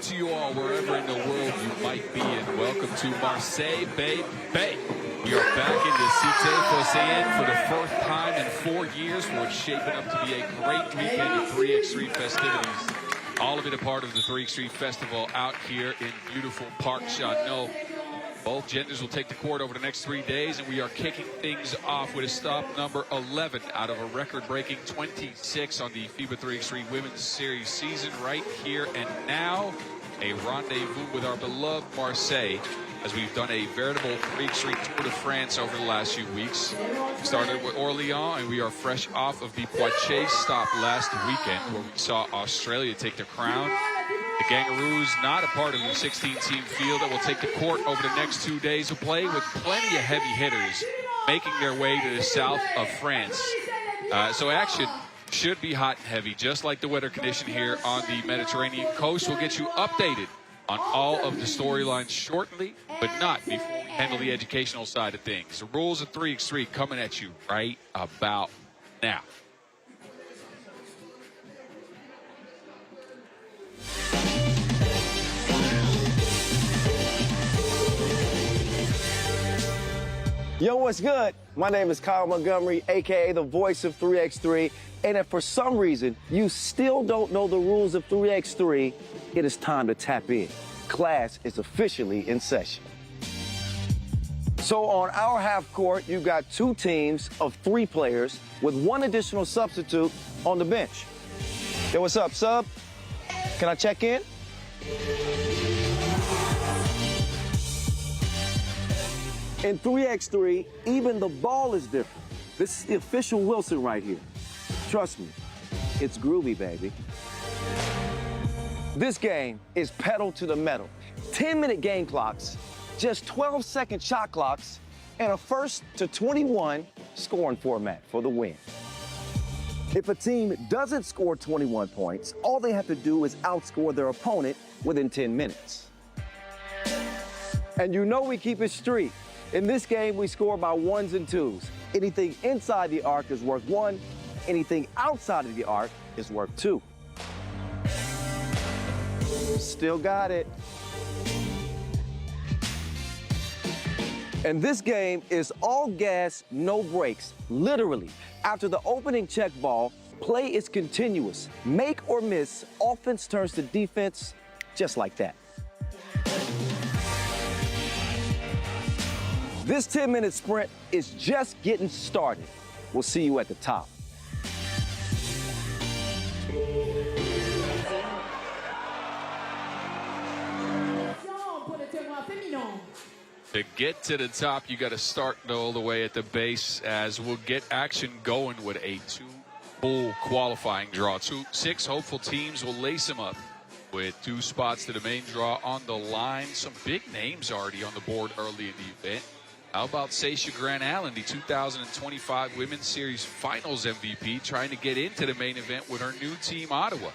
to you all wherever in the world you might be, and welcome to Marseille, baby. We are back in the Cité Phocéenne for the first time in 4 years. We're shaping up to be a great weekend of 3x3 festivities. All of it a part of the 3x3 Festival out here in beautiful Parc Chanot. Both genders will take the court over the next 3 days, and we are kicking things off with a stop number 11 out of a record-breaking 26 on the FIBA 3x3 Women's Series season. Right here and now, a rendezvous with our beloved Marseille, as we've done a veritable 3x3 Tour de France over the last few weeks. We started with Orléans, and we are fresh off of the Poitiers stop last weekend, where we saw Australia take the crown. The Kangaroos not a part of the 16-team field that will take the court over the next 2 days of play, with plenty of heavy hitters making their way to the south of France. So action should be hot and heavy, just like the weather condition here on the Mediterranean coast. We'll get you updated on all of the storylines shortly, but not before we handle the educational side of things. The rules of 3x3 coming at you right about now. Yo, what's good? My name is Kyle Montgomery, aka the voice of 3x3. And if for some reason you still don't know the rules of 3x3, it is time to tap in. Class is officially in session. So on our half court, you've got 2 teams of 3 players with 1 additional substitute on the bench. Yo, what's up, sub? Can I check in? In 3x3, even the ball is different. This is the official Wilson right here. Trust me, it's groovy, baby. This game is pedal to the metal. 10-minute game clocks, just 12-second shot clocks, and a 1st to 21 scoring format for the win. If a team doesn't score 21 points, all they have to do is outscore their opponent within 10 minutes. And you know we keep it street. In this game, we score by 1s and 2s. Anything inside the arc is worth 1. Anything outside of the arc is worth 2. Still got it. And this game is all gas, no brakes. Literally, after the opening check ball, play is continuous. Make or miss, offense turns to defense, just like that. This 10-minute sprint is just getting started. We'll see you at the top. To get to the top, you got to start all the way at the base, as we'll get action going with a 2-full qualifying draw. 6 hopeful teams will lace them up with 2 spots to the main draw on the line. Some big names already on the board early in the event. How about Seisha Grant Allen, the 2025 Women's Series Finals MVP, trying to get into the main event with her new team, Ottawa.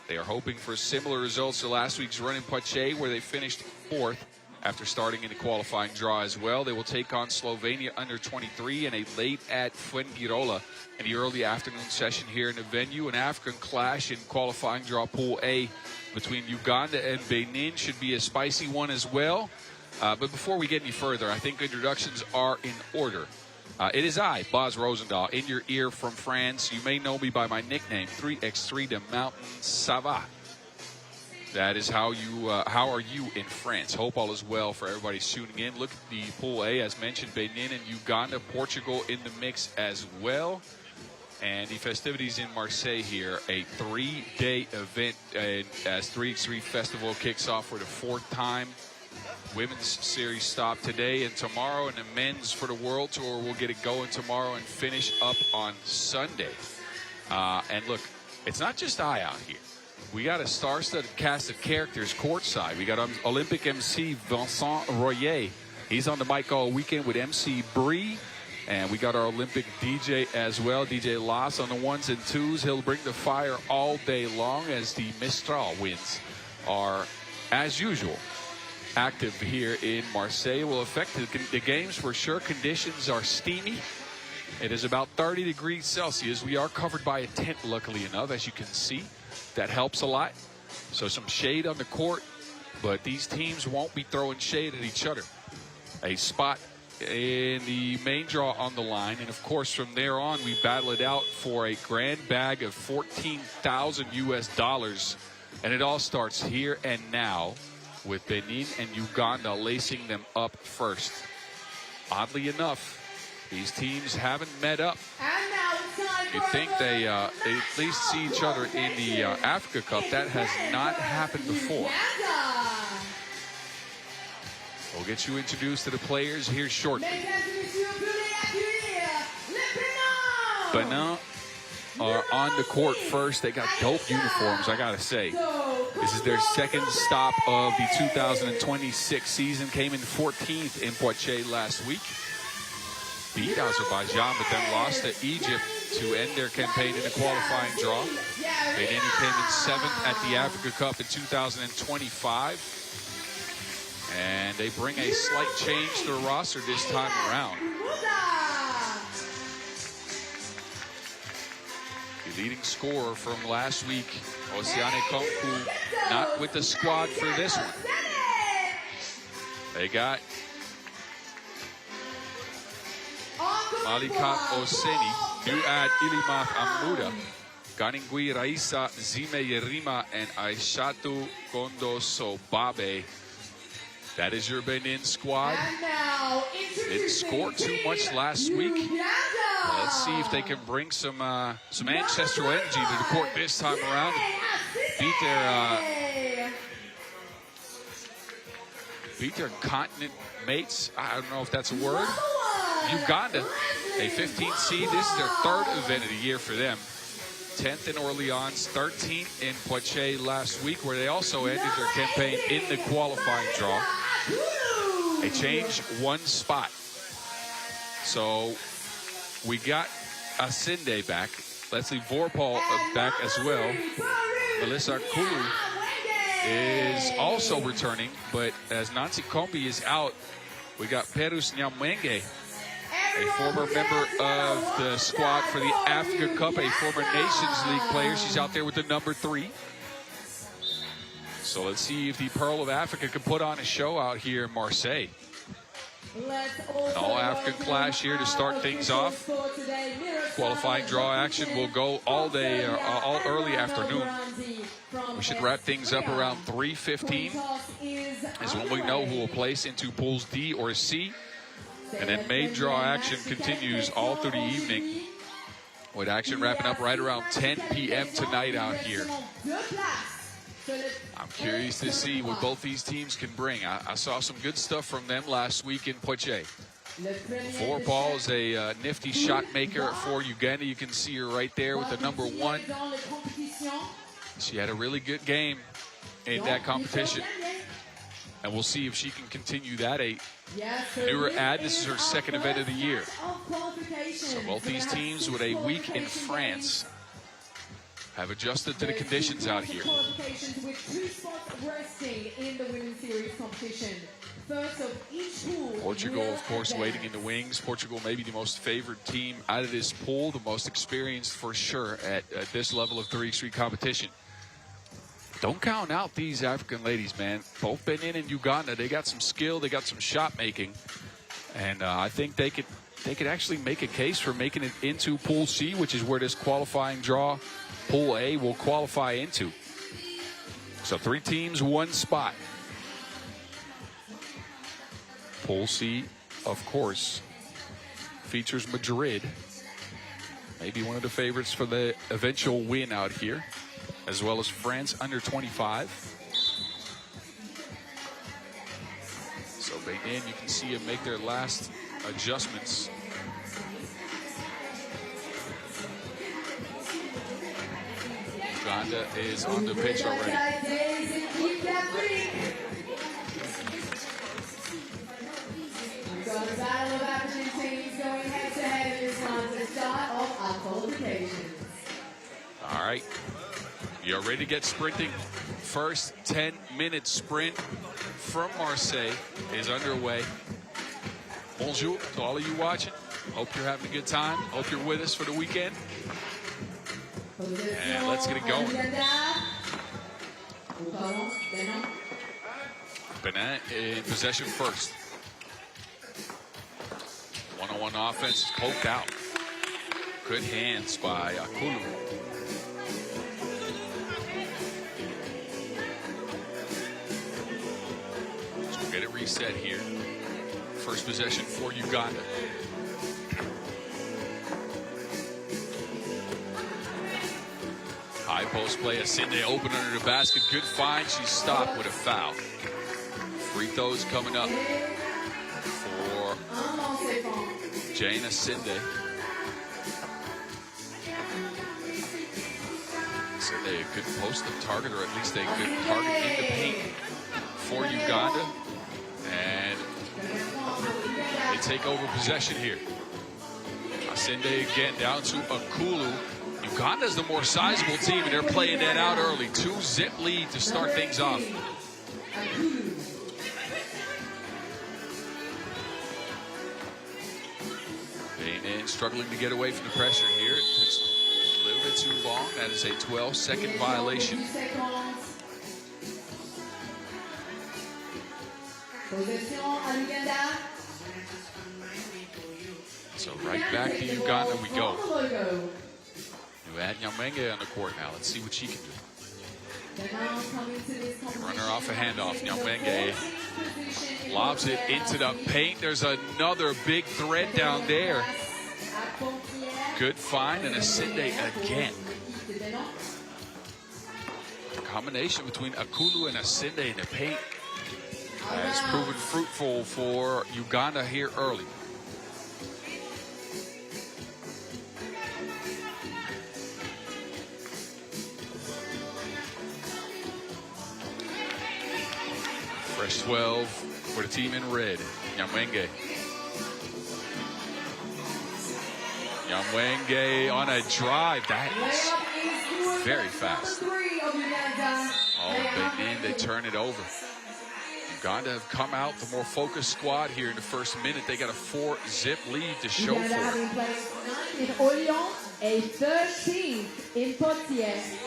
They are hoping for similar results to last week's run in Poitiers, where they finished 4th after starting in the qualifying draw as well. They will take on Slovenia under 23 in a late at Fuengirola in the early afternoon session here in the venue. An African clash in qualifying draw Pool A between Uganda and Benin should be a spicy one as well. But before we get any further, I think introductions are in order. It is I, Boz Rosendahl, in your ear from France. You may know me by my nickname, 3x3 de Mountain Sava. That is how are you in France? Hope all is well for everybody tuning in. Look at the Pool A, as mentioned, Benin and Uganda, Portugal in the mix as well. And the festivities in Marseille here, a 3-day event as 3x3 Festival kicks off for the 4th time. Women's Series stop today and tomorrow, and the men's for the World Tour will get it going tomorrow and finish up on Sunday. And look, it's not just I out here. We got a star-studded cast of characters courtside. We got Olympic MC Vincent Royer. He's on the mic all weekend with MC Bree. And we got our Olympic DJ as well, DJ Las, on the 1s and 2s. He'll bring the fire all day long, as the Mistral winds are, as usual, active here in Marseille. Will affect the games for sure. Conditions are steamy. It is about 30 degrees Celsius. We are covered by a tent, luckily enough, as you can see. That helps a lot. So some shade on the court, but these teams won't be throwing shade at each other. A spot in the main draw on the line, and of course from there on we battle it out for a grand bag of $14,000 US, and it all starts here and now with Benin and Uganda lacing them up first. Oddly enough, these teams haven't met up. You'd think they at least see each other in the Africa Cup. That has not happened before. We'll get you introduced to the players here shortly. Benin are on the court first. They got dope uniforms, I gotta say. This is their second stop of the 2026 season. Came in 14th in Poitiers last week. Beat Azerbaijan, but then lost to Egypt to end their campaign in the qualifying draw. Benin came in 7th at the Africa Cup in 2025. And they bring a slight change to the roster this time around. The leading scorer from last week, Oceane Konku, not with the squad for this one. They got Malika Oseni, Nuad Ilimaf Amuda, Ganingui Raisa Zime Yerima, and Aishatu Kondoso Babe. That is your Benin squad. Didn't score too much last week. Let's see if they can bring some ancestral energy to the court this time around. Beat their continent mates. I don't know if that's a word. Uganda, a 15th seed. This is their third event of the year for them. 10th in Orleans, 13th in Poitiers last week, where they also ended their campaign in the qualifying draw. They changed one spot. So we got Asinde back. Leslie Vorpal back as well. Melissa Kulu is also returning, but as Nancy Kombi is out, we got Perus Nyamwenge, a former member of the squad for the Africa Cup, a former Nations League player. She's out there with the number 3. So let's see if the Pearl of Africa can put on a show out here in Marseille. An all-African clash here to start things off. Qualifying draw action will go all day, all early afternoon. We should wrap things up around 3:15 is when we know who will place into pools D or C. And then main draw action continues all through the evening, with action wrapping up right around 10 p.m. tonight out here. I'm curious to see what both these teams can bring. I saw some good stuff from them last week in Poitiers. Vorpal is a nifty shot maker for Uganda. You can see her right there with the number 1. She had a really good game in that competition. And we'll see if she can continue that. A newer ad. This is her second event of the year. So both these teams with a week in France have adjusted to the conditions out here. Portugal, of course, waiting in the wings. Portugal may be the most favored team out of this pool, the most experienced for sure at this level of 3x3 competition. Don't count out these African ladies, man. Both Benin and Uganda, they got some skill, they got some shot making, and I think they could actually make a case for making it into Pool C, which is where this qualifying draw, Pool A, will qualify into. So 3 teams, 1 spot. Pool C, of course, features Madrid, maybe one of the favorites for the eventual win out here, as well as France under 25. So Benin, you can see them make their last adjustments. Uganda is on the pitch already. We've got a battle of African teams going head-to-head in this one to start off our qualifications. All right. You're ready to get sprinting. First 10-minute sprint from Marseille is underway. Bonjour to all of you watching. Hope you're having a good time. Hope you're with us for the weekend. And let's get it going. Benin in possession first. One-on-one offense is poked out. Good hands by Akulu. So we'll get it reset here. First possession for Uganda. High post play. Asinde open under the basket. Good find. She's stopped with a foul. Free throws coming up for Jane Asinde. Asinde a good post up target, or at least a good target in the paint for Uganda. And they take over possession here. Asinde again down to Akulu. Uganda's the more sizable team, and they're playing that out early. 2-zip lead to start things off. Benin struggling to get away from the pressure here. It takes a little bit too long. That is a 12-second violation. So right back to Uganda we go. You add Nyamwenge on the court now. Let's see what she can do. Run her off a handoff. Nyamwenge lobs it into the paint. There's another big threat down there. Good find, and Asinde again. The combination between Akulu and Asinde in the paint has proven fruitful for Uganda here early. Fresh 12 for the team in red. Nyamwenge. Nyamwenge on a drive. That is very fast. Oh, Benin, they turn it over. Uganda have come out the more focused squad here in the first minute. They got a 4-zip lead to show for it. In Orient, a 13 in Poitiers.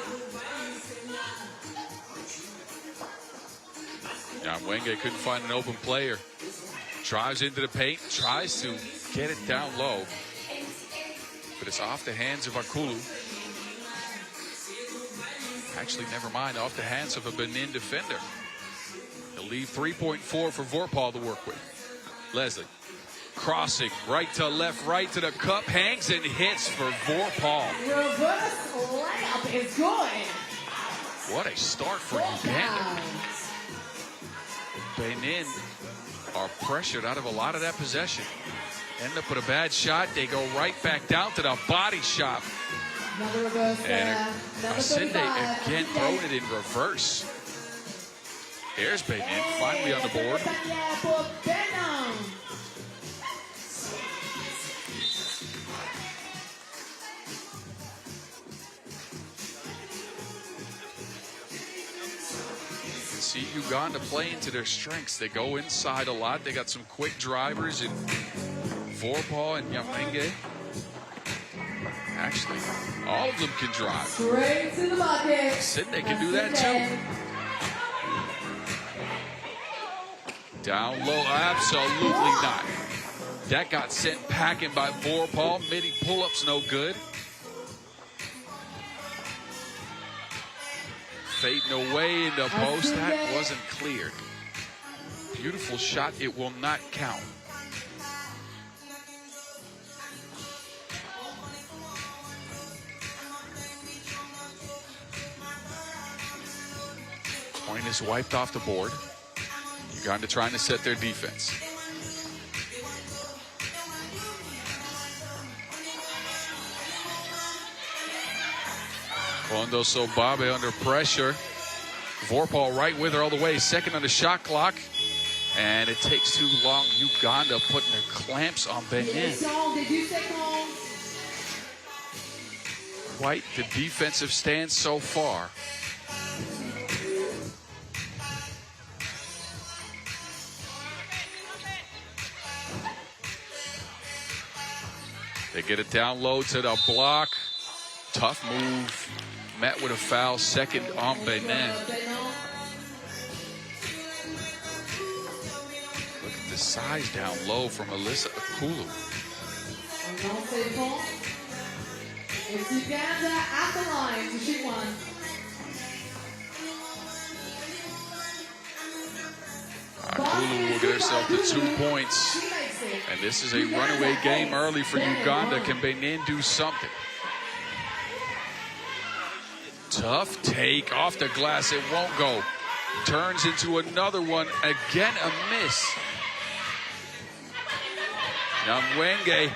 Nyamwenge couldn't find an open player. Drives into the paint, tries to get it down low. But it's off the hands of Akulu. Actually, never mind, off the hands of a Benin defender. He'll leave 3.4 for Vorpal to work with. Leslie, crossing right to left, right to the cup, hangs and hits for Vorpal. Reverse layup is good. What a start for Uganda. Benin are pressured out of a lot of that possession. End up with a bad shot. They go right back down to the body shot. Another reverse there. Asinde again throwing it in reverse. There's Benin finally on the board. See Uganda playing to their strengths. They go inside a lot. They got some quick drivers in Vorpal and Nyamwenge. Actually, all of them can drive. Straight to the bucket. Asinde can do that too. Down low, absolutely not. That got sent packing by Vorpal. Midi pull-ups no good.Fading away in the post. That wasn't cleared. Beautiful shot. It will not count. Point is wiped off the board. Uganda trying to set their defense. Kondo Sobabe under pressure. Vorpal right with her all the way. Second on the shot clock. And it takes too long. Uganda putting their clamps on Benin. Quite the defensive stance so far. They get it down low to the block. Tough move. Met with a foul. Second on Benin. size down low from Alyssa Akulu. Un lancer franc. It's Uganda at the line to shoot one. Akulu will get herself to 2 points. She makes it. And this is a runaway game early for Uganda. Can Benin do something? Tough take off the glass. It won't go. Turns into another one. Again, a miss. Nyamwenge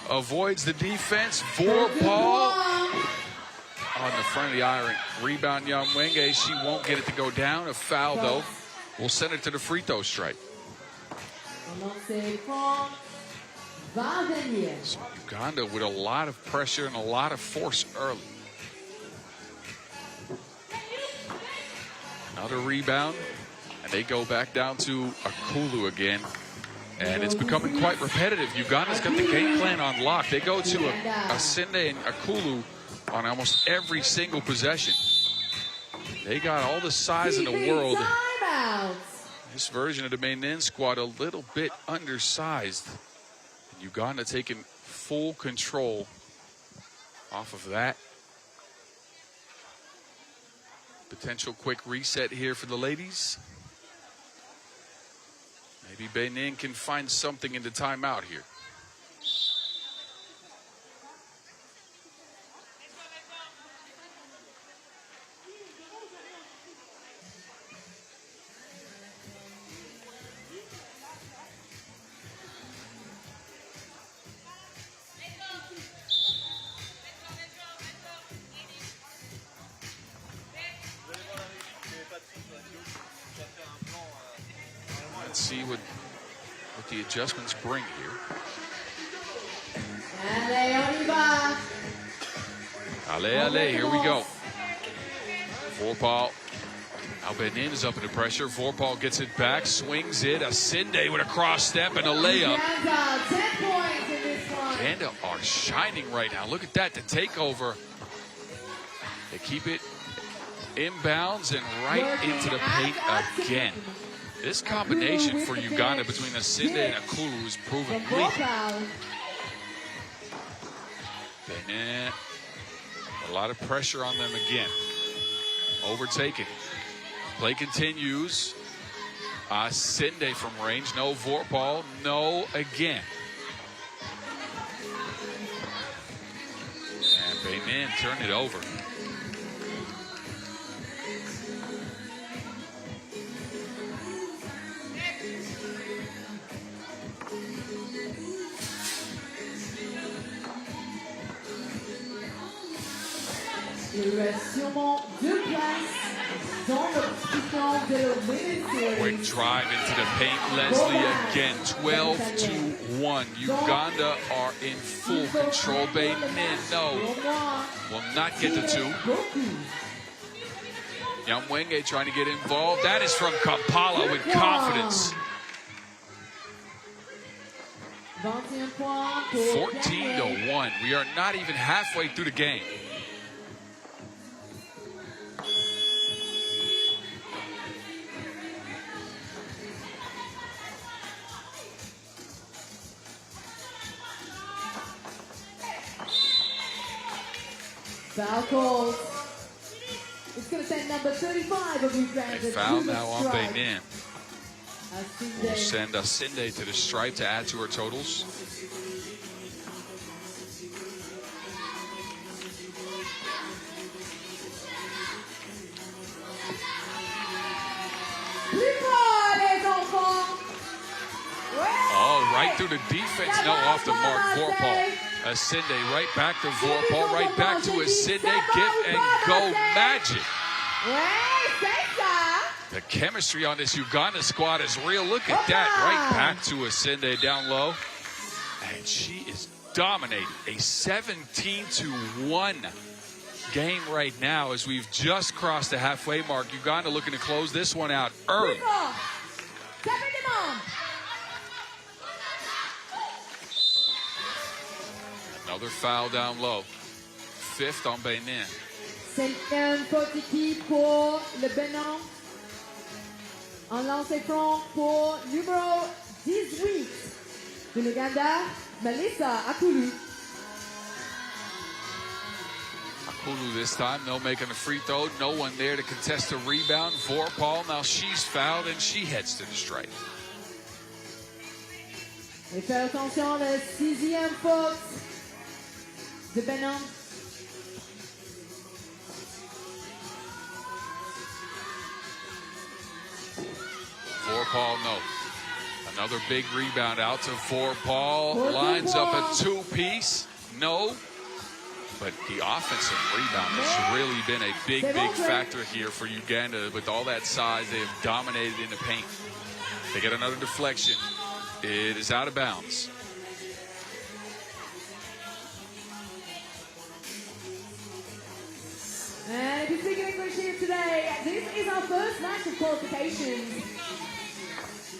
avoids the defense. Vorpahl on the front of the iron. Rebound Nyamwenge. She won't get it to go down. A foul, though. We'll send it to the free throw stripe. Un lancer franc. Va venir. So Uganda with a lot of pressure and a lot of force early. Another rebound, and they go back down to Akulu again. And it's becoming quite repetitive. Uganda's got the game plan on lock. They go to Asinde and Akulu on almost every single possession. They got all the size in the world. This version of the Benin squad a little bit undersized. And Uganda taking full control off of that. Potential quick reset here for the ladies. Maybe Benin can find something in the timeout here. Let's see what the adjustments bring here. Ale, here we go. Vorpahl. Now Benin is up under pressure. Vorpahl gets it back, swings it. Asinde with a cross step and a layup. Uganda are shining right now. Look at that, the takeover. They keep it inbounds and right into the paint again. This combination for Uganda between Asinde and Akulu is proven lethal. Benin, a lot of pressure on them again. Overtaken. Play continues. Asinde from range. No Vorpahl. No again. And Benin turn it over. Il reste sûrement 2 places dans le discussion de la Women's Series. Quick drive into the paint. Leslie again, 12-1. Uganda are in full control. Benin, no, will not get the 2. Nyamwenge trying to get involved. That is from Kampala with confidence. 14-1. We are not even halfway through the game. Foul calls. It's going to send number 35 of Uganda. A foul now on stripe. Benin. We'll send Asinde to the stripe to add to her totals. Oh, right through the defense. No, off the mark. Vorpahl. Asinde right back to Vorpahl. Right back to Asinde. Give and go magic. The chemistry on this Uganda squad is real. Look at that. Right back to Asinde down low. And she is dominating. A 17-1 game right now as we've just crossed the halfway mark. Uganda looking to close this one out early. Another foul down low. 5th on Benin. 5e faute équipe pour le Benin. Un lancer franc pour numéro 18 de Uganda, Melissa Akulu. Akulu this time, no making a free throw. No one there to contest a rebound. Vorpal, now she's fouled and she heads to the stripe. Et faites attention, le 6e faute de Benin. Vorpal, no. Another big rebound out to Vorpal. Lines up a two-piece. No. But the offensive rebound has really been a big factor here for Uganda. With all that size, they have dominated in the paint. They get another deflection. It is out of bounds. And if you speak English here today, this is our first match of qualifications.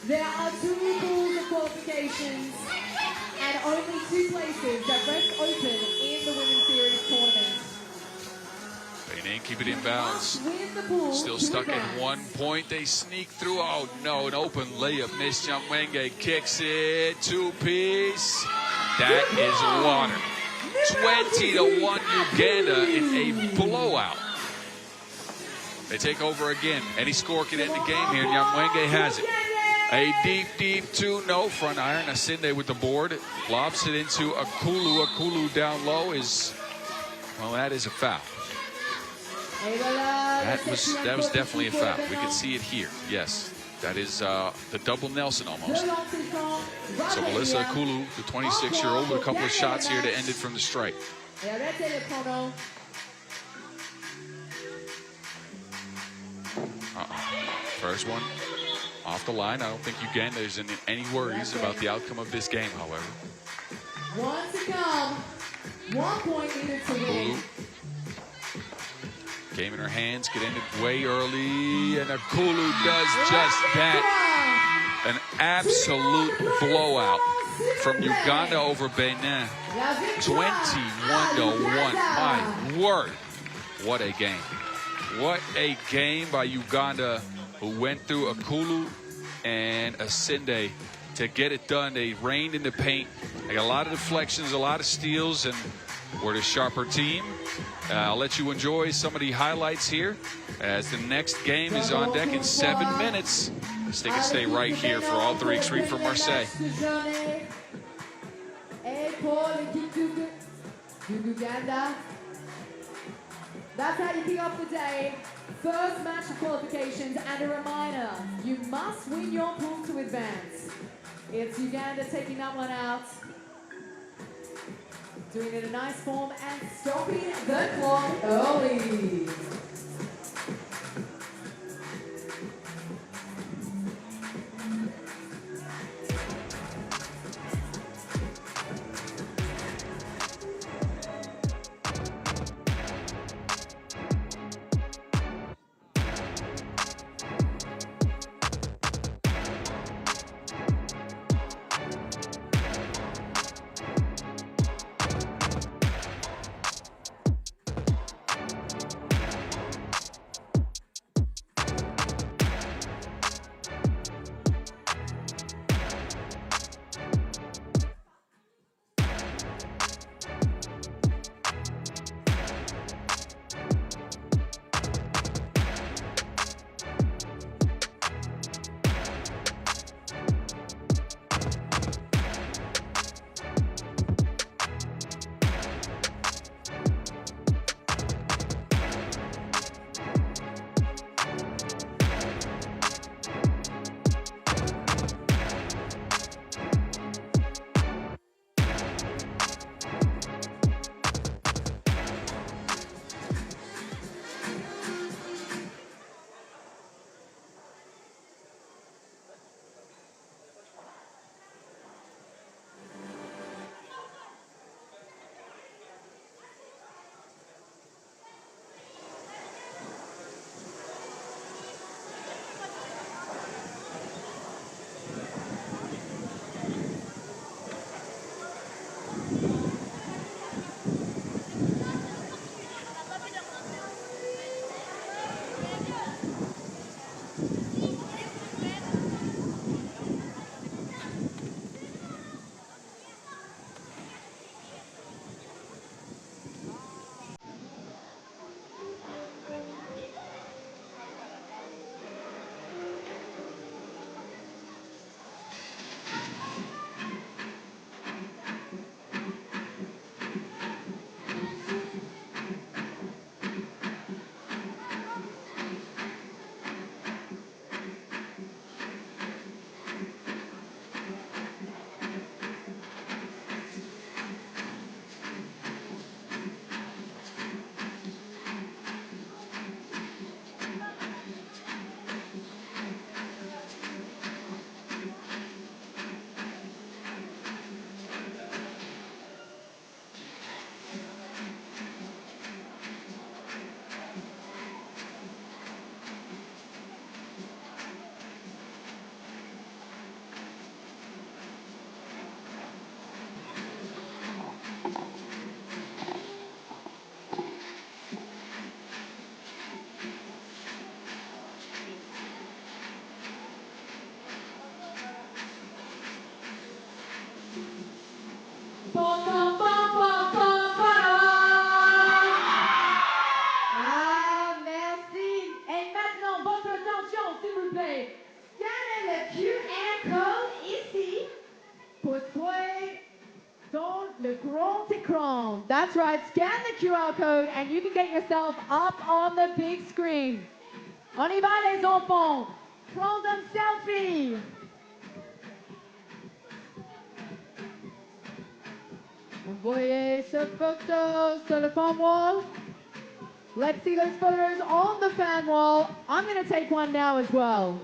There are 2 pools of qualifications and only 2 places that rest open in the Women's Series tournament. Benin keep it in bounds. Still stuck at 1 point. They sneak through. Oh no, an open layup. Miss Nyamwenge kicks it. 2-piece. That is water. 20-1 Uganda in a blowout. They take over again. Any score can end the game here. Nyamwenge has it. A deep 2, no. Front iron. Asinde with the board. Lobs it into Akulu. Akulu down low is, well, that is a foul. That was definitely a foul. We can see it here. Yes. That is the double Nelson almost. So Melissa Akulu, the 26-year-old, with a couple of shots here to end it from the stripe. First one off the line. I don't think Uganda is in any worries about the outcome of this game, however. One to come. 1 point needed to win. Game in her hands, get ended way early, and Akulu does just that. An absolute blowout from Uganda over Benin. 21-1. My word, what a game. What a game by Uganda, who went through Akulu and Asinde to get it done. They reigned in the paint. They got a lot of deflections, a lot of steals, and were the sharper team. I'll let you enjoy some of the highlights here as the next game is on deck in 7 minutes. They can stay right here for all 3x3 from Marseille. That's how you kick off the day. First match of qualifications, and a reminder, you must win your pool to advance. It's Uganda taking that one out. Doing it in a nice form and stopping the clock early. Le grand écran. That's right, scan the QR code and you can get yourself up on the big screen. On y va les enfants. Prends un selfie. Envoyez cette photo sur le fan wall. Let's see those photos on the fan wall. I'm going to take one now as well.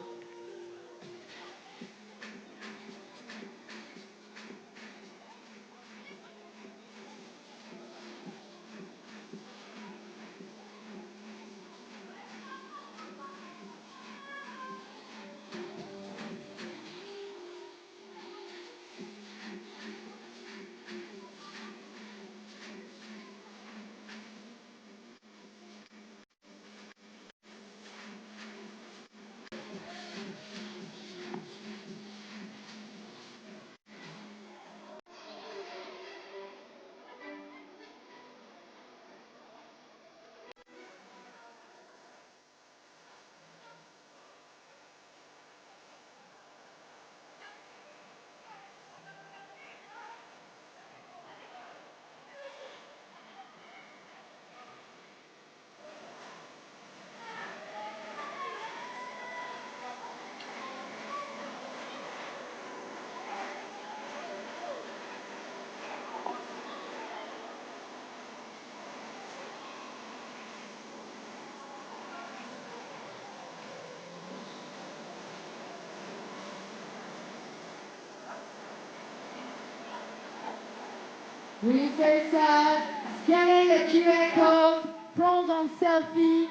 Oui, c'est ça. Scannez le QR code, prendre un selfie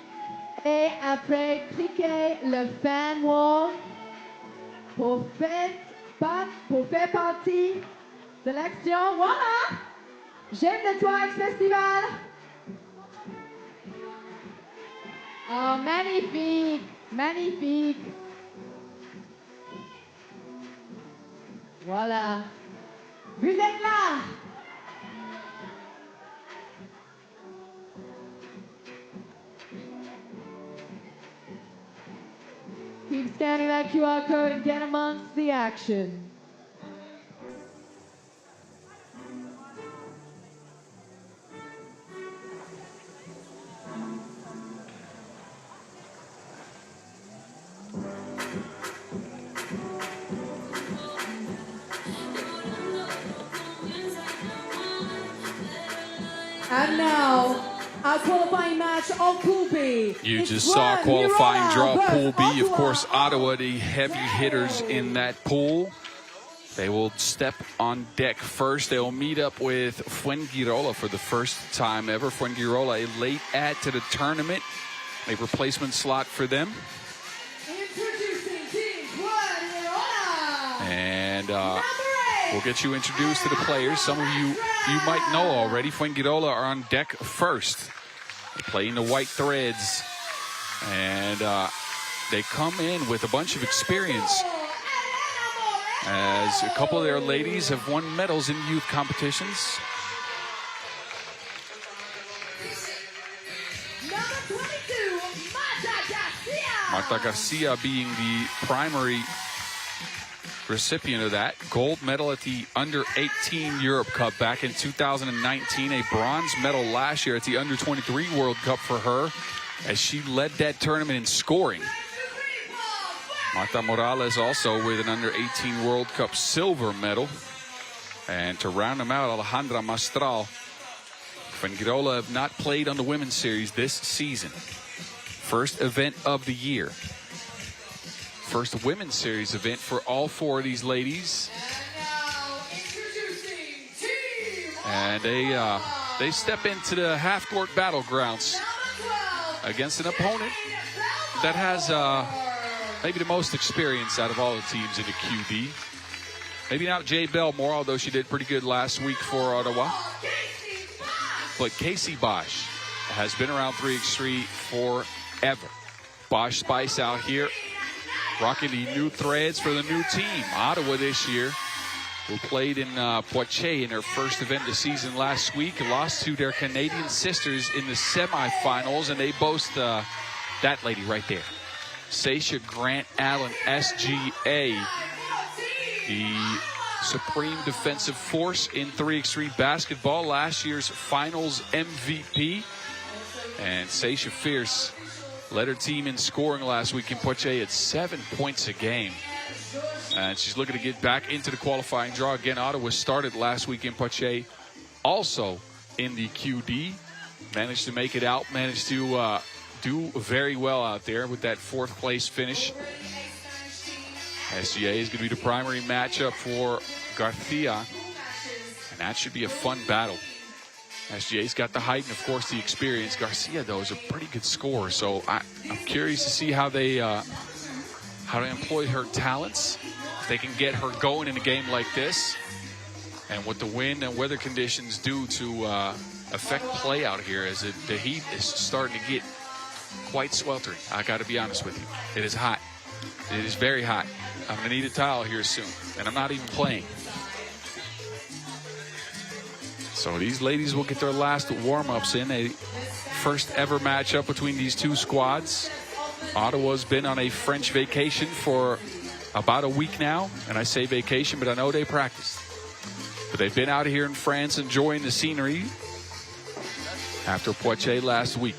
et après cliquez le fan wall pour faire partie de l'action. Voilà! J'aime le Twice Festival. Oh, magnifique, magnifique. Voilà. Vous êtes là! Keep scanning that QR code and get amongst the action. And now, our qualifying match of Pool B. You just saw qualifying draw Pool B. Of course, Ottawa, the heavy hitters in that pool. They will step on deck first. They will meet up with Fuengirola for the first time ever. Fuengirola, a late add to the tournament, a replacement slot for them. Introducing Team Fuengirola. And we'll get you introduced to the players. Some of you might know already. Fuengirola are on deck first. They play in the white threads. And they come in with a bunch of experience, as a couple of their ladies have won medals in youth competitions. Number 22, Marta Garcia being the primary recipient of that. Gold medal at the Under-18 Europe Cup back in 2019. A bronze medal last year at the Under-23 World Cup for her, as she led that tournament in scoring. Marta Morales also with an Under-18 World Cup silver medal. And to round them out, Alejandra Mastral. Fuengirola have not played on the Women's Series this season. First event of the year. First Women's Series event for all four of these ladies. And they step into the half-court battlegrounds against an opponent that has maybe the most experience out of all the teams in the QB. Maybe not Jay Belmore, although she did pretty good last week for Ottawa. But Casey Bosch has been around 3x3 forever. Bosch Spice out here, rocking the new threads for the new team. Ottawa this year, who played in Poitiers in their first event of the season last week, lost to their Canadian sisters in the semifinals, and they boast that lady right there, Sasha Grant Allen, SGA, the supreme defensive force in 3x3 basketball, last year's finals MVP. And Seisha Fierce led her team in scoring last week in Poitiers at 7 points a game. And she's looking to get back into the qualifying draw. Again, Ottawa started last week in Poitiers, also in the QD. Managed to make it out, managed to do very well out there with that 4th place finish. SGA is going to be the primary matchup for Garcia, and that should be a fun battle. SGA's got the height and, of course, the experience. Garcia, though, is a pretty good scorer, so I'm curious to see how they employ her talents. If they can get her going in a game like this, and what the wind and weather conditions do to affect play out here, as the heat is starting to get quite sweltering. I got to be honest with you. It is hot. It is very hot. I'm going to need a towel here soon, and I'm not even playing. So these ladies will get their last warm-ups in. A first ever matchup between these two squads. Ottawa's been on a French vacation for about a week now, and I say vacation, but I know they practiced. But they've been out here in France enjoying the scenery after Poitiers last week.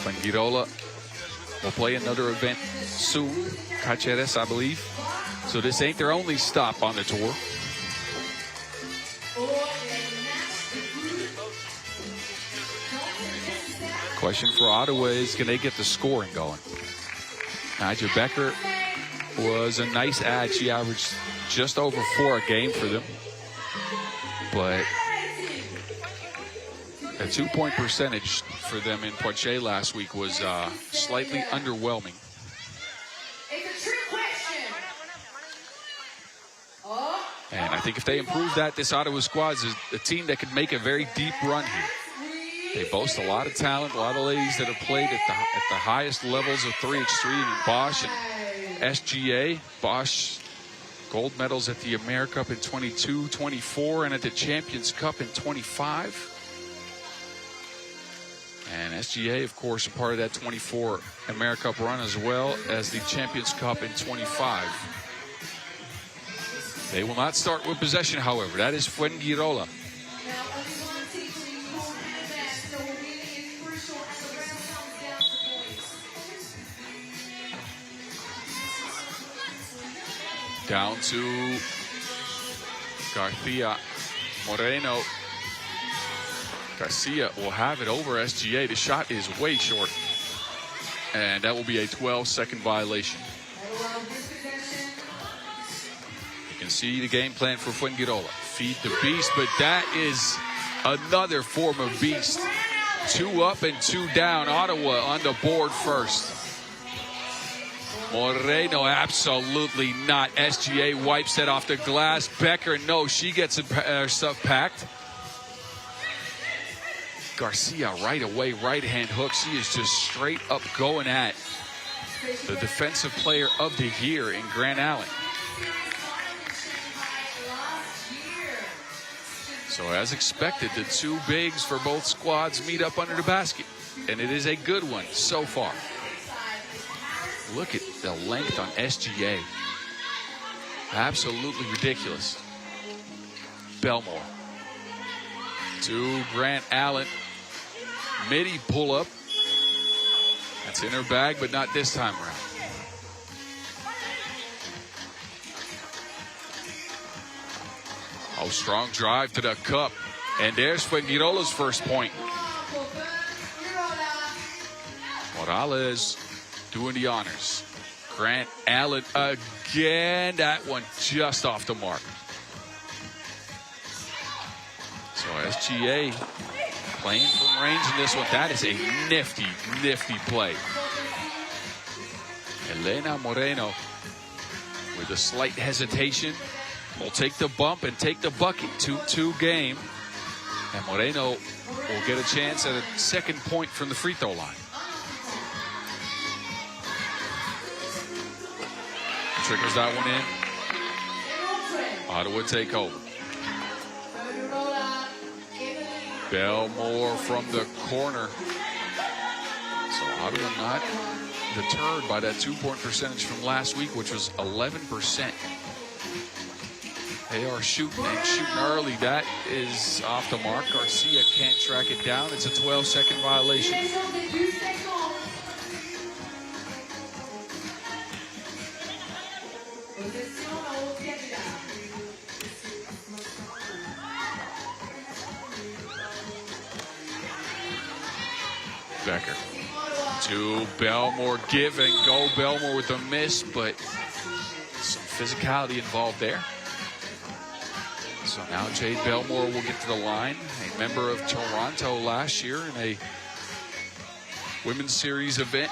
Fuengirola will play another event soon, Caceres, I believe. So this ain't their only stop on the tour. Question for Ottawa is, can they get the scoring going? Nigel Becker was a nice ad. She averaged just over 4 a game for them. But a 2-point percentage for them in Poitiers last week was slightly underwhelming. And I think if they improve that, this Ottawa squad is a team that could make a very deep run here. They boast a lot of talent, a lot of ladies that have played at the highest levels of 3x3. I mean, Bosch and SGA. Bosch gold medals at the AmeriCup in 22, 24, and at the Champions Cup in 25. And SGA, of course, a part of that 24 AmeriCup run, as well as the Champions Cup in 25. They will not start with possession, however. That is Fuengirola. Down to Garcia Moreno. Garcia will have it over SGA. The shot is way short. And that will be a 12-second violation. You can see the game plan for Fuengirola. Feed the beast, but that is another form of beast. 2 up and 2 down. Ottawa on the board first. Moreno, absolutely not. SGA wipes that off the glass. Becker, no, she gets her stuff packed. Garcia right away, right-hand hook. She is just straight up going at the defensive player of the year in Grant Allen. So as expected, the 2 bigs for both squads meet up under the basket. And it is a good one so far. Look at the length on SGA. Absolutely ridiculous. Belmore to Grant Allen. Midi pull up. That's in her bag, but not this time around. Oh, strong drive to the cup. And there's Fuengirola's first point. Morales doing the honors. Grant Allen again. That one just off the mark. So SGA playing from range in this one. That is a nifty, nifty play. Elena Moreno with a slight hesitation will take the bump and take the bucket. 2-2 game. And Moreno will get a chance at a second point from the free throw line. Triggers that one in. Ottawa take over. Belmore from the corner. So Ottawa not deterred by that 2-point percentage from last week, which was 11%. They are shooting and shooting early. That is off the mark. Garcia can't track it down. It's a 12-second violation. Becker to Belmore, give and go. Belmore with a miss, but some physicality involved there. So now Jade Belmore will get to the line, a member of Toronto last year in a women's series event.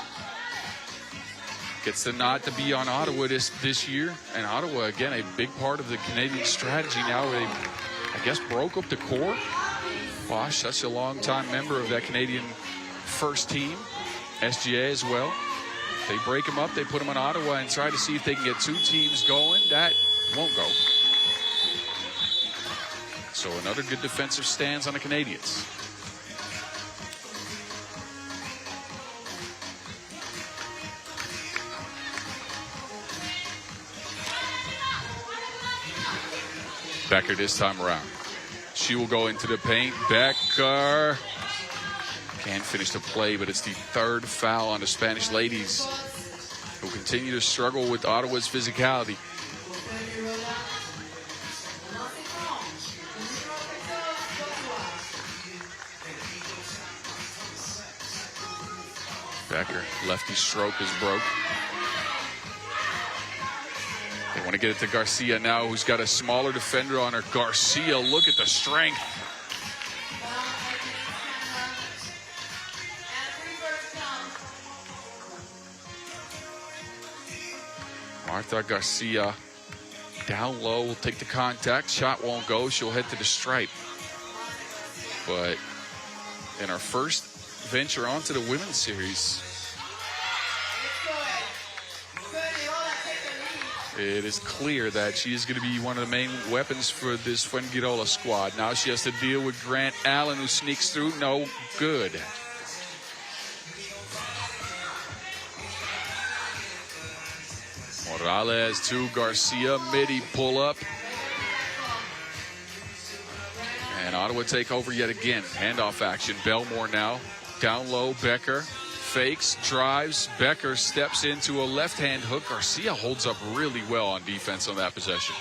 Gets the nod to be on Ottawa this year. And Ottawa, again, a big part of the Canadian strategy now. They, I guess, broke up the core. Bosch, such a long-time member of that Canadian first team, SGA as well. They break them up, they put them on Ottawa and try to see if they can get two teams going. That won't go. So another good defensive stance on the Canadians. Becker this time around. She will go into the paint. Becker can't finish the play, but it's the third foul on the Spanish ladies, who continue to struggle with Ottawa's physicality. Becker, lefty stroke is broke. They want to get it to Garcia now, who's got a smaller defender on her. Garcia, look at the strength. Martha Garcia down low will take the contact. Shot won't go. She'll head to the stripe. But in our first venture onto the women's series, it is clear that she is going to be one of the main weapons for this Fuengirola squad. Now she has to deal with Grant Allen, who sneaks through. No good. Morales to Garcia, midi pull up. And Ottawa take over yet again. Handoff action. Belmore now. Down low, Becker. Fakes, drives. Becker steps into a left-hand hook. Garcia holds up really well on defense on that possession.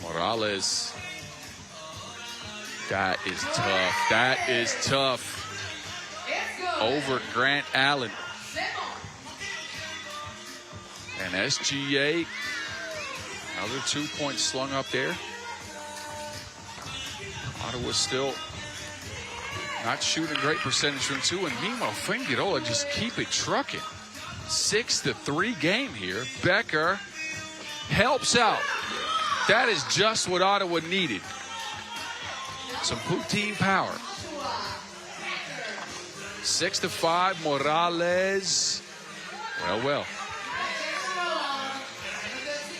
Morales. That is tough. That is tough. Over Grant Allen. And SGA, another 2 points slung up there. Ottawa still not shooting a great percentage from two. And meanwhile, Fuengirola just keep it trucking. 6-3 game here. Becker helps out. That is just what Ottawa needed. Some poutine power. 6-5, Morales. Well.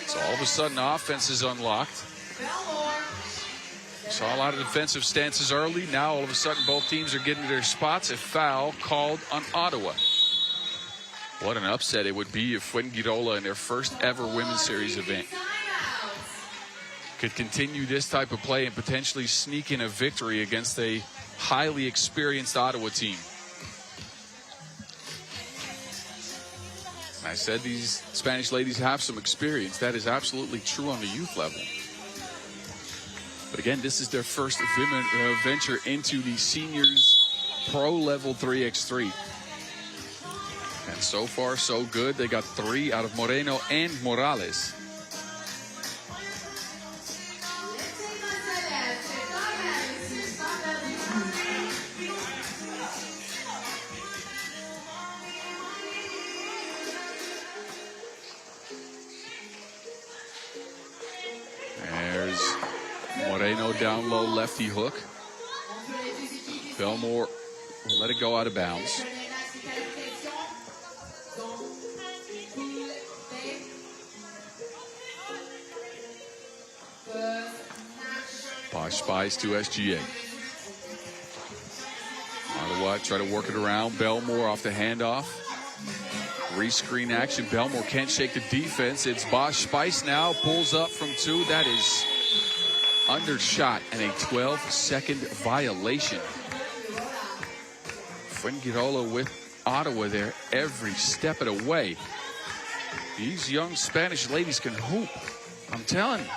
So all of a sudden, offense is unlocked. Saw a lot of defensive stances early. Now all of a sudden, both teams are getting to their spots. A foul called on Ottawa. What an upset it would be if Fuengirola, in their first ever women's series event, could continue this type of play and potentially sneak in a victory against a highly experienced Ottawa team. I said these Spanish ladies have some experience. That is absolutely true on the youth level. But again, this is their first venture into the seniors pro level 3x3. And so far, so good. They got 3 out of Moreno and Morales. Moreno down low, lefty hook. Belmore will let it go out of bounds. Bosch spies to SGA. Ottawa try to work it around. Belmore off the handoff. Three-screen action. Belmore can't shake the defense. It's Bosch Spice now. Pulls up from 2. That is undershot and a 12-second violation. Fuengirola with Ottawa there every step of the way. These young Spanish ladies can hoop. I'm telling you.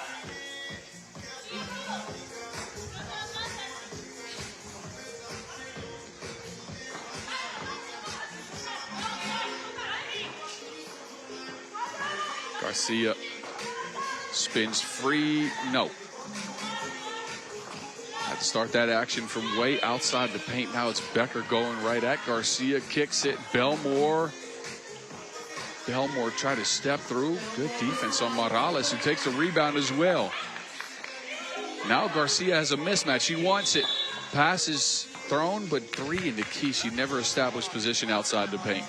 Garcia spins free. No. Had to start that action from way outside the paint. Now it's Becker going right at Garcia. Kicks it. Belmore tried to step through. Good defense on Morales, who takes the rebound as well. Now Garcia has a mismatch. She wants it. Pass is thrown, but 3 in the key. She never established position outside the paint.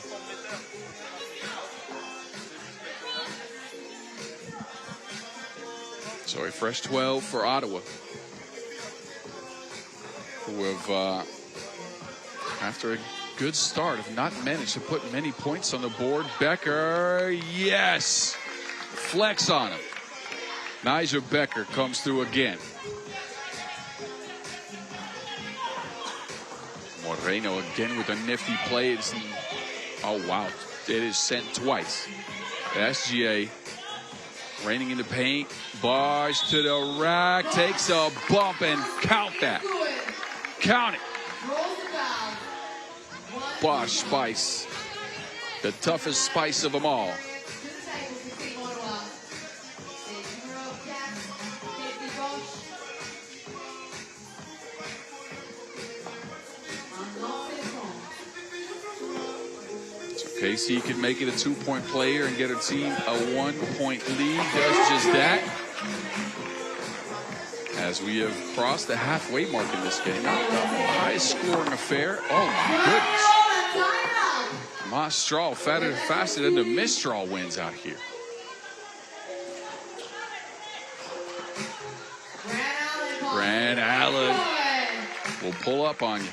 So a fresh 12 for Ottawa, who have, after a good start, have not managed to put many points on the board. Becker, yes! Flex on him. Nigel Becker comes through again. Moreno again with a nifty play. Oh, wow. It is sent twice. SGA raining in the paint. Bosch to the rack. Takes a bump and count that. Count it. Bosch Spice. The toughest Spice of them all. KC can make it a 2-point player and get her team a 1-point lead. Does just that. As we have crossed the halfway mark in this game. Not the highest scoring affair. Oh my goodness. Mastral faster than the Mistral wins out here. Grant Allen will pull up on you.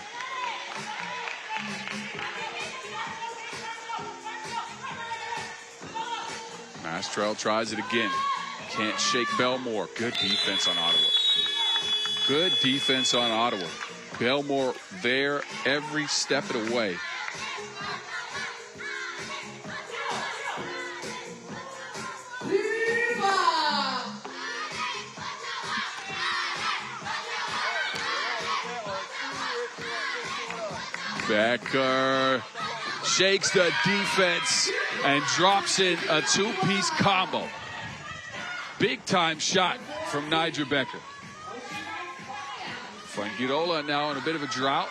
Mastral tries it again. Can't shake Belmore. Good defense on Ottawa. Good defense on Ottawa. Belmore there every step of the way. Becker shakes the defense and drops in a 2-piece combo. Big time shot from Nigel Becker. Fuengirola now in a bit of a drought.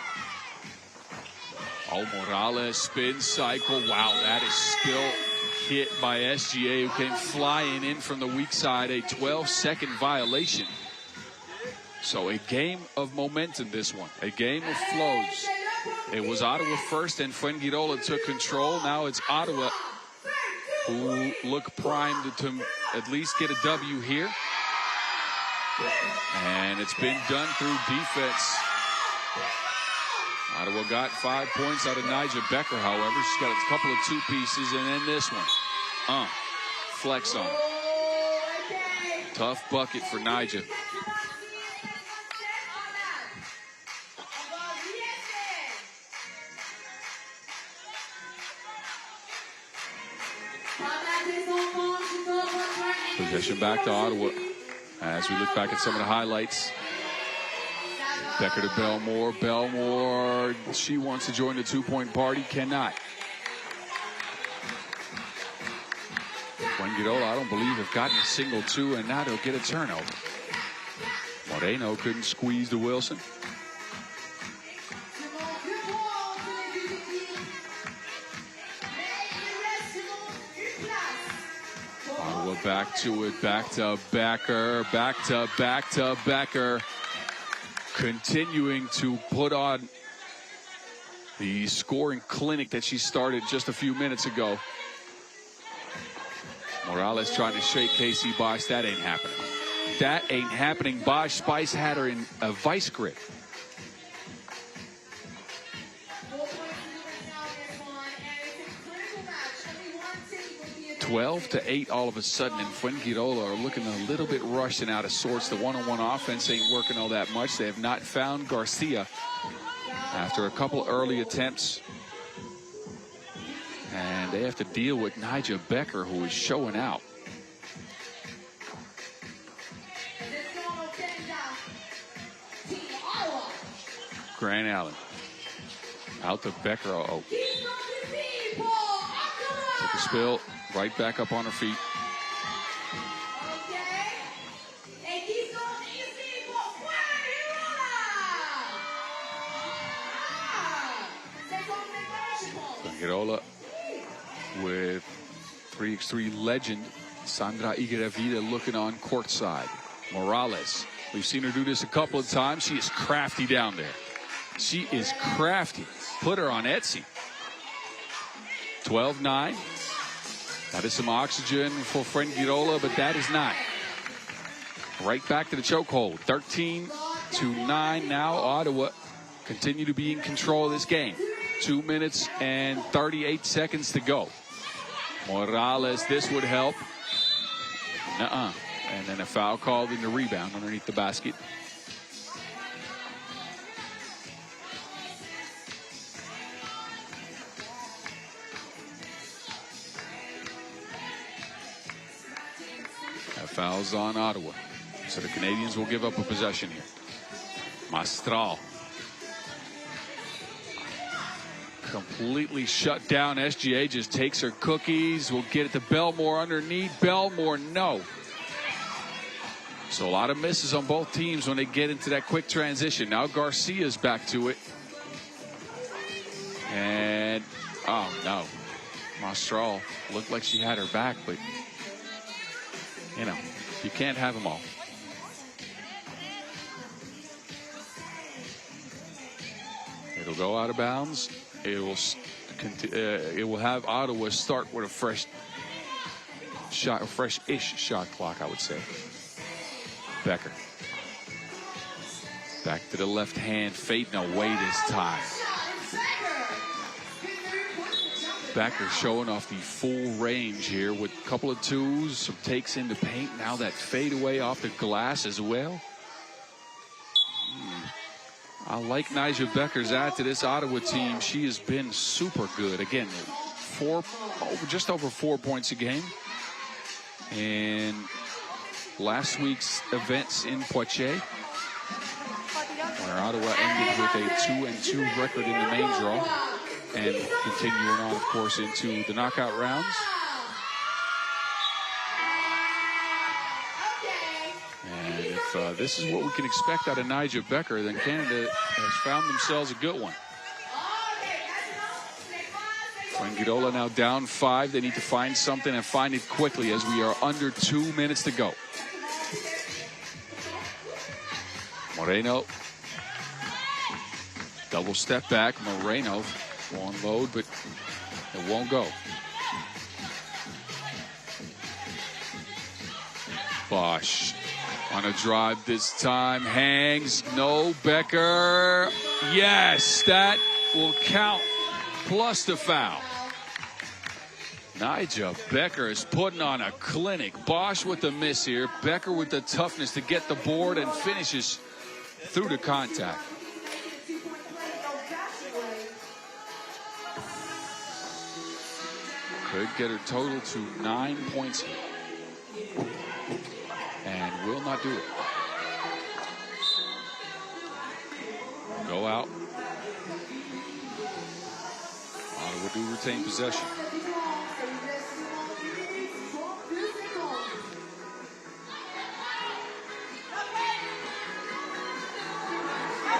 Oh, Morales spin cycle. Wow, that is still hit by SGA, who came flying in from the weak side. A 12-second violation. So a game of momentum, this one. A game of flows. It was Ottawa first, and Fuengirola took control. Now it's Ottawa who look primed to at least get a W here. And it's been done through defense. Ottawa got 5 points out of Nigel Becker, however. She's got a couple of 2-pieces, and then this one. Flex on it. Tough bucket for Nigel. Possession back to Ottawa. As we look back at some of the highlights. Becker to Belmore. Belmore, she wants to join the 2-point party. Cannot. Fuengirola, I don't believe, have gotten a single 2, and now they'll get a turnover. Moreno couldn't squeeze to Wilson. Back to it, back to Becker, back to Becker. Continuing to put on the scoring clinic that she started just a few minutes ago. Morales trying to shake KC Bosch. That ain't happening. That ain't happening. Bosch Spice had her in a vice grip. 12-8 all of a sudden, and Fuengirola are looking a little bit rushed and out of sorts. The one-on-one offense ain't working all that much. They have not found Garcia after a couple early attempts. And they have to deal with Nigel Becker, who is showing out. Grant Allen out to Becker. Oh, took a spill, right back up on her feet. Fuengirola with 3x3 legend Sandra Igueravida looking on courtside. Morales, we've seen her do this a couple of times. She is crafty down there. She is crafty. Put her on Etsy. 12-9. That is some oxygen for Fuengirola, but that is not. Right back to the chokehold. 13-9 now. Ottawa continue to be in control of this game. 2 minutes and 38 seconds to go. Morales, this would help. And then a foul called in the rebound underneath the basket. That foul's on Ottawa. So the Canadians will give up a possession here. Mastral. Completely shut down. SGA just takes her cookies. We'll get it to Belmore underneath. Belmore, no. So a lot of misses on both teams when they get into that quick transition. Now Garcia's back to it. And, oh no. Mastral looked like she had her back, but, you know, you can't have them all. It'll go out of bounds. It will have Ottawa start with a fresh shot, a fresh-ish shot clock, I would say. Becker. Back to the left hand, fading away this time. Becker showing off the full range here with a couple of twos, some takes into paint. Now that fade away off the glass as well. I like Nigel Becker's add to this Ottawa team. She has been super good. Again, just over 4 points a game. And last week's events in Poitiers, where Ottawa ended with a 2-2 record in the main draw, and continuing on, of course, into the knockout rounds. And if this is what we can expect out of Nigel Becker, then Canada has found themselves a good one. Fuengirola now down 5. They need to find something and find it quickly as we are under 2 minutes to go. Moreno. Double step back. Moreno will unload, but it won't go. Bosch on a drive this time. Hangs. No. Becker. Yes, that will count. Plus the foul. Nigel Becker is putting on a clinic. Bosch with the miss here. Becker with the toughness to get the board and finishes through the contact. Could get her total to 9 points here. And will not do it. Go out. Ottawa do retain possession.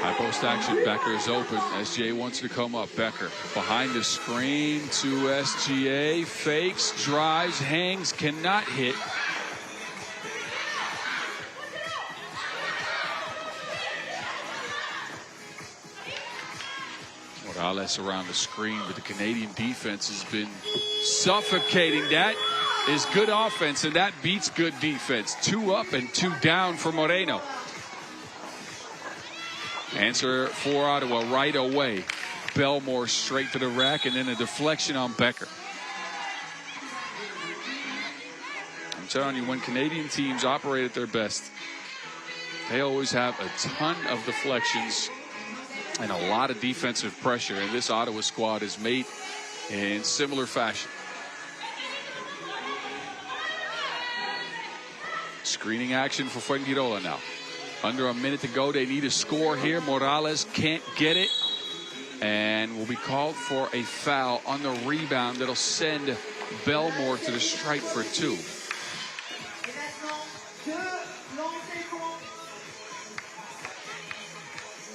High post action. Becker is open. SGA wants to come up. Becker behind the screen to SGA. Fakes, drives, hangs, cannot hit. Morales around the screen, but the Canadian defense has been suffocating. That is good offense, and that beats good defense. 2 up and 2 down for Moreno. Answer for Ottawa right away. Belmore straight to the rack, and then a deflection on Becker. telling you, when Canadian teams operate at their best, they always have a ton of deflections and a lot of defensive pressure. And this Ottawa squad is made in similar fashion. Screening action for Fuengirola now. Under a minute to go. They need a score here. Morales can't get it. And will be called for a foul on the rebound. That'll send Belmore to the stripe for 2.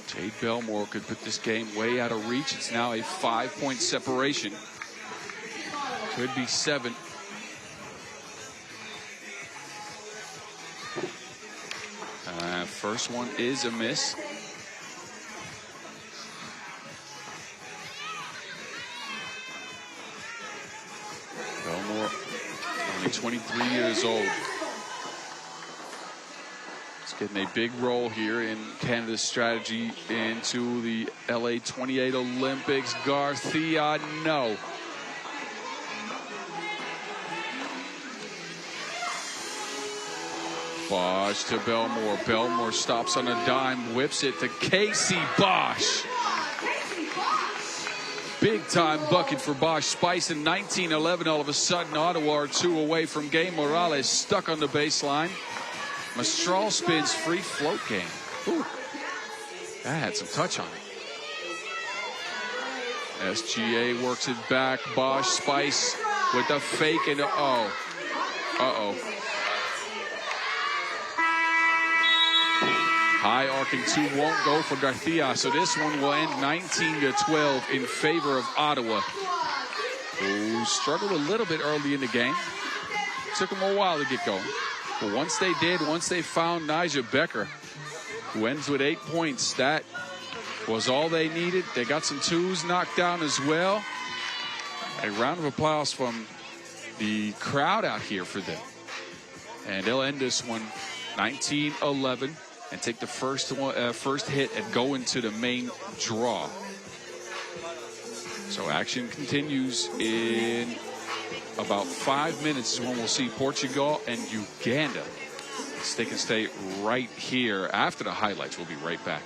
Jade Belmore could put this game way out of reach. It's now a 5-point separation. Could be 7. First one is a miss. Belmore, only 23 years old. He's getting a big role here in Canada's strategy into the LA 28 Olympics. Garcia, no. Bosch to Belmore. Belmore stops on a dime, whips it to Casey Bosch. Big time bucket for Bosch. Spice in 19-11. All of a sudden, Ottawa are 2 away from game. Morales stuck on the baseline. Mistral spins free float game. Ooh, that had some touch on it. SGA works it back. Bosch, Spice with the fake and uh-oh. High arcing 2 won't go for Garcia, so this one will end 19-12 in favor of Ottawa, who struggled a little bit early in the game. Took them a while to get going. But once they did, once they found Nigel Becker, who ends with 8 points, that was all they needed. They got some 2s knocked down as well. A round of applause from the crowd out here for them. And they'll end this one 19-11. And take the first hit and go into the main draw. So action continues in about 5 minutes is when we'll see Portugal and Uganda. They can stay right here after the highlights. We'll be right back.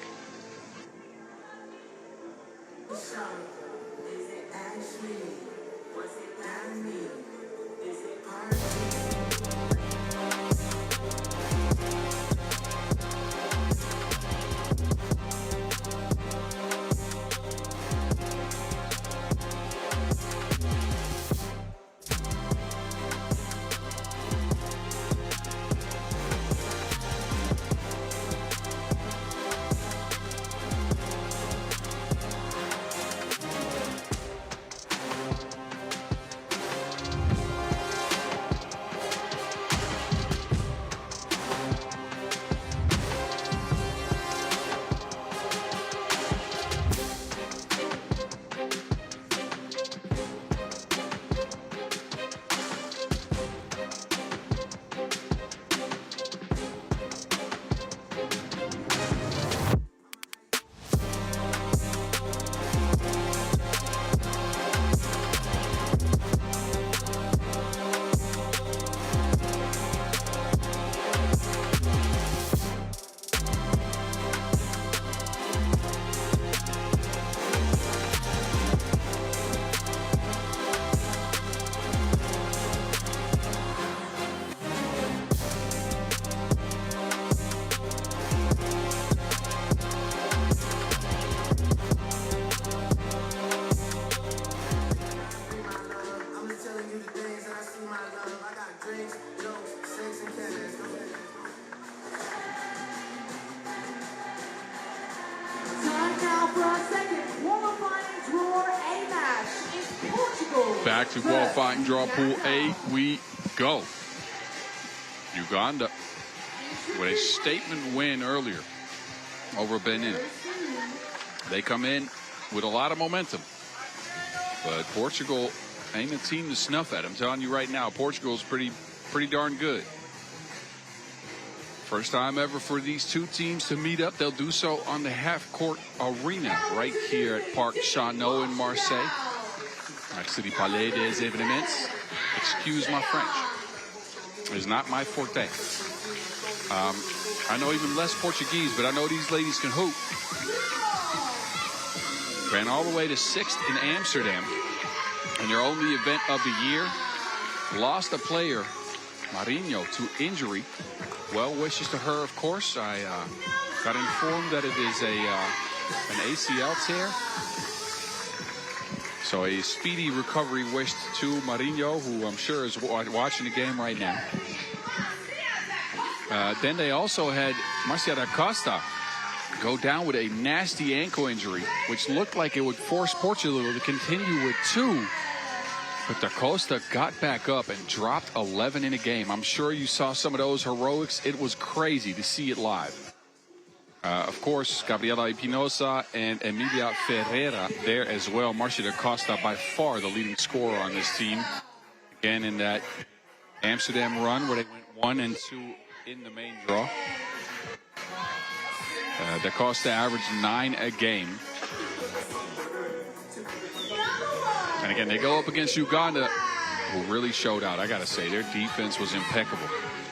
Back to qualifying draw pool A we go. Uganda with a statement win earlier over Benin. They come in with a lot of momentum, but Portugal ain't a team to snuff at. I'm telling you right now, Portugal's pretty darn good. First time ever for these 2 teams to meet up. They'll do so on the half-court arena right here at Parc Chanot in Marseille. Next to the Palais des Événements. Excuse my French. is not my forte. I know even less Portuguese, but I know these ladies can hoop. Ran all the way to 6th in Amsterdam in their only event of the year. Lost a player, Marinho, to injury. Well wishes to her, of course. I got informed that it is an ACL tear. So a speedy recovery wished to Marinho, who I'm sure is watching the game right now. Then they also had Marcia da Costa go down with a nasty ankle injury, which looked like it would force Portugal to continue with 2. But da Costa got back up and dropped 11 in a game. I'm sure you saw some of those heroics. It was crazy to see it live. Of course, Gabriela Espinosa and Emilia Ferreira there as well. Marcia da Costa by far the leading scorer on this team. Again, in that Amsterdam run where they went 1-2 in the main draw. Da Costa averaged 9 a game. And again, they go up against Uganda, who really showed out. I got to say, their defense was impeccable.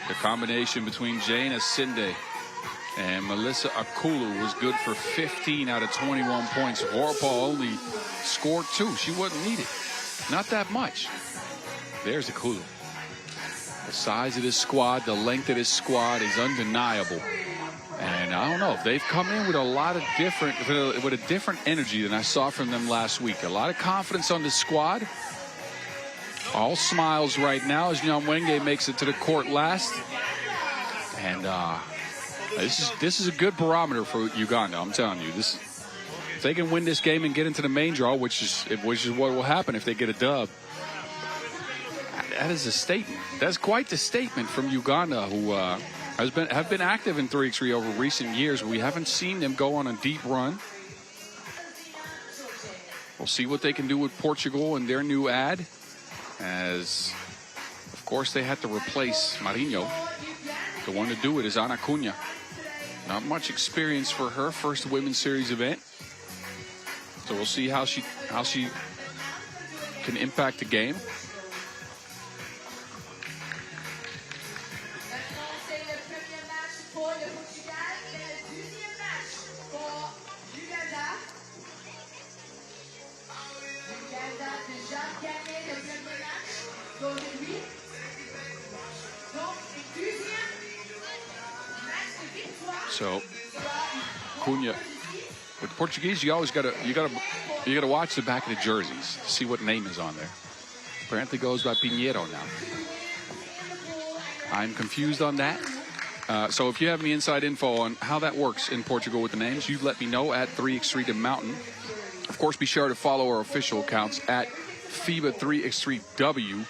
The combination between Jane Asinde and Melissa Akulu was good for 15 out of 21 points. Vorpal only scored 2. She wasn't needed. Not that much. There's Akulu. The size of this squad, the length of this squad is undeniable. And I don't know if they've come in with with a different energy than I saw from them last week. A lot of confidence on the squad. All smiles right now as Nyamwenge makes it to the court last. And this is a good barometer for Uganda. I'm telling you, if they can win this game and get into the main draw, which is what will happen if they get a dub. That is a statement. That's quite the statement from Uganda, who have been active in 3x3 over recent years. We haven't seen them go on a deep run. We'll see what they can do with Portugal and their new ad, as of course they had to replace Marinho. The one to do it is Ana Cunha. Not much experience for her first women's series event, so we'll see how she can impact the game. So Cunha, with Portuguese, you gotta watch the back of the jerseys to see what name is on there. Apparently goes by Pinheiro now. I'm confused on that. So if you have any inside info on how that works in Portugal with the names, you let me know at 3x3 The Mountain. Of course, be sure to follow our official accounts at FIBA 3x3W.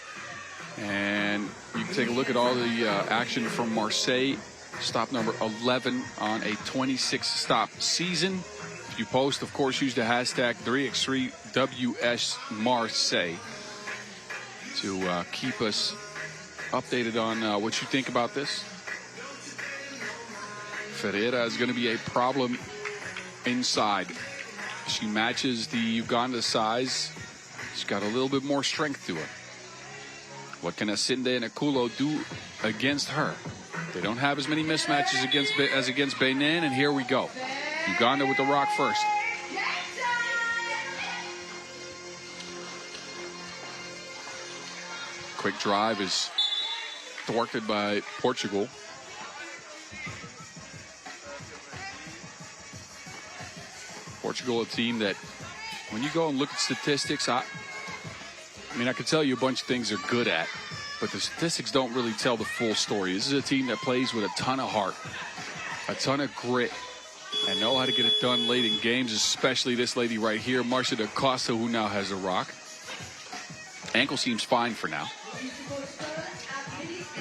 And you can take a look at all the action from Marseille. Stop number 11 on a 26-stop season. If you post, of course, use the hashtag 3x3WSMarseille to keep us updated on what you think about this. Ferreira is going to be a problem inside. She matches the Uganda size. She's got a little bit more strength to her. What can Asinde and Akulo do against her? They don't have as many mismatches as against Benin, and here we go. Uganda with the rock first. Quick drive is thwarted by Portugal. Portugal, a team that, when you go and look at statistics, I mean, I could tell you a bunch of things they're good at, but the statistics don't really tell the full story. This is a team that plays with a ton of heart, a ton of grit, and know how to get it done late in games, especially this lady right here, Marcia da Costa, who now has a rock. Ankle seems fine for now.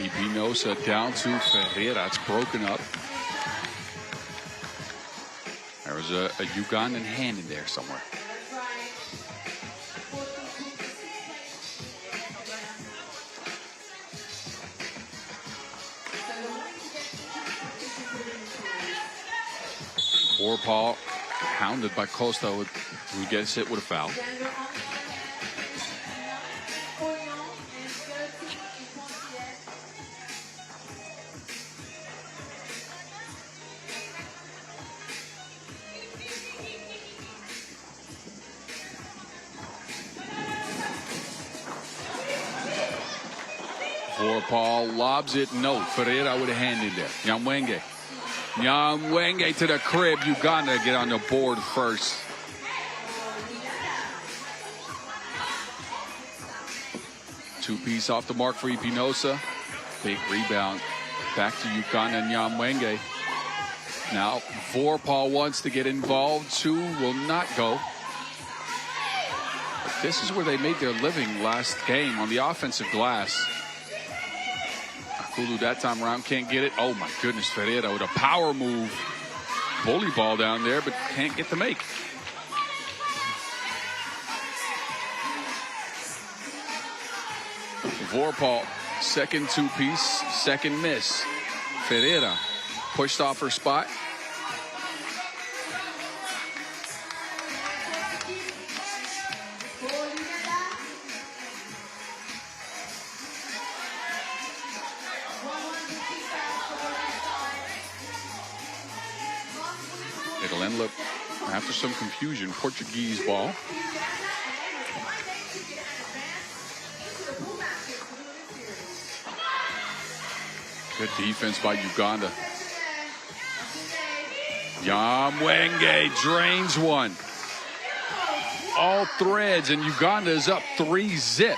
Espinosa down to Ferreira. It's broken up. There was a Ugandan hand in there somewhere. Vorpal hounded by Costa, who gets hit with a foul. Vorpal lobs it. No, Ferreira with a hand in there. Nyamwenge. Nyamwenge to the crib. Uganda get on the board first. Two-piece off the mark for Ipinosa. Big rebound. Back to Uganda and Nyamwenge. Now, Vorpal wants to get involved. Two will not go. But this is where they made their living last game on the offensive glass. Akulu that time around can't get it. Oh, my goodness, Ferreira with a power move. Bully ball down there, but can't get the make. Vorpal, second two-piece, second miss. Ferreira pushed off her spot. It'll end up, after some confusion, Portuguese ball. Good defense by Uganda. Nyamwenge drains one. All threads, and Uganda is up 3-0.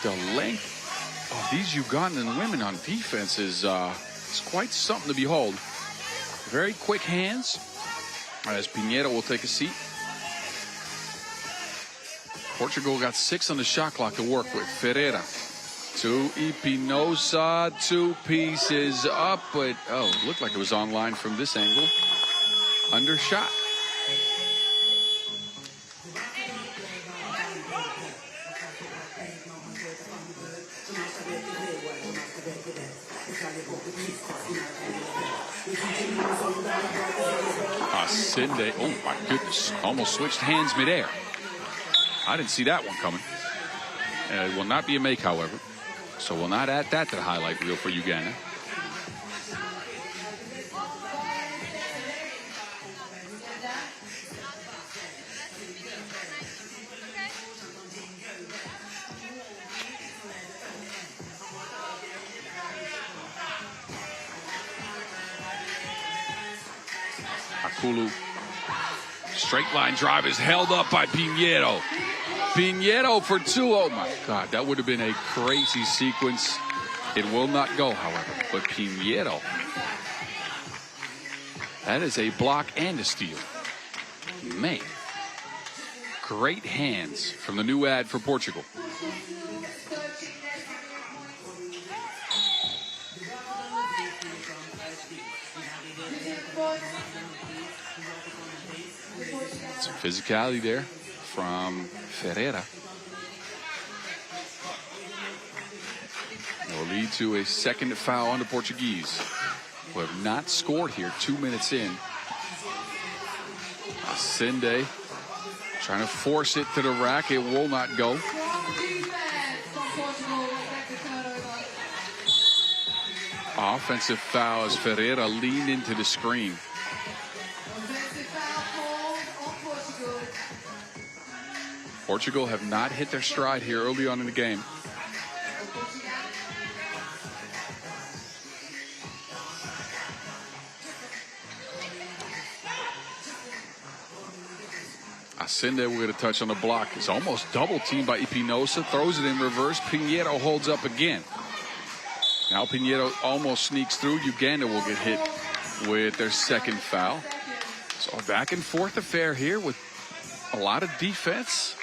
The length of these Ugandan women on defense is quite something to behold. Very quick hands, as Pinheiro will take a seat. Portugal got 6 on the shot clock to work with. Ferreira to Ipinosa, 2 pieces up, but oh, looked like it was online from this angle. Undershot. Asinde, oh my goodness, almost switched hands midair. I didn't see that one coming. It will not be a make, however. So we'll not add that to the highlight reel for Uganda. Akulu. Straight line drive is held up by Pinheiro. Pinheiro for 2. Oh my God, that would have been a crazy sequence. It will not go, however. But Pinheiro, that is a block and a steal. Man, great hands from the new ad for Portugal. Some physicality there from Ferreira. It will lead to a second foul on the Portuguese, who have not scored here 2 minutes in. Asinde trying to force it to the rack. It will not go. Offensive foul as Ferreira leaned into the screen. Portugal have not hit their stride here early on in the game. Asinde with a touch on the block. It's almost double teamed by Ipinosa. Throws it in reverse. Pinheiro holds up again. Now Pinheiro almost sneaks through. Uganda will get hit with their second foul. So a back and forth affair here with a lot of defense.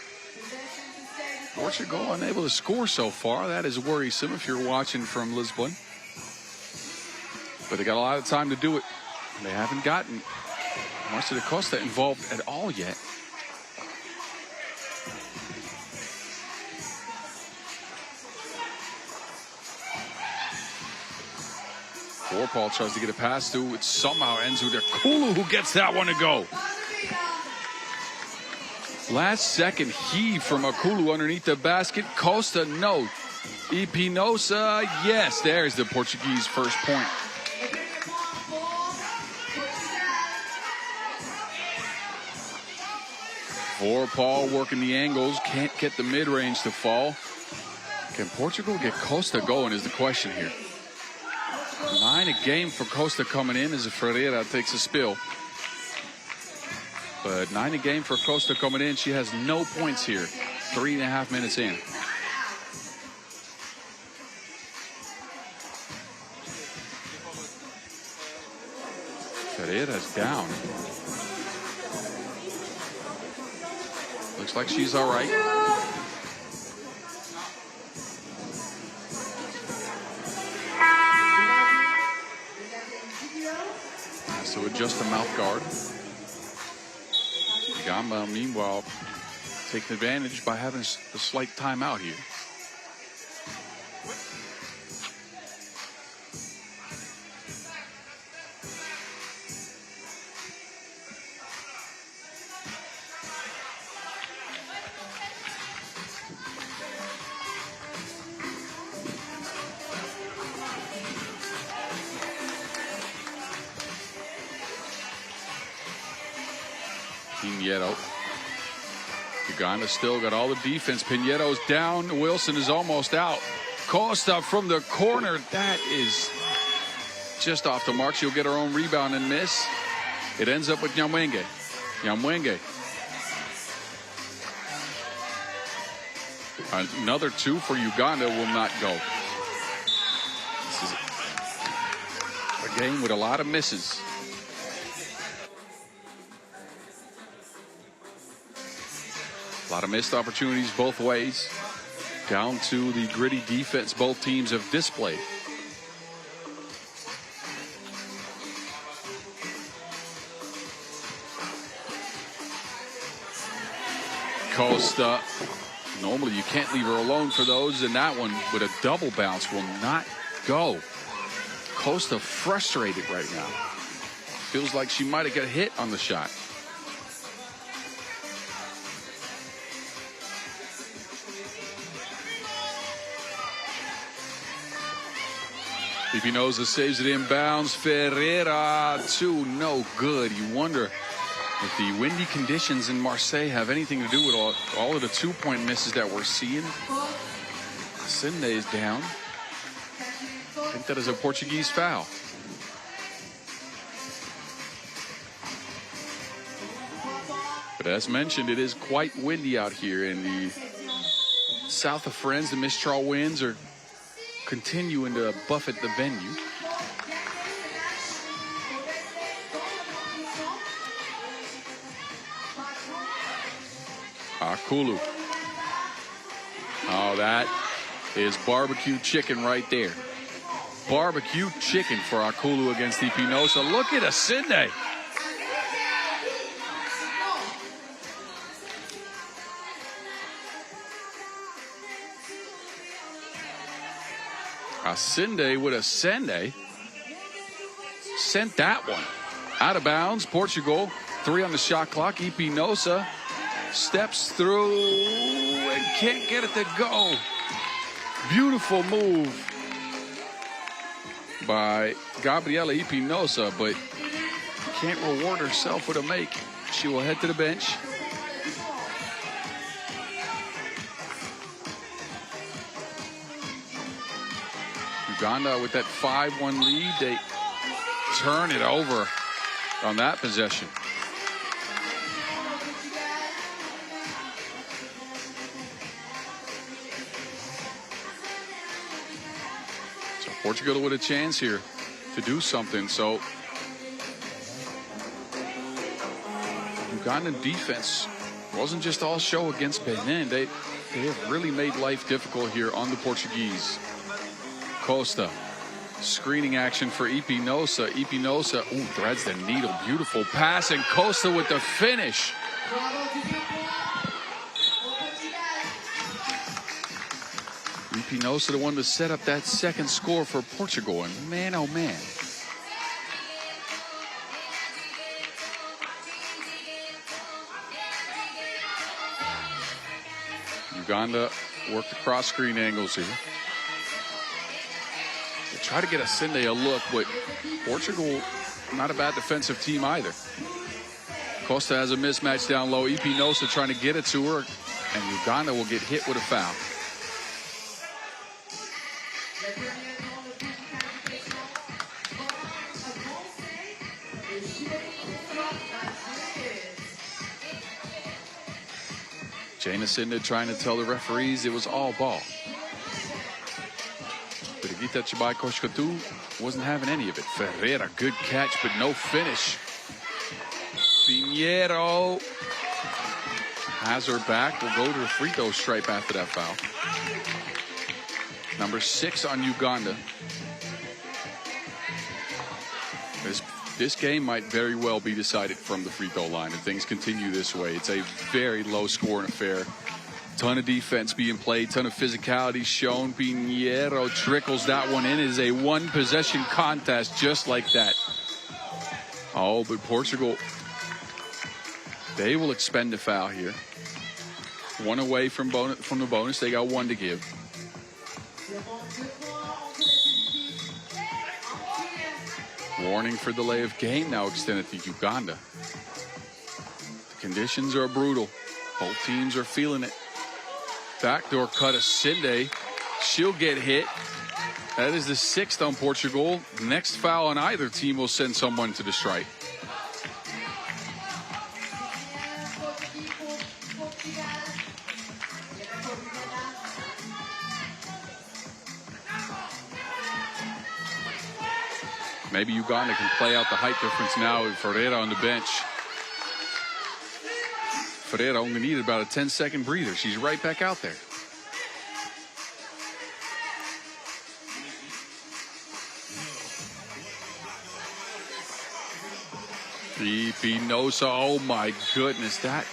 Portugal unable to score so far. That is worrisome if you're watching from Lisbon. But they got a lot of time to do it. They haven't gotten Marcelo Costa involved at all yet. Vorpal tries to get a pass through. It somehow ends with Akulu, who gets that one to go. Last second heave from Akulu underneath the basket. Costa, no. Ipinosa, yes. There's the Portuguese first point. Vorpal working the angles. Can't get the mid-range to fall. Can Portugal get Costa going is the question here. 9 a game for Costa coming in as Ferreira takes a spill. But 9 a game for Costa coming in. She has no points here. 3.5 minutes in. Ferreira's down. Looks like she's all right. So adjust the mouth guard. Gamba, meanwhile, taking advantage by having a slight timeout here. Pinheiro. Uganda still got all the defense. Pinheiro's down. Wilson is almost out. Costa from the corner. That is just off the mark. She'll get her own rebound and miss. It ends up with Nyamwenge. Nyamwenge. Another 2 for Uganda will not go. This is a game with a lot of misses. A lot of missed opportunities both ways. Down to the gritty defense both teams have displayed. Costa. Normally you can't leave her alone for those, and that one with a double bounce will not go. Costa frustrated right now. Feels like she might have got hit on the shot. Espinosa saves it inbounds. Ferreira, 2, no good. You wonder if the windy conditions in Marseille have anything to do with all of the 2-point misses that we're seeing. Sinde is down. I think that is a Portuguese foul. But as mentioned, it is quite windy out here in the south of France. The Mistral winds are continuing to buffet the venue. Akulu. Oh, that is barbecue chicken right there. Barbecue chicken for Akulu against Espinosa. Look at Asinde. Asinde with a sende. Sent that one out of bounds. Portugal, 3 on the shot clock. Espinosa steps through and can't get it to go. Beautiful move by Gabriela Espinosa, but can't reward herself with a make. She will head to the bench. Uganda with that 5-1 lead. They turn it over on that possession. So Portugal with a chance here to do something. So Ugandan defense wasn't just all show against Benin. They have really made life difficult here on the Portuguese. Costa, screening action for Espinosa. Espinosa, ooh, threads the needle. Beautiful pass, and Costa with the finish. Espinosa, the one to set up that second score for Portugal, and man, oh man. Uganda worked the cross screen angles here. Try to get Asinde a look, but Portugal, not a bad defensive team either. Costa has a mismatch down low. Espinosa trying to get it to her, and Uganda will get hit with a foul. Jameson trying to tell the referees it was all ball. Brigitte Chibai-Koshkatu wasn't having any of it. Ferreira, good catch, but no finish. Pinheiro has her back. Will go to the free throw stripe after that foul. Number 6 on Uganda. This game might very well be decided from the free throw line if things continue this way. It's a very low scoring affair. Ton of defense being played, ton of physicality shown. Pinheiro trickles that one in. It is a one possession contest just like that. Oh, but Portugal, they will expend a foul here. One away from the bonus. They got one to give. Warning for delay of game now extended to Uganda. The conditions are brutal. Both teams are feeling it. Backdoor cut of Sinde. She'll get hit. That is the 6th on Portugal. Next foul on either team will send someone to the stripe. Maybe Uganda can play out the height difference now with Ferreira on the bench. Ferreira only needed about a 10-second breather. She's right back out there. Espinosa, oh my goodness, that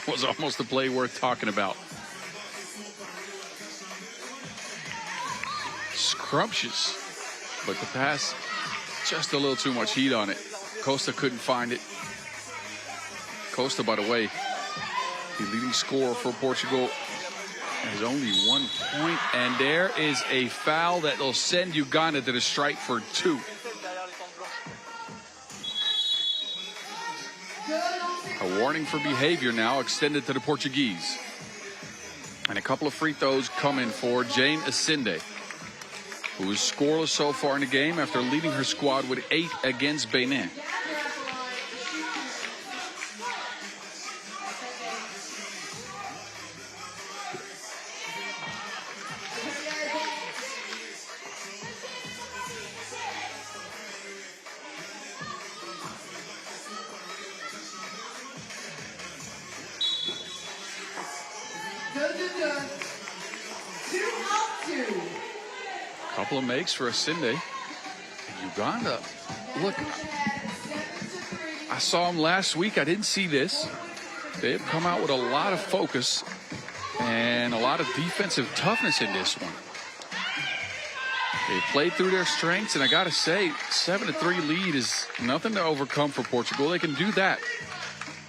was almost a play worth talking about. Scrumptious. But the pass, just a little too much heat on it. Costa couldn't find it. Costa, by the way, the leading scorer for Portugal, has only 1 point. And there is a foul that will send Uganda to the stripe for 2. A warning for behavior now extended to the Portuguese. And a couple of free throws coming for Jane Asinde, who is scoreless so far in the game after leading her squad with 8 against Benin. Couple of makes for Asinde. Uganda, look, I saw them last week. I didn't see this. They've come out with a lot of focus and a lot of defensive toughness in this one. They played through their strengths, and I got to say, 7-3 lead is nothing to overcome for Portugal. They can do that.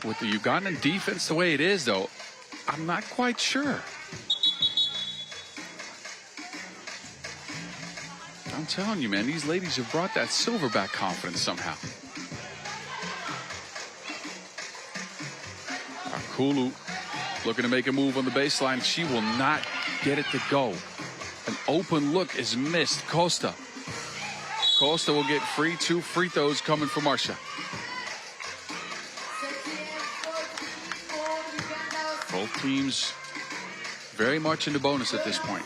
With the Ugandan defense the way it is, though, I'm not quite sure. I'm telling you, man, these ladies have brought that silverback confidence somehow. Akulu looking to make a move on the baseline. She will not get it to go. An open look is missed. Costa will get free. 2 free throws coming for Marcia. Both teams very much in the bonus at this point.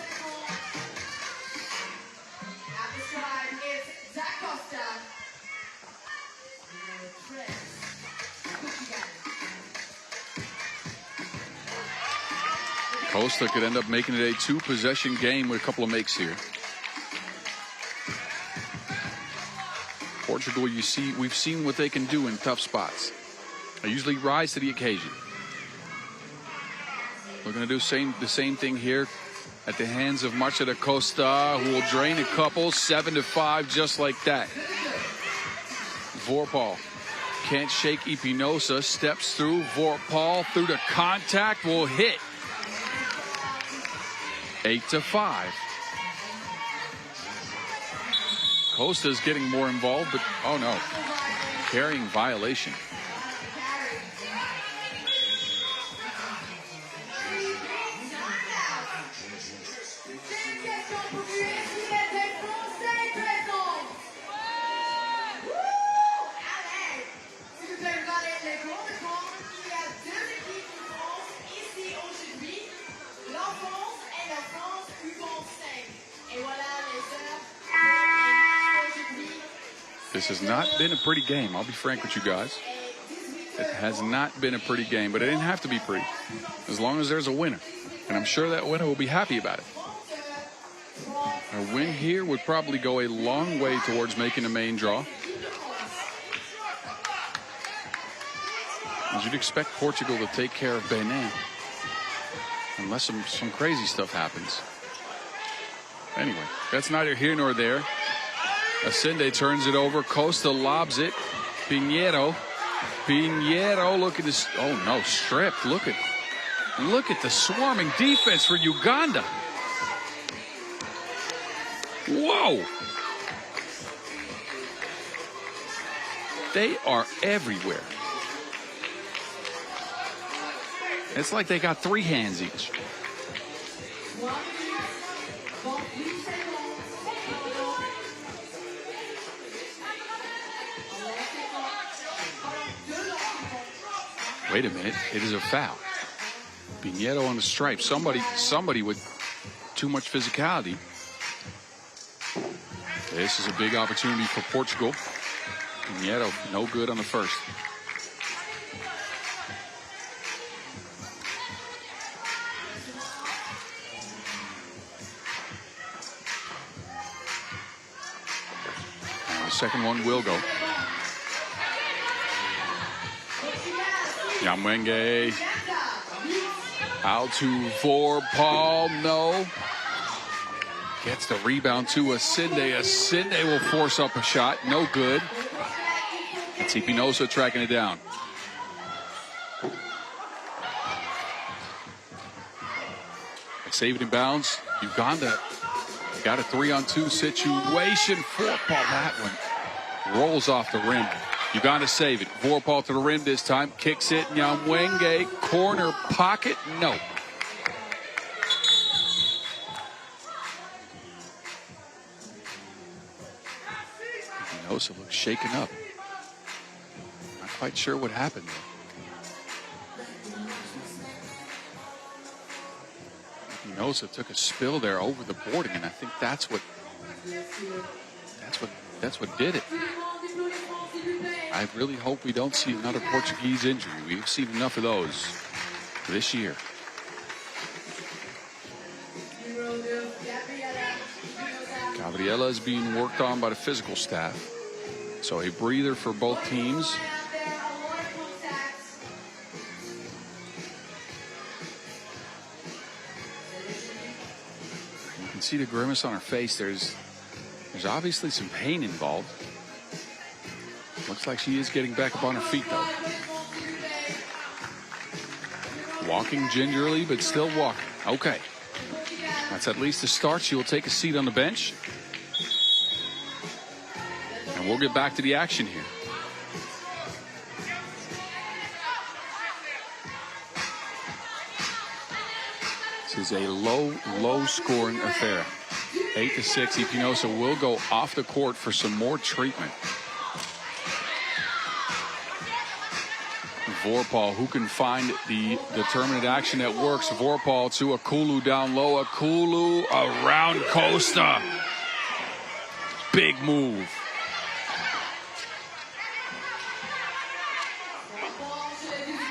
Costa could end up making it a 2-possession game with a couple of makes here. Portugal, we've seen what they can do in tough spots. They usually rise to the occasion. We're going to do the same thing here at the hands of Marcia da Costa, who will drain a couple. 7-5, just like that. Vorpal can't shake Espinosa. Steps through. Vorpal through the contact will hit. 8-5. Costa's getting more involved, but oh no, carrying violation. This has not been a pretty game. I'll be frank with you guys. It has not been a pretty game, but it didn't have to be pretty as long as there's a winner. And I'm sure that winner will be happy about it. A win here would probably go a long way towards making a main draw. As you'd expect Portugal to take care of Benin, unless some crazy stuff happens. Anyway, that's neither here nor there. Ascende turns it over. Costa lobs it. Pinheiro, look at this. Oh no, stripped. Look at the swarming defense for Uganda. Whoa. They are everywhere. It's like they got 3 hands each. Wait a minute, it is a foul. Pinheiro on the stripe. Somebody with too much physicality. This is a big opportunity for Portugal. Pinheiro, no good on the first. Second one will go. Nyamwenge out to Vorpal. No. Gets the rebound to Ascende. Ascende will force up a shot. No good. It's Espinosa tracking it down. Save it in bounds. Uganda got a 3-on-2 situation. Vorpal, that one rolls off the rim. Uganda save it. Vorpal to the rim this time. Kicks it. Nyamwenge. Corner pocket. No. Espinosa looks shaken up. Not quite sure what happened there. Espinosa took a spill there over the boarding, and I think that's what did it. I really hope we don't see another Portuguese injury. We've seen enough of those this year. Gabriela is being worked on by the physical staff. So a breather for both teams. You can see the grimace on her face. There's obviously some pain involved. Looks like she is getting back up on her feet, though. Walking gingerly, but still walking. Okay. That's at least a start. She will take a seat on the bench. And we'll get back to the action here. This is a low scoring affair. 8-6. Espinosa will go off the court for some more treatment. Vorpal, who can find the determinate action that works. Vorpal to Akulu down low. Akulu around Costa. Big move.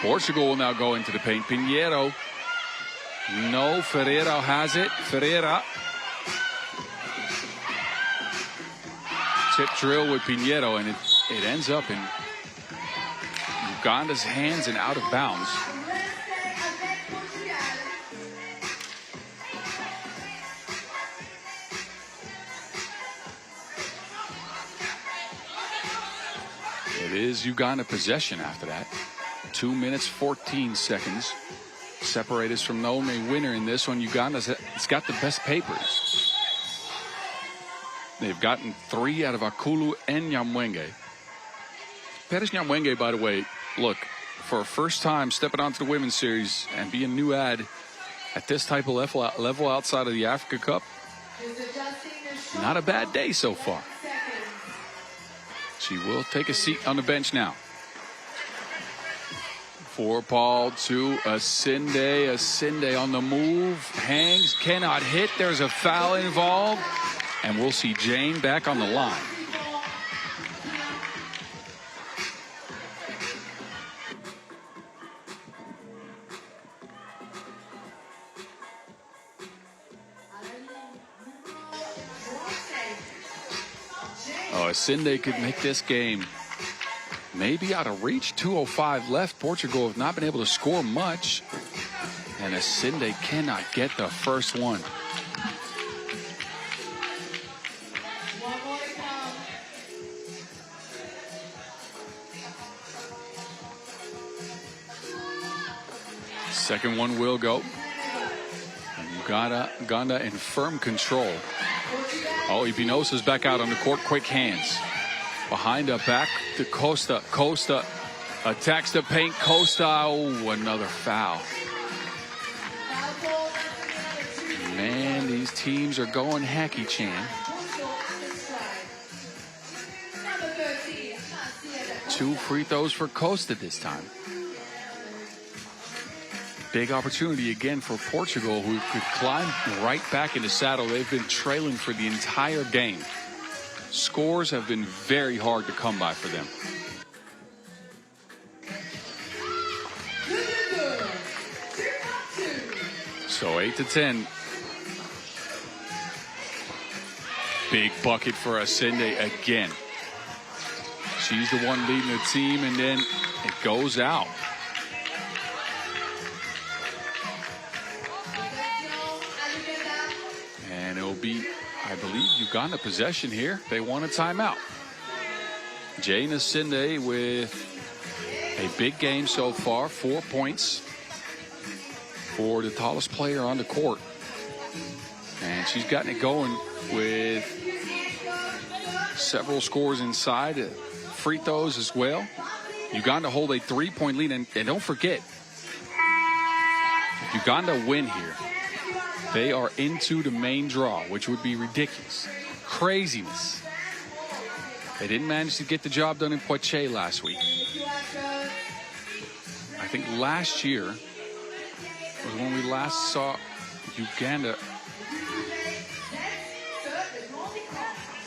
Portugal will now go into the paint. Pinheiro. No, Ferreira has it. Ferreira. Tip drill with Pinheiro, and it ends up in Uganda's hands and out of bounds. It is Uganda possession after that. 2 minutes, 14 seconds. Separate us from the only winner in this one. Uganda's got the best papers. They've gotten 3 out of Akulu and Nyamwenge. Pettis Nyamwenge, by the way, look, for a first time stepping onto the women's series and being a new ad at this type of level outside of the Africa Cup, not a bad day so far. She will take a seat on the bench now. Vorpal to Ascende. Ascende on the move. Hangs, cannot hit. There's a foul involved. And we'll see Jane back on the line. Oh, Asinde could make this game maybe out of reach. 2:05 left. Portugal have not been able to score much. And Asinde cannot get the first one. Second one will go. And Uganda in firm control. Oh, Ipinosa's back out on the court. Quick hands. Behind up, back to Costa. Costa attacks the paint. Costa, oh, another foul. Man, these teams are going hacky, Chan. 2 free throws for Costa this time. Big opportunity again for Portugal, who could climb right back in the saddle. They've been trailing for the entire game. Scores have been very hard to come by for them. So 8-10. Big bucket for Asinde again. She's the one leading the team, and then it goes out. And it'll be, I believe, Uganda possession here. They want a timeout. Jane Asinde with a big game so far. 4 points for the tallest player on the court. And she's gotten it going with several scores inside. Free throws as well. Uganda hold a 3-point lead. And don't forget, if Uganda win here, they are into the main draw, which would be ridiculous. Craziness. They didn't manage to get the job done in Poitiers last week. I think last year was when we last saw Uganda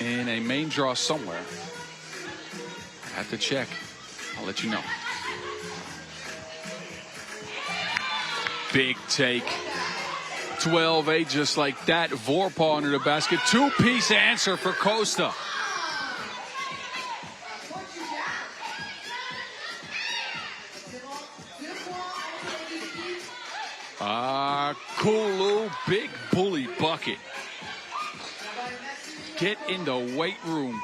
in a main draw somewhere. I have to check. I'll let you know. Big take. 12-8 just like that. Vorpahl under the basket. 2-piece answer for Costa. Kulu, big bully bucket. Get in the weight room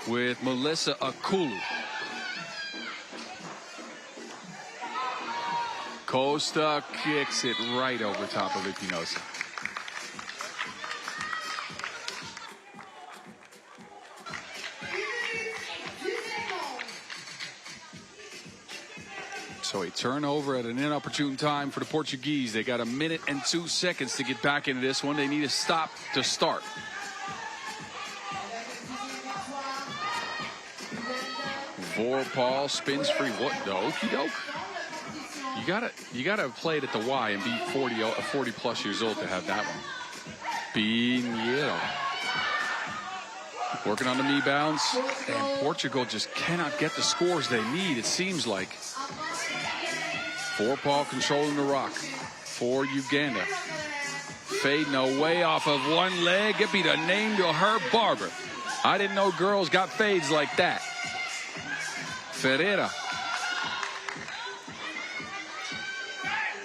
with Melissa Akulu. Costa kicks it right over top of Ipinosa. So a turnover at an inopportune time for the Portuguese. They got 1 minute and 2 seconds to get back into this one. They need a stop to start. Vorpahl spins free. What the okie doke? You gotta play it at the Y and be 40 plus years old to have that one. Pinheiro working on the knee bounce, and Portugal just cannot get the scores they need. It seems like. Vorpahl controlling the rock for Uganda. Fading away off of one leg. It be the name to her barber. I didn't know girls got fades like that. Ferreira.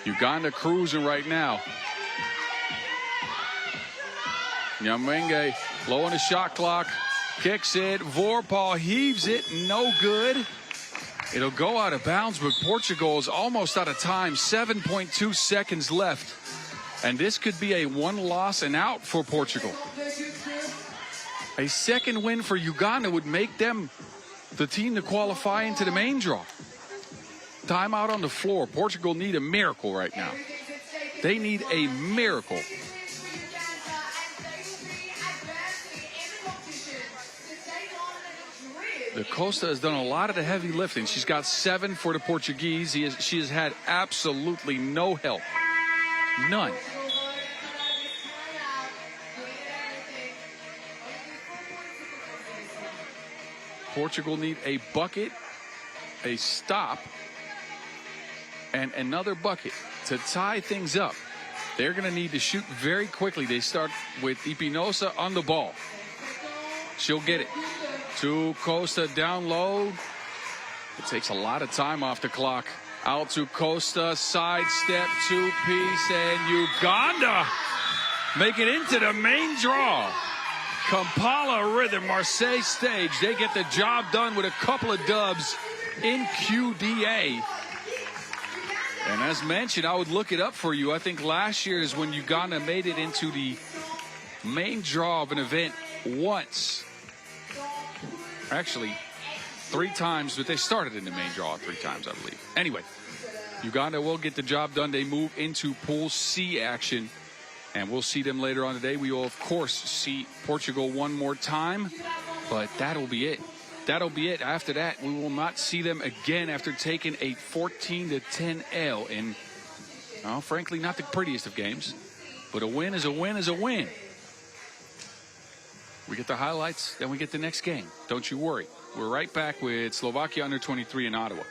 Uganda cruising right now. Nyamwenge low on the shot clock. Kicks it. Vorpahl heaves it. No good. It'll go out of bounds, but Portugal is almost out of time. 7.2 seconds left. And this could be a 1 loss and out for Portugal. A second win for Uganda would make them the team to qualify into the main draw. Timeout on the floor. Portugal need a miracle right now. They need a miracle. The Costa has done a lot of the heavy lifting. She's got 7 for the Portuguese. She has had absolutely no help. None. Portugal need a bucket, a stop, and another bucket to tie things up. They're going to need to shoot very quickly. They start with Ipinosa on the ball. She'll get it. To Costa down low. It takes a lot of time off the clock. Out to Costa, sidestep, two-piece, and Uganda make it into the main draw. Kampala Rhythm, Marseille stage. They get the job done with a couple of dubs in QDA. And as mentioned, I would look it up for you. I think last year is when Uganda made it into the main draw of an event once. Actually, 3 times, but they started in the main draw 3 times, I believe. Anyway, Uganda will get the job done. They move into Pool C action, and we'll see them later on today. We will, of course, see Portugal one more time, but that'll be it. That'll be it. After that, we will not see them again after taking a 14-10 L in, well, frankly, not the prettiest of games, but a win is a win is a win. We get the highlights, then we get the next game. Don't you worry. We're right back with Slovakia under 23 in Ottawa.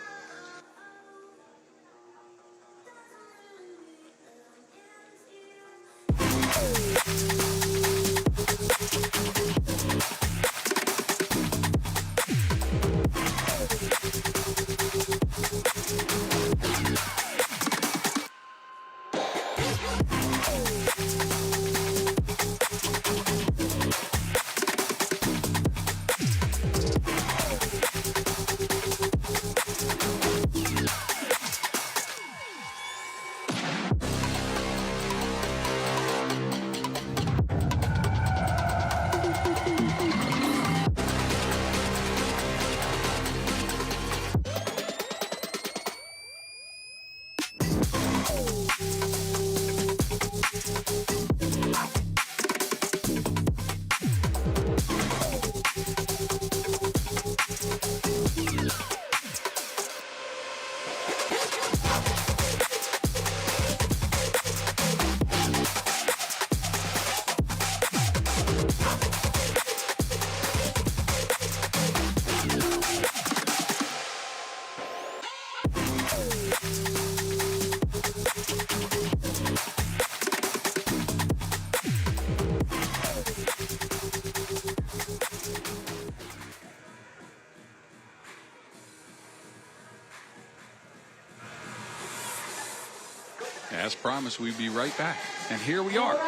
As promised, we'd be right back. And here we are.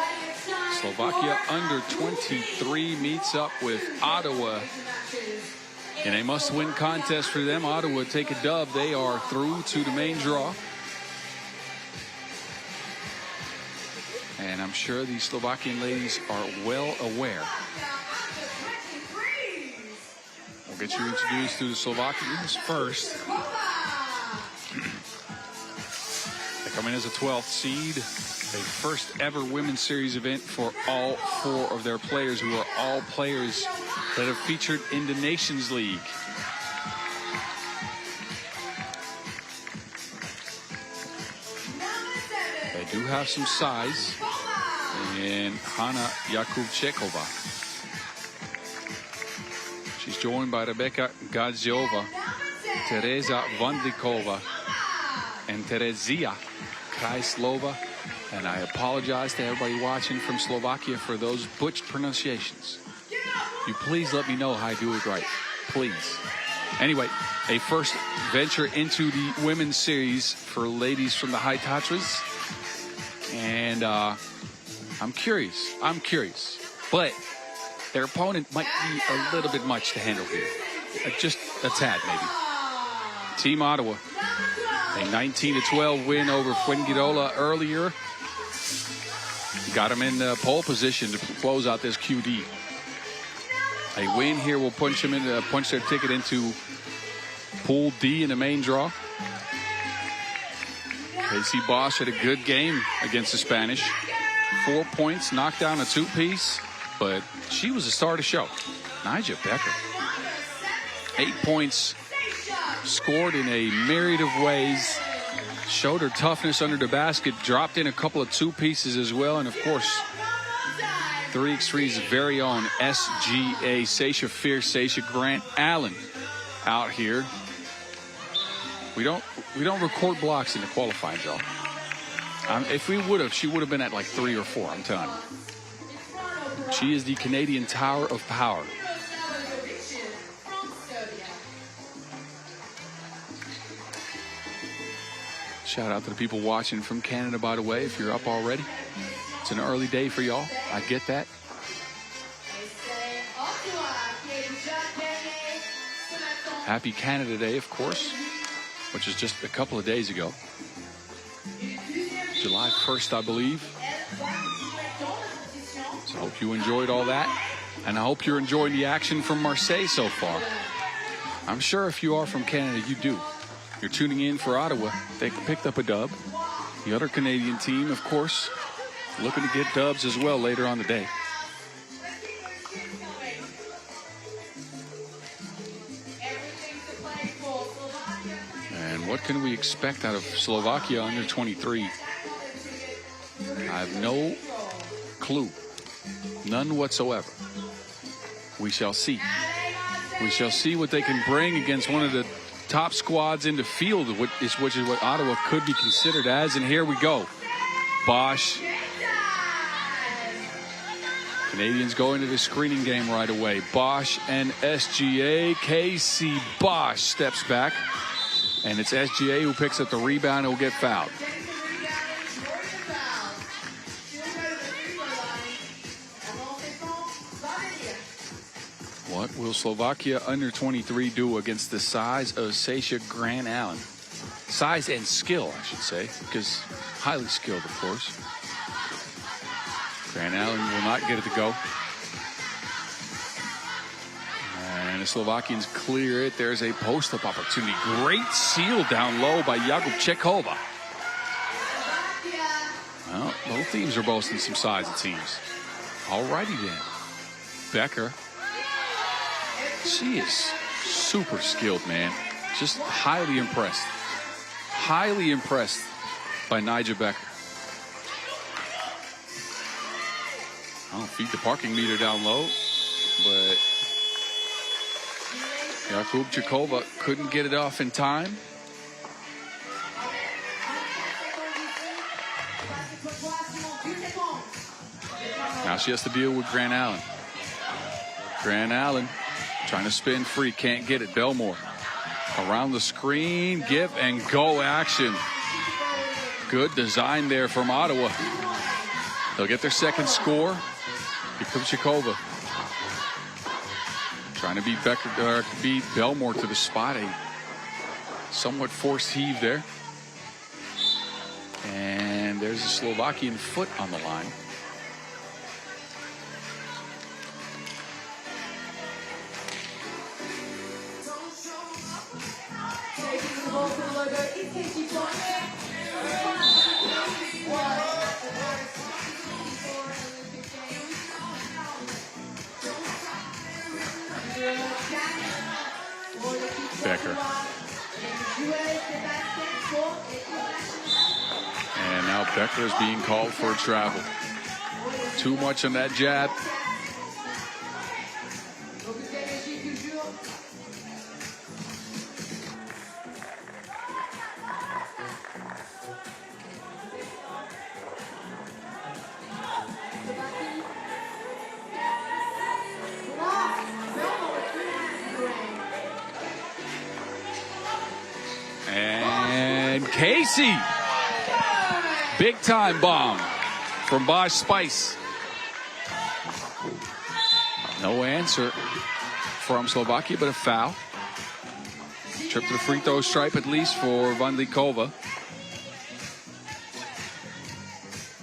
Slovakia under 23 meets up with Ottawa in a must-win contest for them. Ottawa take a dub. They are through to the main draw. And I'm sure the Slovakian ladies are well aware. We'll get you introduced to the Slovakians first. Come in as a 12th seed, a first ever women's series event for all 4 of their players, who are all players that have featured in the Nations League. They do have some size in Hanna Jakubčeková. She's joined by Rebeka Gadziova, Teresa Vandlikova, and Terezia Krajslova. And I apologize to everybody watching from Slovakia for those butch pronunciations. You please let me know how I do it right. Please. Anyway, a first venture into the women's series for ladies from the High Tatras. And I'm curious. But their opponent might be a little bit much to handle here. Just a tad, maybe. Team Ottawa. A 19-12 win over Fuengirola earlier. Got them in pole position to close out this QD. A win here will punch their ticket into Pool D in the main draw. Casey Bosch had a good game against the Spanish. 4 points, knocked down a 2-piece, but she was the star of the show. Nija Becker. 8 points. Scored in a myriad of ways, showed her toughness under the basket, dropped in a couple of 2-pieces as well, and of course 3x3's very own SGA, Sasha Fierce, Sasha Grant Allen out here. We don't record blocks in the qualifying, Joe. If we would have, she would have been at like 3 or 4, I'm telling you. She is the Canadian Tower of Power. Shout out to the people watching from Canada, by the way, if you're up already. It's an early day for y'all. I get that. Happy Canada Day, of course, which is just a couple of days ago. July 1st, I believe. So I hope you enjoyed all that. And I hope you're enjoying the action from Marseille so far. I'm sure if you are from Canada, you do. You're tuning in for Ottawa. They picked up a dub. The other Canadian team, of course, looking to get dubs as well later on the day. And what can we expect out of Slovakia under 23? I have no clue. None whatsoever. We shall see. We shall see what they can bring against one of the top squads in the field, which is what Ottawa could be considered as. And here we go. Bosch. Canadians going to the screening game right away. Bosch and SGA. Casey Bosch steps back. And it's SGA who picks up the rebound and will get fouled. What will Slovakia under 23 do against the size of Sasha Grant Allen? Size and skill, I should say, because highly skilled, of course. Grant Allen will not get it to go. And the Slovakians clear it. There's a post-up opportunity. Great seal down low by Jakubčeková. Well, both teams are boasting some size, it seems. Alrighty then. Becker. She is super skilled, man. Just highly impressed. Highly impressed by Nyjah Becker. I'll feed the parking meter down low, but Jakubčeková couldn't get it off in time. Now she has to deal with Grant Allen. Grant Allen trying to spin free, can't get it. Belmore around the screen, give and go action. Good design there from Ottawa. They'll get their second score. Jakubčeková trying to beat Belmore to the spot. A somewhat forced heave there. And there's a Slovakian foot on the line. Becker. And now Becker is being called for a travel. Too much on that jab. Casey, big time bomb from Bosch Spice. No answer from Slovakia, but a foul. Trip to the free throw stripe at least for Vandlikova.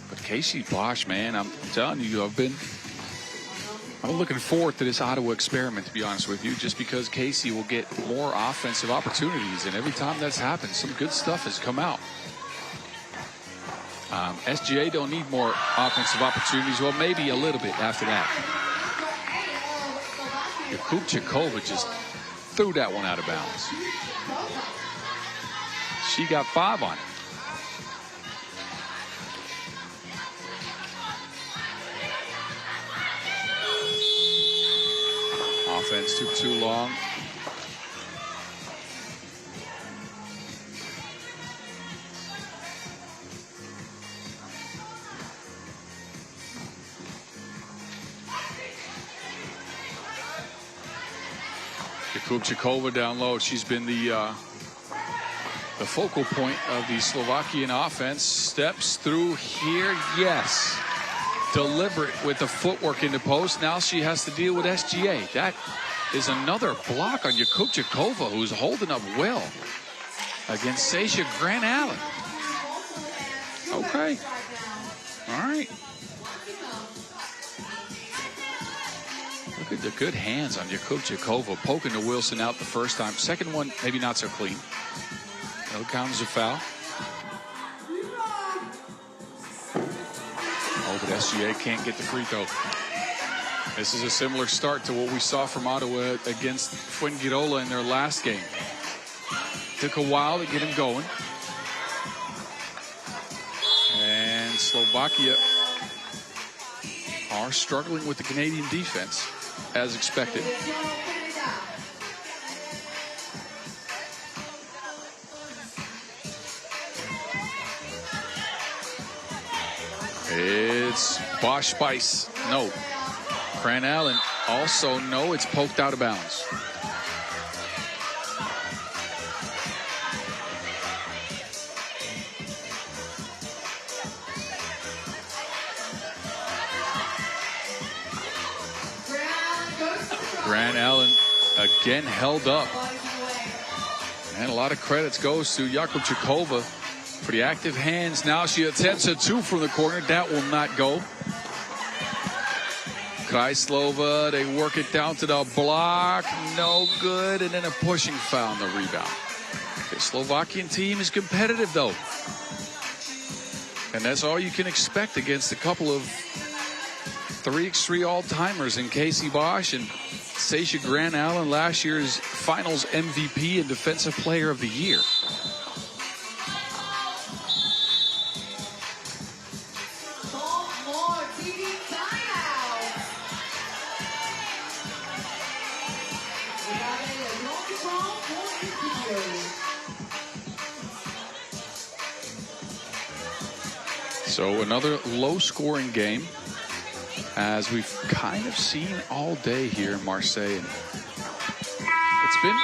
But Casey Bosch, man, I'm telling you, I'm looking forward to this Ottawa experiment, to be honest with you, just because Casey will get more offensive opportunities. And every time that's happened, some good stuff has come out. SGA don't need more offensive opportunities. Well, maybe a little bit after that. Jakubčeková just threw that one out of bounds. She got 5 on it. Offense took too long. Jakubčeková down low. She's been the The focal point of the Slovakian offense steps through here. Yes. Deliberate with the footwork into post. Now she has to deal with SGA. That is another block on Jakubchikova, who's holding up well against Sasha Grant Allen. Okay. All right. Look at the good hands on Jakubchikova, poking the Wilson out the first time. Second one, maybe not so clean. No count as a foul. Oh, but SGA can't get the free throw. This is a similar start to what we saw from Ottawa against Fuengirola in their last game. Took a while to get him going. And Slovakia are struggling with the Canadian defense, as expected. It's Bosch Spice. No. Grant Allen also no. It's poked out of bounds. Grant Allen again held up. And a lot of credits goes to Jakubchikova for the active hands. Now she attempts a two from the corner. That will not go. Krajslova, they work it down to the block. No good. And then a pushing foul on the rebound. The Slovakian team is competitive, though. And that's all you can expect against a couple of 3x3 all-timers in Casey Bosch and Sasha Grant Allen, last year's Finals MVP and Defensive Player of the Year. So another low-scoring game, as we've kind of seen all day here in Marseille.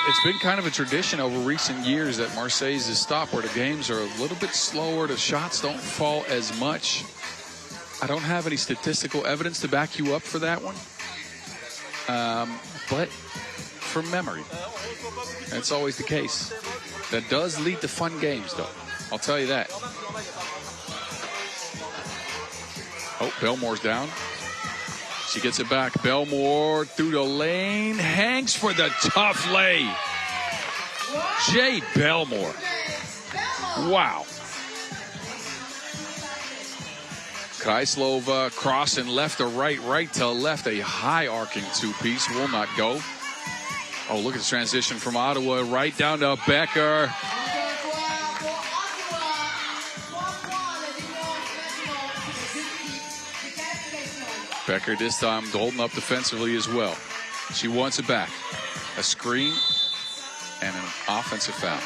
It's been kind of a tradition over recent years that Marseille's the stop where the games are a little bit slower. The shots don't fall as much. I don't have any statistical evidence to back you up for that one. But from memory, that's always the case. That does lead to fun games, though. I'll tell you that. Oh, Belmore's down. She gets it back. Belmore through the lane. Hanks for the tough lay. Jade Belmore. Wow. Krajslova crossing left to right, right to left. A high arcing two-piece will not go. Oh, look at the transition from Ottawa right down to Becker. Becker this time holding up defensively as well. She wants it back. A screen and an offensive foul.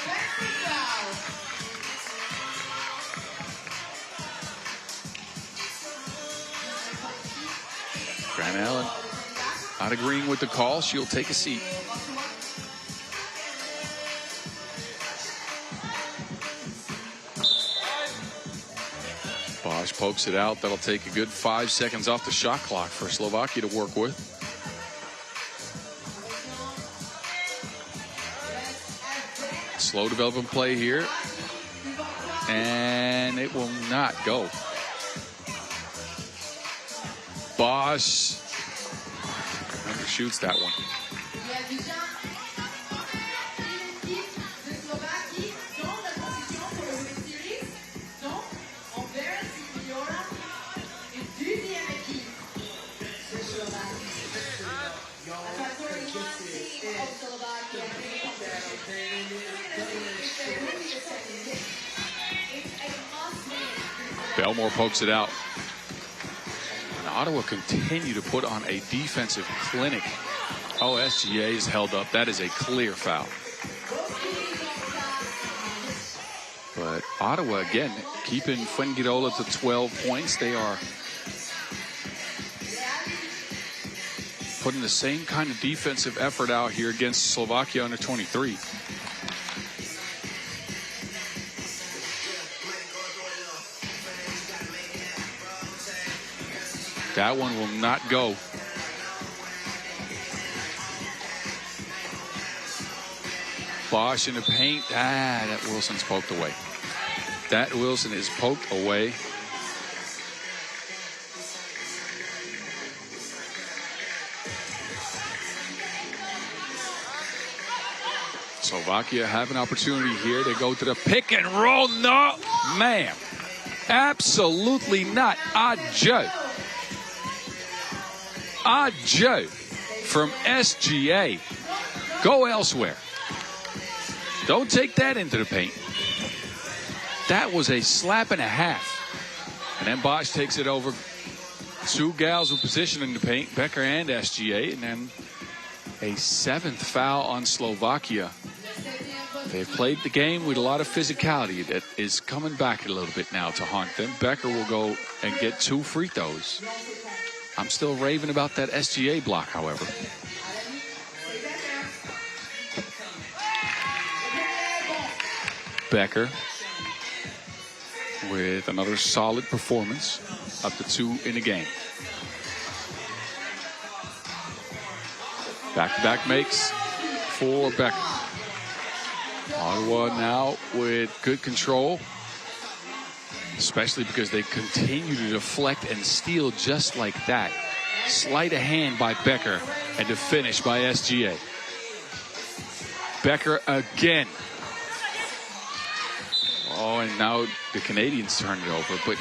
Grant Allen not agreeing with the call. She'll take a seat. Bosch pokes it out. That'll take a good 5 seconds off the shot clock for Slovakia to work with. Slow development play here. And it will not go. Bosch shoots that one. Belmore pokes it out. And Ottawa continue to put on a defensive clinic. Oh, SGA is held up. That is a clear foul. But Ottawa, again, keeping Fuengirola to 12 points. They are putting the same kind of defensive effort out here against Slovakia under 23. That one will not go. Bosch in the paint. That Wilson's poked away. That Wilson is poked away. Slovakia have an opportunity here. They go to the pick and roll. No, ma'am. Absolutely not. Odd Joe. Odd Joe from SGA. Go elsewhere. Don't take that into the paint. That was a slap and a half. And then Bosch takes it over. Two gals with position in the paint, Becker and SGA. And then a 7th foul on Slovakia. They've played the game with a lot of physicality that is coming back a little bit now to haunt them. Becker will go and get 2 free throws. I'm still raving about that SGA block, however. Becker with another solid performance, up to 2 in the game. Back-to-back makes for Becker. Ottawa now with good control, especially because they continue to deflect and steal just like that. Sleight of hand by Becker and the finish by SGA. Becker again. Oh, and now the Canadians turn it over, but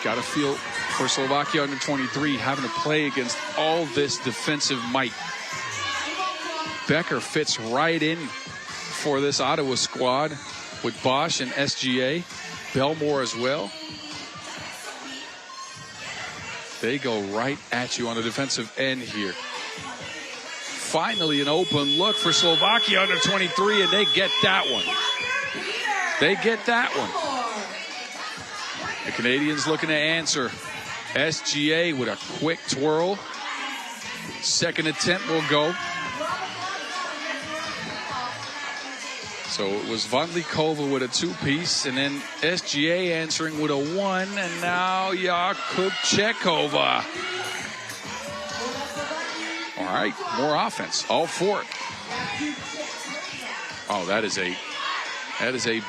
got to feel for Slovakia under 23 having to play against all this defensive might. Becker fits right in for this Ottawa squad with Bosch and SGA, Belmore as well. They go right at you on the defensive end here. Finally an open look for Slovakia under 23, and they get that one. They get that one. The Canadians looking to answer. SGA with a quick twirl. Second attempt will go. So it was Vandlikova with a 2-piece, and then SGA answering with a 1, and now Jakub Chekova. All right, more offense, all for it. Oh, that is a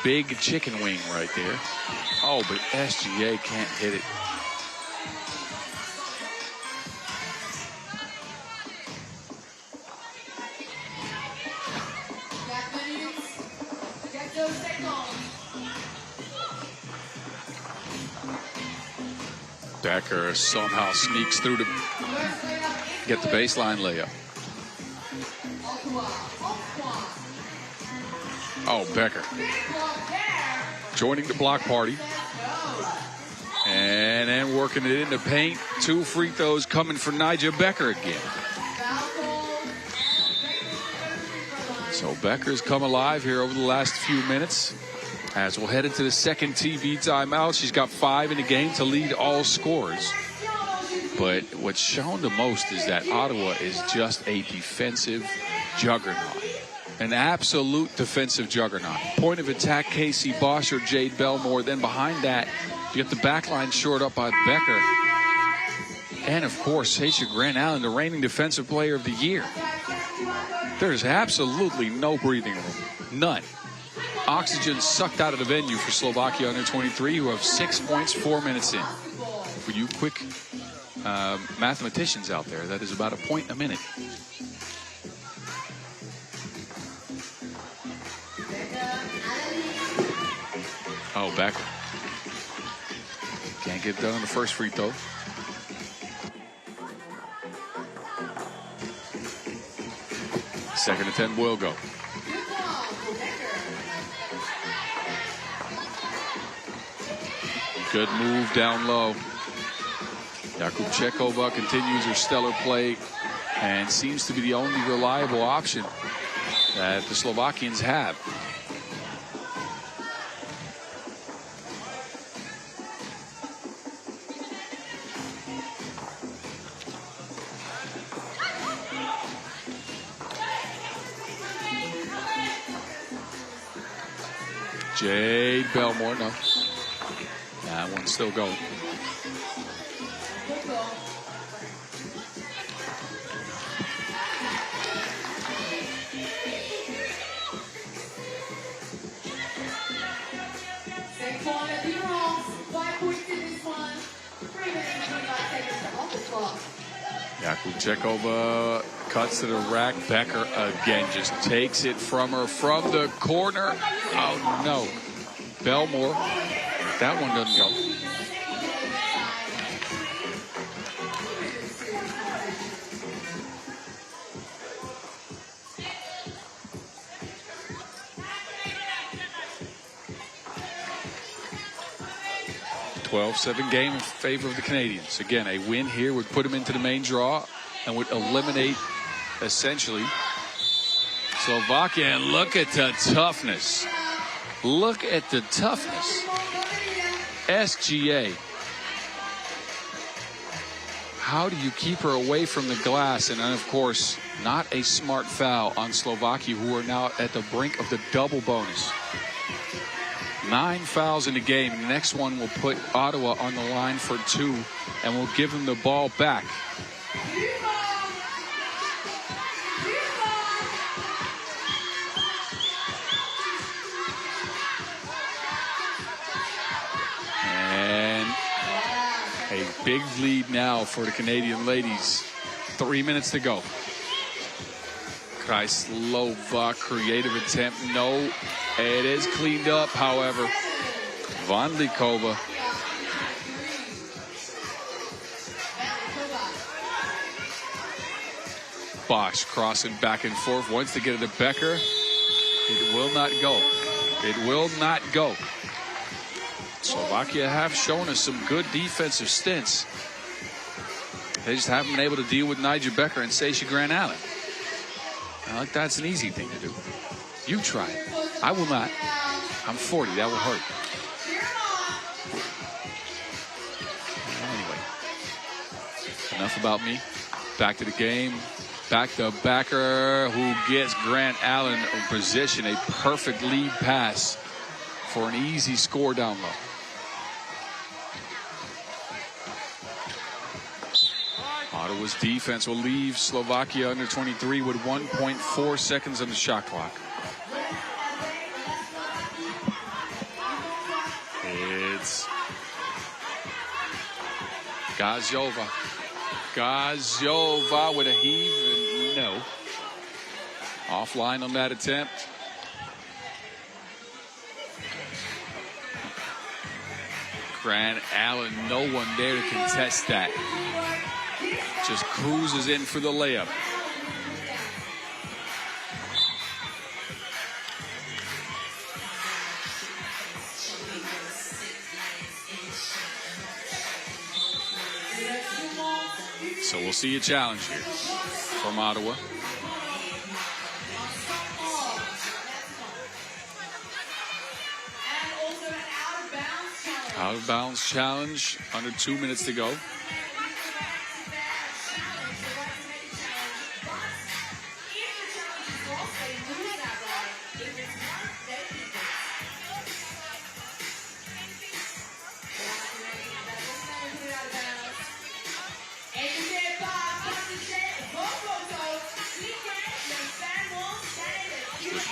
big chicken wing right there. Oh, but SGA can't hit it. Becker somehow sneaks through to get the baseline layup. Oh, Becker joining the block party. And then working it in the paint. 2 free throws coming for Nigel Becker again. So Becker's come alive here over the last few minutes. As we'll head into the second TV timeout. She's got 5 in the game to lead all scorers. But what's shown the most is that Ottawa is just a defensive juggernaut. An absolute defensive juggernaut. Point of attack, Casey Bosch or Jade Belmore. Then behind that, you get the back line shored up by Becker. And, of course, Sasha Grant Allen, the reigning defensive player of the year. There's absolutely no breathing room. None. Oxygen sucked out of the venue for Slovakia under 23, who have 6 points, 4 minutes in. For you quick mathematicians out there, that is about a point a minute. Oh, Becker. Can't get done on the first free throw. Second attempt will go. Good move down low. Jakub Chekova continues her stellar play and seems to be the only reliable option that the Slovakians have. Jade Belmore, no. That one's still going. Jakubčeková cuts to the rack. Becker again just takes it from her from the corner. Oh, no. Belmore. That one doesn't go. $12-7 game in favor of the Canadians. Again, a win here would put them into the main draw and would eliminate, essentially, Slovakia. And look at the toughness. Look at the toughness. SGA. How do you keep her away from the glass? And then, of course, not a smart foul on Slovakia, who are now at the brink of the double bonus. 9 fouls in the game. The next one will put Ottawa on the line for 2 and will give them the ball back. And a big lead now for the Canadian ladies. 3 minutes to go. Krajslova, creative attempt. No. It is cleaned up, however. Vondlikova. Bosch crossing back and forth. Wants to get it to Becker. It will not go. It will not go. Slovakia have shown us some good defensive stints. They just haven't been able to deal with Nigel Becker and Sasha Grant Allen. I like that's an easy thing to do. You try it. I will not. I'm 40. That will hurt. Anyway, enough about me. Back to the game. Back to Becker, who gets Grant Allen in position. A perfect lead pass for an easy score down low. Ottawa's defense will leave Slovakia under 23 with 1.4 seconds on the shot clock. It's Gazova. Gazova with a heave and no. Offline on that attempt. Grant Allen, no one there to contest that. Just cruises in for the layup. So we'll see a challenge here from Ottawa. Out of bounds challenge, under 2 minutes to go.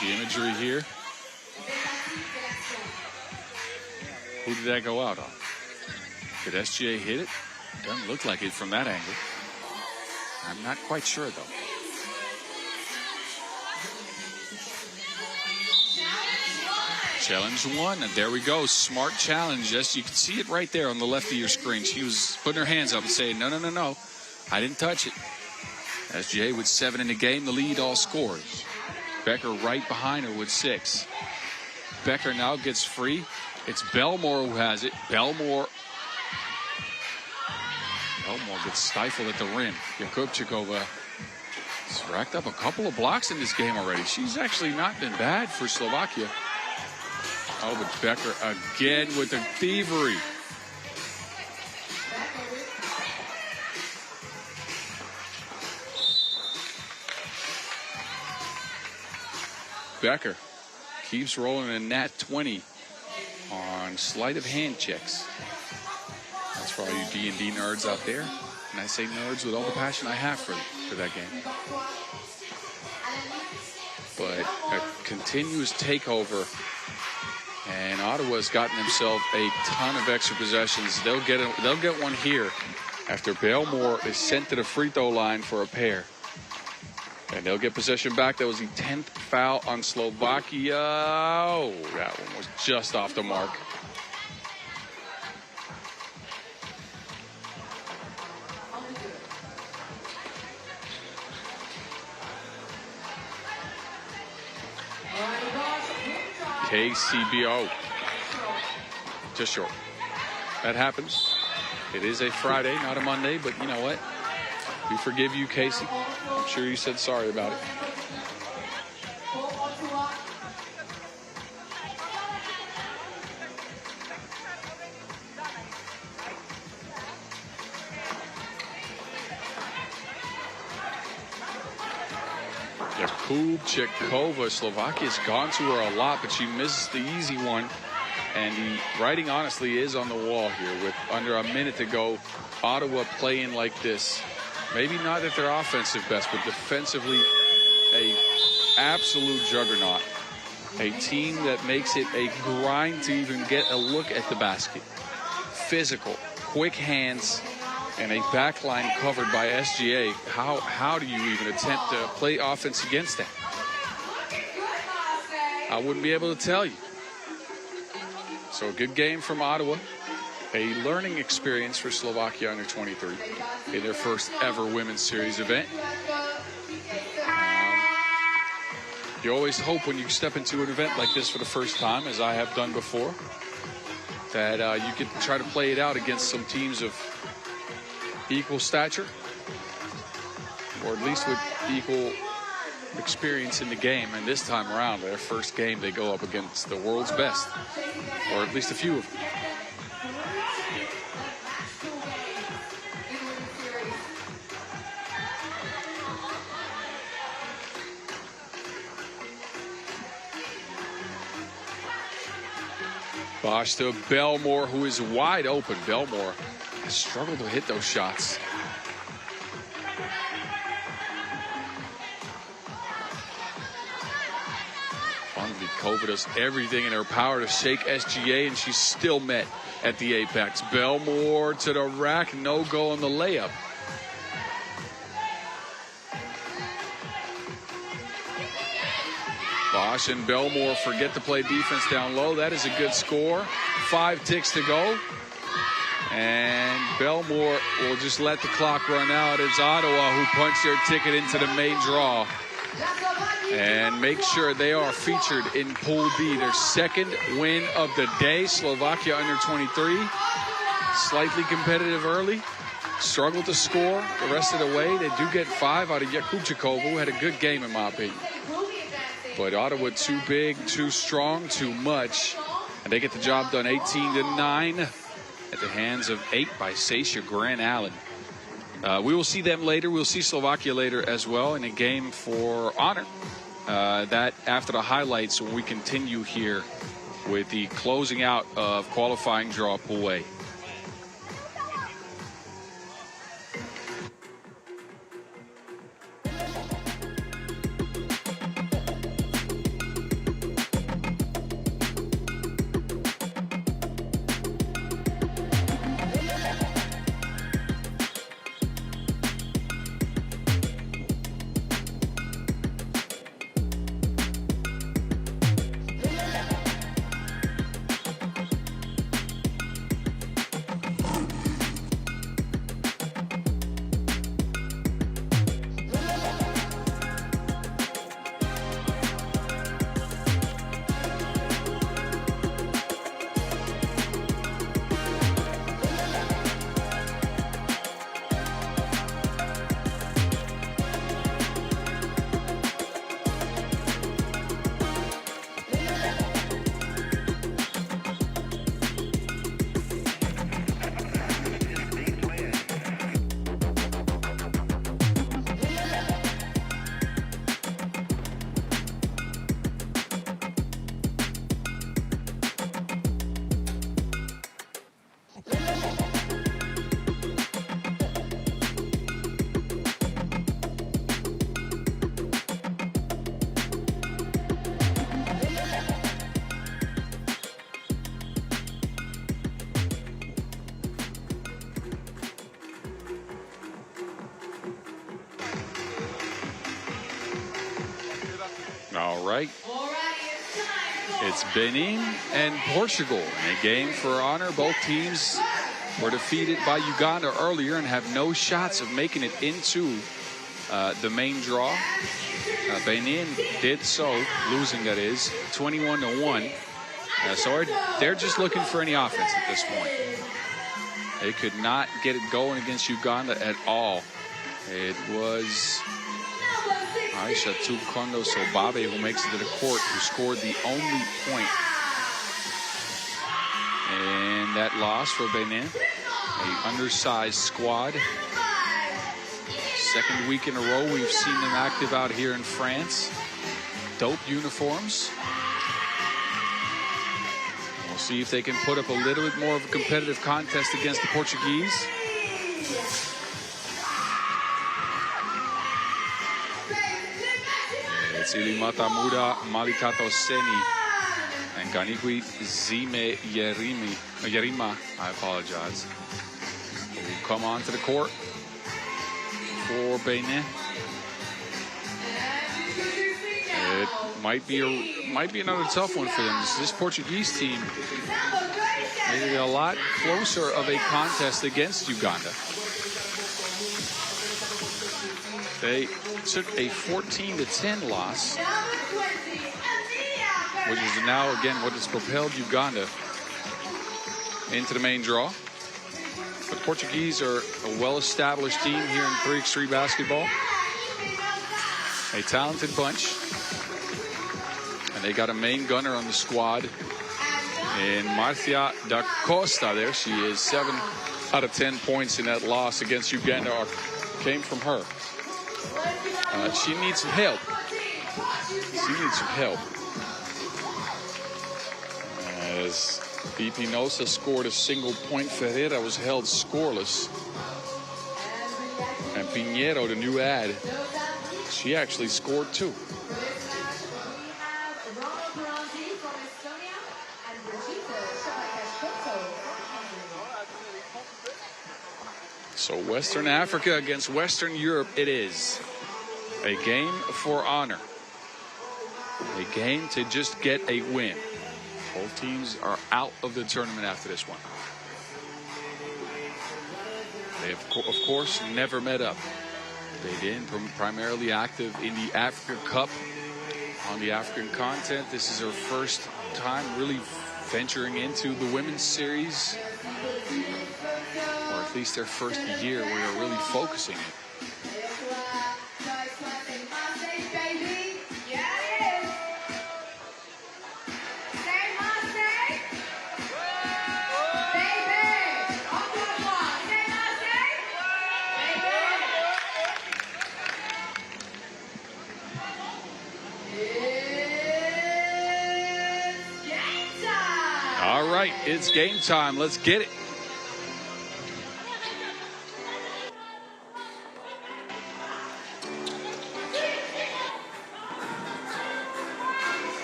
The imagery here. Who did that go out on? Did SGA hit it? Doesn't look like it from that angle. I'm not quite sure, though. Challenge 1, and there we go. Smart challenge. Yes, you can see it right there on the left of your screen. She was putting her hands up and saying, no, no, no, no. I didn't touch it. SGA with 7 in the game, the lead all scores. Becker right behind her with 6. Becker now gets free. It's Belmore who has it. Belmore gets stifled at the rim. Jakubčeková has racked up a couple of blocks in this game already. She's actually not been bad for Slovakia. Oh, but Becker again with the thievery. Becker keeps rolling in nat 20 on sleight of hand checks. That's for all you D&D nerds out there. And I say nerds with all the passion I have for that game. But a continuous takeover, and Ottawa's gotten themselves a ton of extra possessions. They'll get one here after Belmore is sent to the free throw line for a pair. And they'll get possession back. That was the 10th foul on Slovakia. Oh, that one was just off the mark. KCBO. Just short. That happens. It is a Friday, not a Monday, but you know what? We forgive you, Casey. I'm sure you said sorry about it. Jakubčekova, Slovakia's gone to her a lot, but she misses the easy one. And the writing, honestly, is on the wall here with under a minute to go. Ottawa playing like this. Maybe not at their offensive best, but defensively, a absolute juggernaut. A team that makes it a grind to even get a look at the basket. Physical, quick hands, and a backline covered by SGA. How do you even attempt to play offense against that? I wouldn't be able to tell you. So a good game from Ottawa. A learning experience for Slovakia under 23 in their first ever women's series event. You always hope when you step into an event like this for the first time, as I have done before, that you can try to play it out against some teams of equal stature, or at least with equal experience in the game. And this time around, their first game, they go up against the world's best, or at least a few of them. Bosch to Belmore, who is wide open. Belmore has struggled to hit those shots. Fuengirola does everything in her power to shake SGA, and she's still met at the apex. Belmore to the rack, no go on the layup. Bosch and Belmore forget to play defense down low. That is a good score. 5 ticks to go. And Belmore will just let the clock run out. It's Ottawa who punched their ticket into the main draw. And make sure they are featured in Pool B. Their second win of the day. Slovakia under 23. Slightly competitive early. Struggled to score the rest of the way. They do get 5 out of Jakubčekova, who had a good game in my opinion. But Ottawa too big, too strong, too much. And they get the job done 18-9 at the hands of 8 by Sasha Grant Allen. We will see them later. We'll see Slovakia later as well in a game for honor. That after the highlights when we continue here with the closing out of qualifying draw Pool A. All right. It's Benin and Portugal in a game for honor. Both teams were defeated by Uganda earlier and have no shots of making it into the main draw. Benin did so, losing that is, 21-1. So they're just looking for any offense at this point. They could not get it going against Uganda at all. It was Aisha Tukondo Sobabe who makes it to the court, who scored the only point. And that loss for Benin, an undersized squad. Second week in a row we've seen them active out here in France. Dope uniforms. We'll see if they can put up a little bit more of a competitive contest against the Portuguese. It's Ilimata Muda Malikato Seni and Ganikwi Zime Yerima, I apologize, who come onto the court for Benin. It might be another tough one for them. This Portuguese team made it a lot closer of a contest against Uganda. They took a 14-10 loss, which is now again what has propelled Uganda into the main draw. The Portuguese are a well-established team here in 3x3 basketball. A talented bunch. And they got a main gunner on the squad in Marcia da Costa there. She is 7 out of 10 points in that loss against Uganda came from her. She needs some help. As Pipinosa scored a single point, Ferreira was held scoreless. And Pinheiro, the new ad, she actually scored 2. So Western Africa against Western Europe it is. A game for honor. A game to just get a win. Both teams are out of the tournament after this one. They have, of course, never met up. They've been primarily active in the Africa Cup on the African continent. This is their first time really venturing into the women's series, or at least their first year where they're really focusing it. All right, it's game time. Let's get it.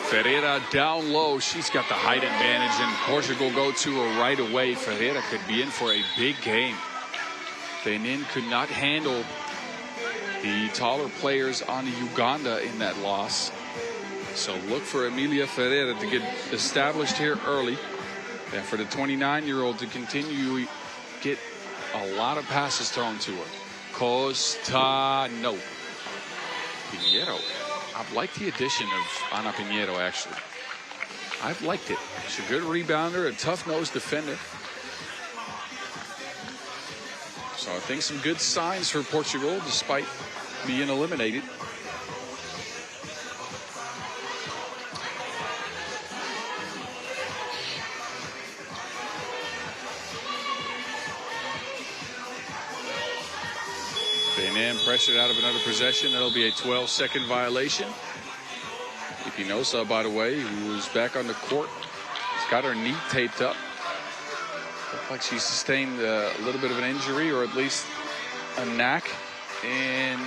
Ferreira down low. She's got the height advantage, and Portugal go to her right away. Ferreira could be in for a big game. Benin could not handle the taller players on Uganda in that loss. So look for Emilia Ferreira to get established here early. And for the 29-year-old to continue to get a lot of passes thrown to her. Costa, no. Pinheiro. I've liked the addition of Ana Pinheiro, actually. I've liked it. She's a good rebounder, a tough-nosed defender. So I think some good signs for Portugal, despite being eliminated. Benin pressured out of another possession. That'll be a 12-second violation. Ipinosa, by the way, who was back on the court, has got her knee taped up. Looks like she sustained a little bit of an injury, or at least a knack, in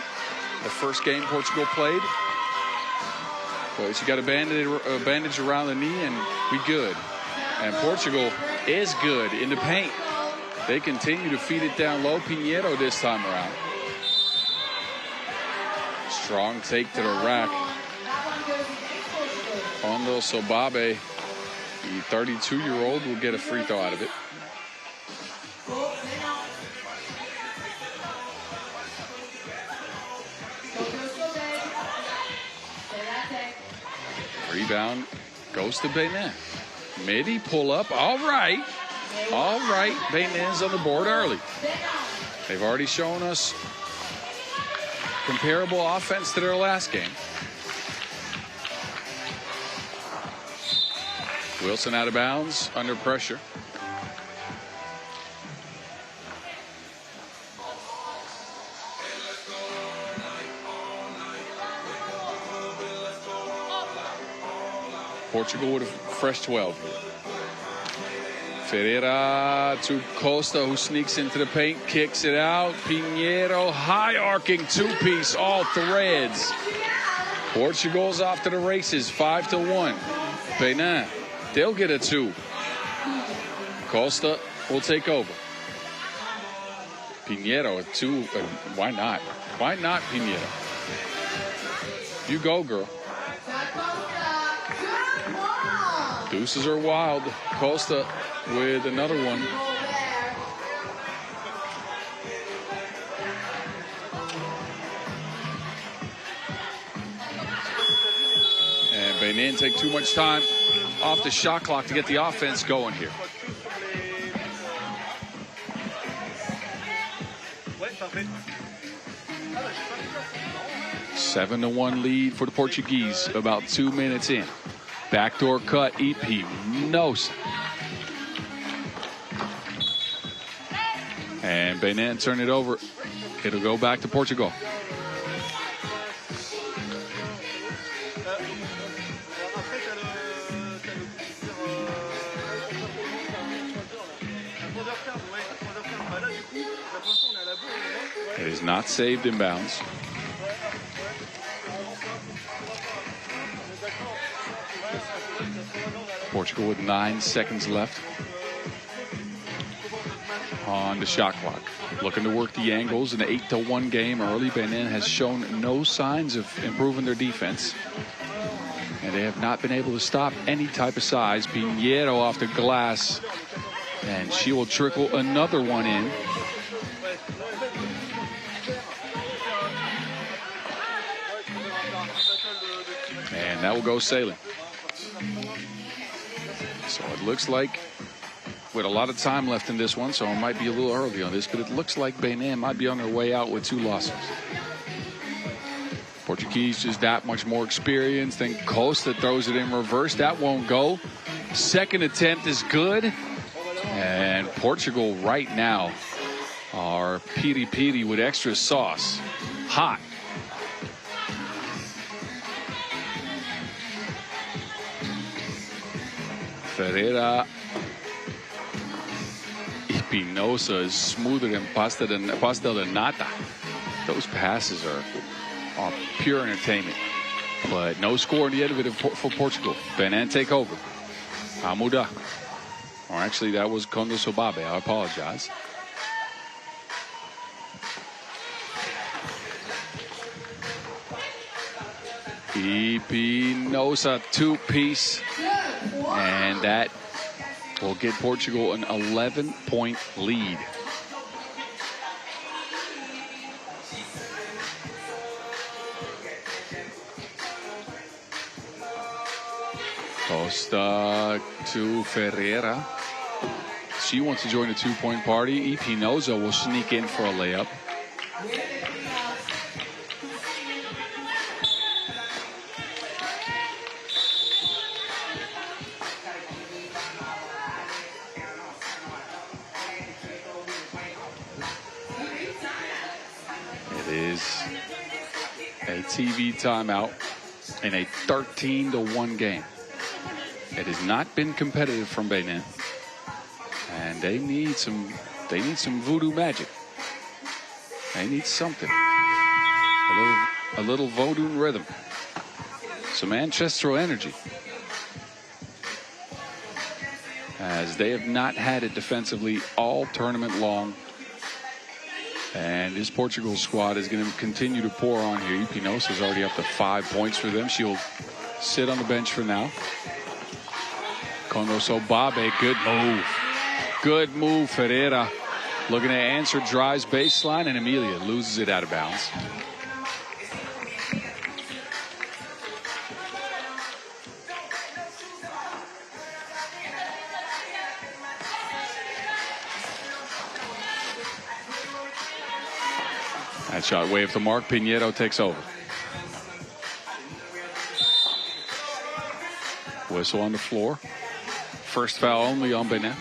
the first game Portugal played. But she got a bandage around the knee, and we good. And Portugal is good in the paint. They continue to feed it down low. Pinheiro this time around. Strong take to the rack. Kondo Sobabe, the 32-year-old, will get a free throw out of it. Rebound goes to Benin. Midi pull up. All right. All right. Benin's on the board early. They've already shown us comparable offense to their last game. Wilson out of bounds, under pressure. Portugal with a fresh 12 here. Ferreira to Costa, who sneaks into the paint, kicks it out. Pinheiro, high arcing two-piece, all threads. Portugal's off to the races, 5-1. Benin, they'll get a 2. Costa will take over. Pinheiro, a 2. Why not? Why not Pinheiro? You go, girl. Deuces are wild. Costa with another one. And Benin take too much time off the shot clock to get the offense going here. Seven to 1 lead for the Portuguese about 2 minutes in. Backdoor cut, Espinosa. And Benin turn it over. It'll go back to Portugal. It is not saved in bounds. Portugal with 9 seconds left on the shot clock. Looking to work the angles in an 8-1 game early. Benin has shown no signs of improving their defense. And they have not been able to stop any type of size. Pinheiro off the glass. And she will trickle another one in. And that will go sailing. So it looks like, with a lot of time left in this one, so it might be a little early on this, but it looks like Benin might be on their way out with 2 losses. Portuguese just that much more experienced. Then Costa throws it in reverse. That won't go. Second attempt is good. And Portugal right now are piri-piri with extra sauce. Hot. Ferreira. Espinosa is smoother than pastel de nata. Those passes are pure entertainment. But no score in the end of it for Portugal. Benin take over. Amuda. Or actually, that was Kondo Sobabe. I apologize. Espinosa, 2-piece. And that will get Portugal an 11-point lead. Costa to Ferreira. She wants to join the 2-point party. Espinosa will sneak in for a layup. It is a TV timeout in a 13-1 game. It has not been competitive from Benin, and they need some voodoo magic. They need something, a little voodoo rhythm, some ancestral energy, as they have not had it defensively all tournament long. And this Portugal squad is going to continue to pour on here. Espinosa is already up to 5 points for them. She'll sit on the bench for now. Kondo Sobabe, good move. Good move, Ferreira. Looking to answer, drives baseline, and Emilia loses it out of bounds. That shot way off the mark. Pinheiro takes over. Whistle on the floor. First foul only on Benin.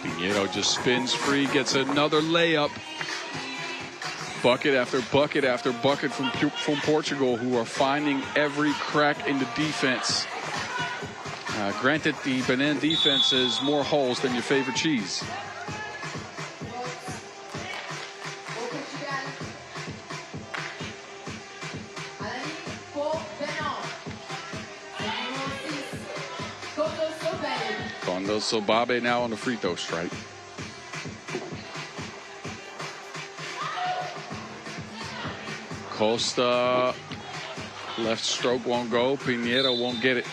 Pinheiro just spins free, gets another layup. Bucket after bucket after bucket from Portugal, who are finding every crack in the defense. Granted, the Benin defense has more holes than your favorite cheese. Kondo Sobabe now on the free throw strike. Costa, left stroke won't go. Pinheiro won't get it.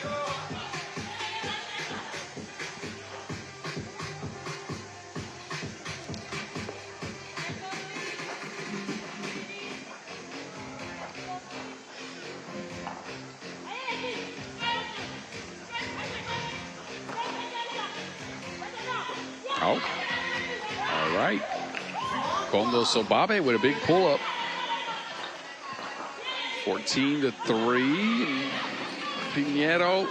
Oh, all right. Kondo Sobabe with a big pull-up. 14-3. Pinheiro,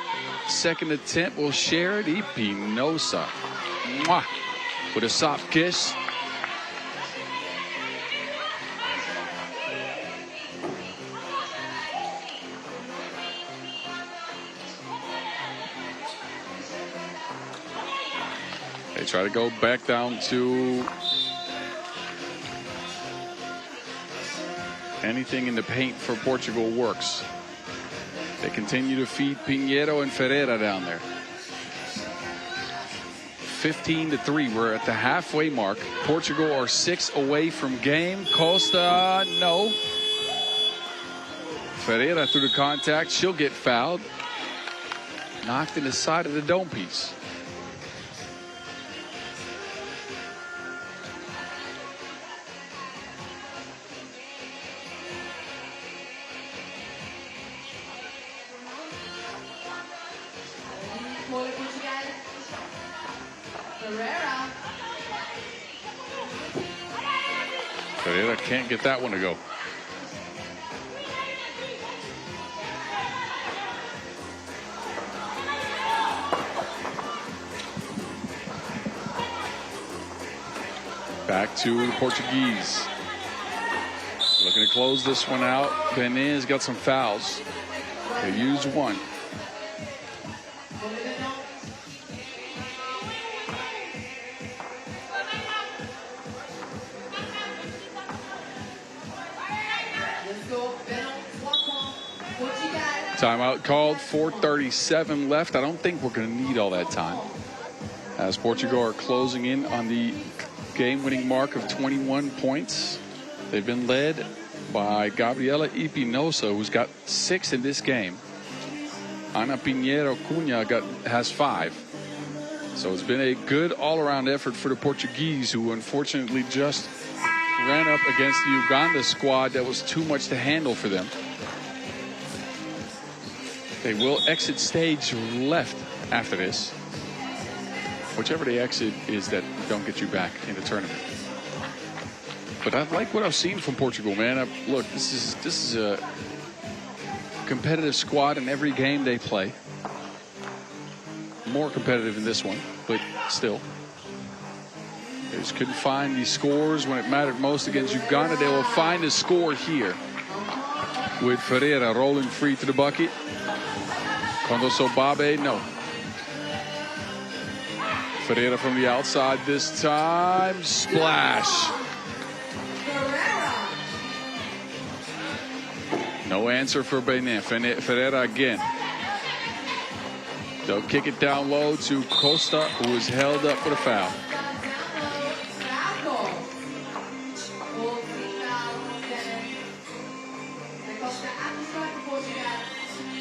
second attempt, will share it. Espinosa, mwah, with a soft kiss. They try to go back down to anything in the paint for Portugal works. They continue to feed Pinheiro and Ferreira down there. 15-3. We're at the halfway mark. Portugal are 6 away from game. Costa, no. Ferreira through the contact. She'll get fouled. Knocked in the side of the dome piece. Ferreira can't get that one to go. Back to the Portuguese. Looking to close this one out. Benin's got some fouls. They used one. Timeout called, 4:37 left. I don't think we're going to need all that time, as Portugal are closing in on the game-winning mark of 21 points. They've been led by Gabriela Espinosa, who's got 6 in this game. Ana Pinheiro Cunha has 5. So it's been a good all-around effort for the Portuguese, who unfortunately just ran up against the Uganda squad that was too much to handle for them. They will exit stage left after this. Whichever they exit is that don't get you back in the tournament. But I like what I've seen from Portugal, man. Look, this is a competitive squad in every game they play. More competitive in this one, but still. They just couldn't find the scores when it mattered most against Uganda. They will find a score here with Ferreira rolling free to the bucket. Kondo Sobabe, no. Ferreira from the outside this time. Splash. No answer for Benin. Ferreira again. They'll kick it down low to Costa, who is held up for the foul.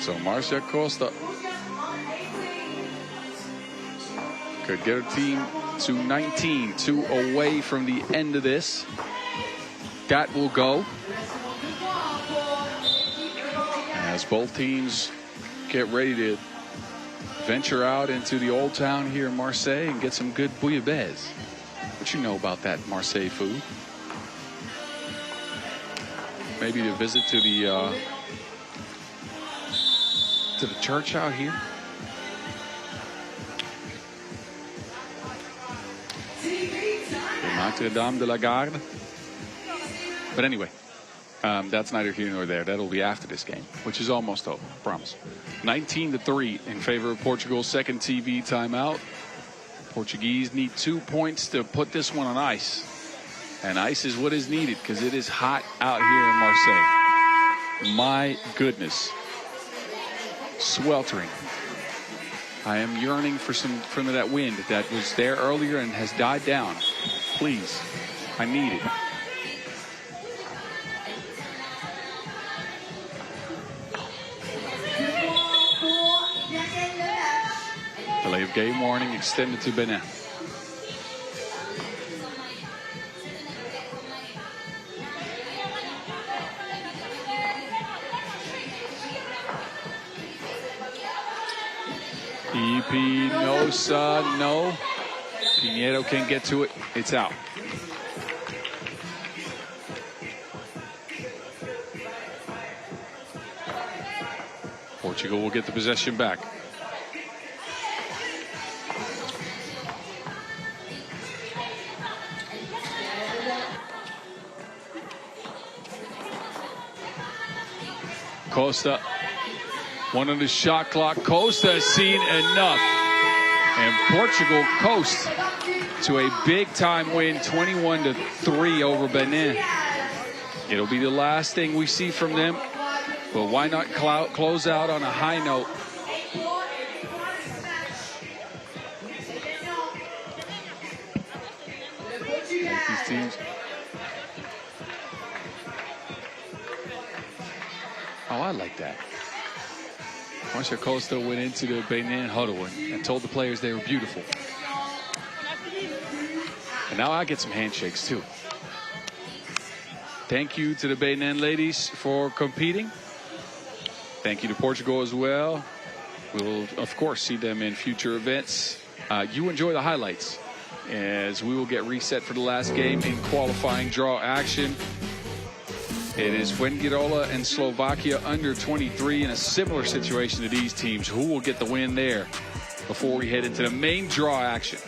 So Marcia Costa could get her team to 19, 2 away from the end of this. That will go as both teams get ready to venture out into the old town here in Marseille and get some good bouillabaisse. What you know about that Marseille food? Maybe a visit to the church out here. Notre Dame de la Garde. But anyway, that's neither here nor there. That'll be after this game, which is almost over, I promise. 19-3 in favor of Portugal. Second TV timeout. Portuguese need 2 points to put this one on ice. And ice is what is needed because it is hot out here in Marseille. My goodness. Sweltering. I am yearning for some of that wind that was there earlier and has died down. Please, I need it. Delay of game warning extended to Benin. Espinosa, no. Pinedo can't get to it. It's out. Portugal will get the possession back. Costa, one on the shot clock. Costa has seen enough. And Portugal coast to a big-time win, 21-3 over Benin. It'll be the last thing we see from them, but why not close out on a high note? These teams. Oh, I like that. Marcia Costa went into the Benin huddle and told the players they were beautiful. And now I get some handshakes too. Thank you to the Benin ladies for competing. Thank you to Portugal as well. We'll, of course, see them in future events. You enjoy the highlights as we will get reset for the last game in qualifying draw action. It is Fuengirola and Slovakia under 23 in a similar situation to these teams. Who will get the win there before we head into the main draw action?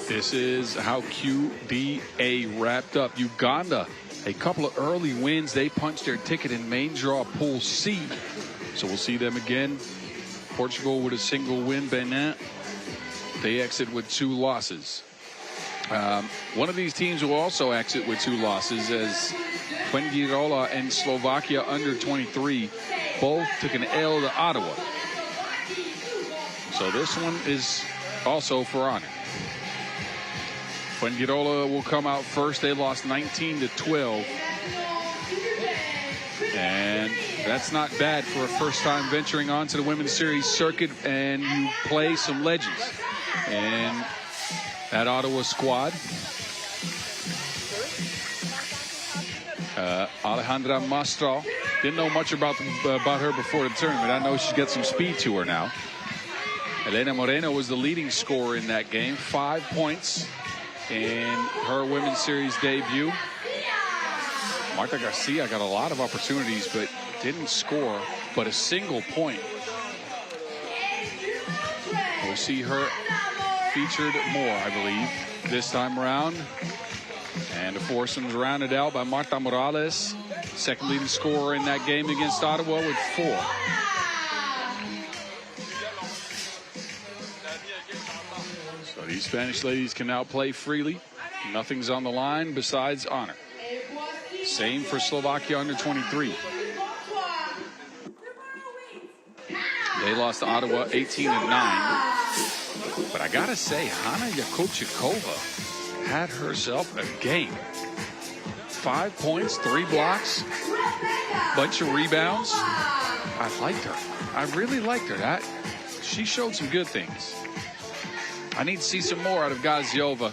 This is how QDA wrapped up. Uganda, a couple of early wins. They punched their ticket in main draw Pool C. So we'll see them again. Portugal with a single win. Benin, they exit with 2 losses. One of these teams will also exit with 2 losses, as Fuengirola and Slovakia under 23 both took an L to Ottawa. So this one is also for honor. Fuengirola will come out first. They lost 19-12. And that's not bad for a first time venturing onto the Women's Series circuit, and you play some legends. And that Ottawa squad, Alejandra Mastral, didn't know much about her before the tournament. I know she's got some speed to her now. Elena Moreno was the leading scorer in that game, 5 points in her Women's Series debut. Marta Garcia got a lot of opportunities but didn't score but a single point. We'll see her featured more, I believe, this time around. And the foursomes rounded out by Marta Morales, second leading scorer in that game against Ottawa with 4. So these Spanish ladies can now play freely. Nothing's on the line besides honor. Same for Slovakia under 23. They lost to Ottawa 18-9. But I gotta say, Hanna Jakubčíková had herself a game. 5 points, 3 blocks, bunch of rebounds. I liked her. I really liked her. She showed some good things. I need to see some more out of Gaziova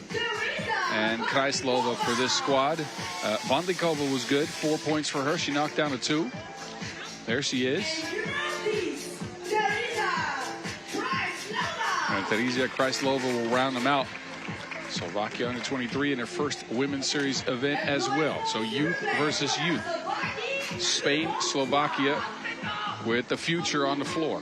and Krajslova for this squad. Vondlikova was good. 4 points for her. She knocked down a 2. There she is. And Teresa Krajslova will round them out. Slovakia under 23 in their first Women's Series event as well. So youth versus youth. Spain, Slovakia with the future on the floor.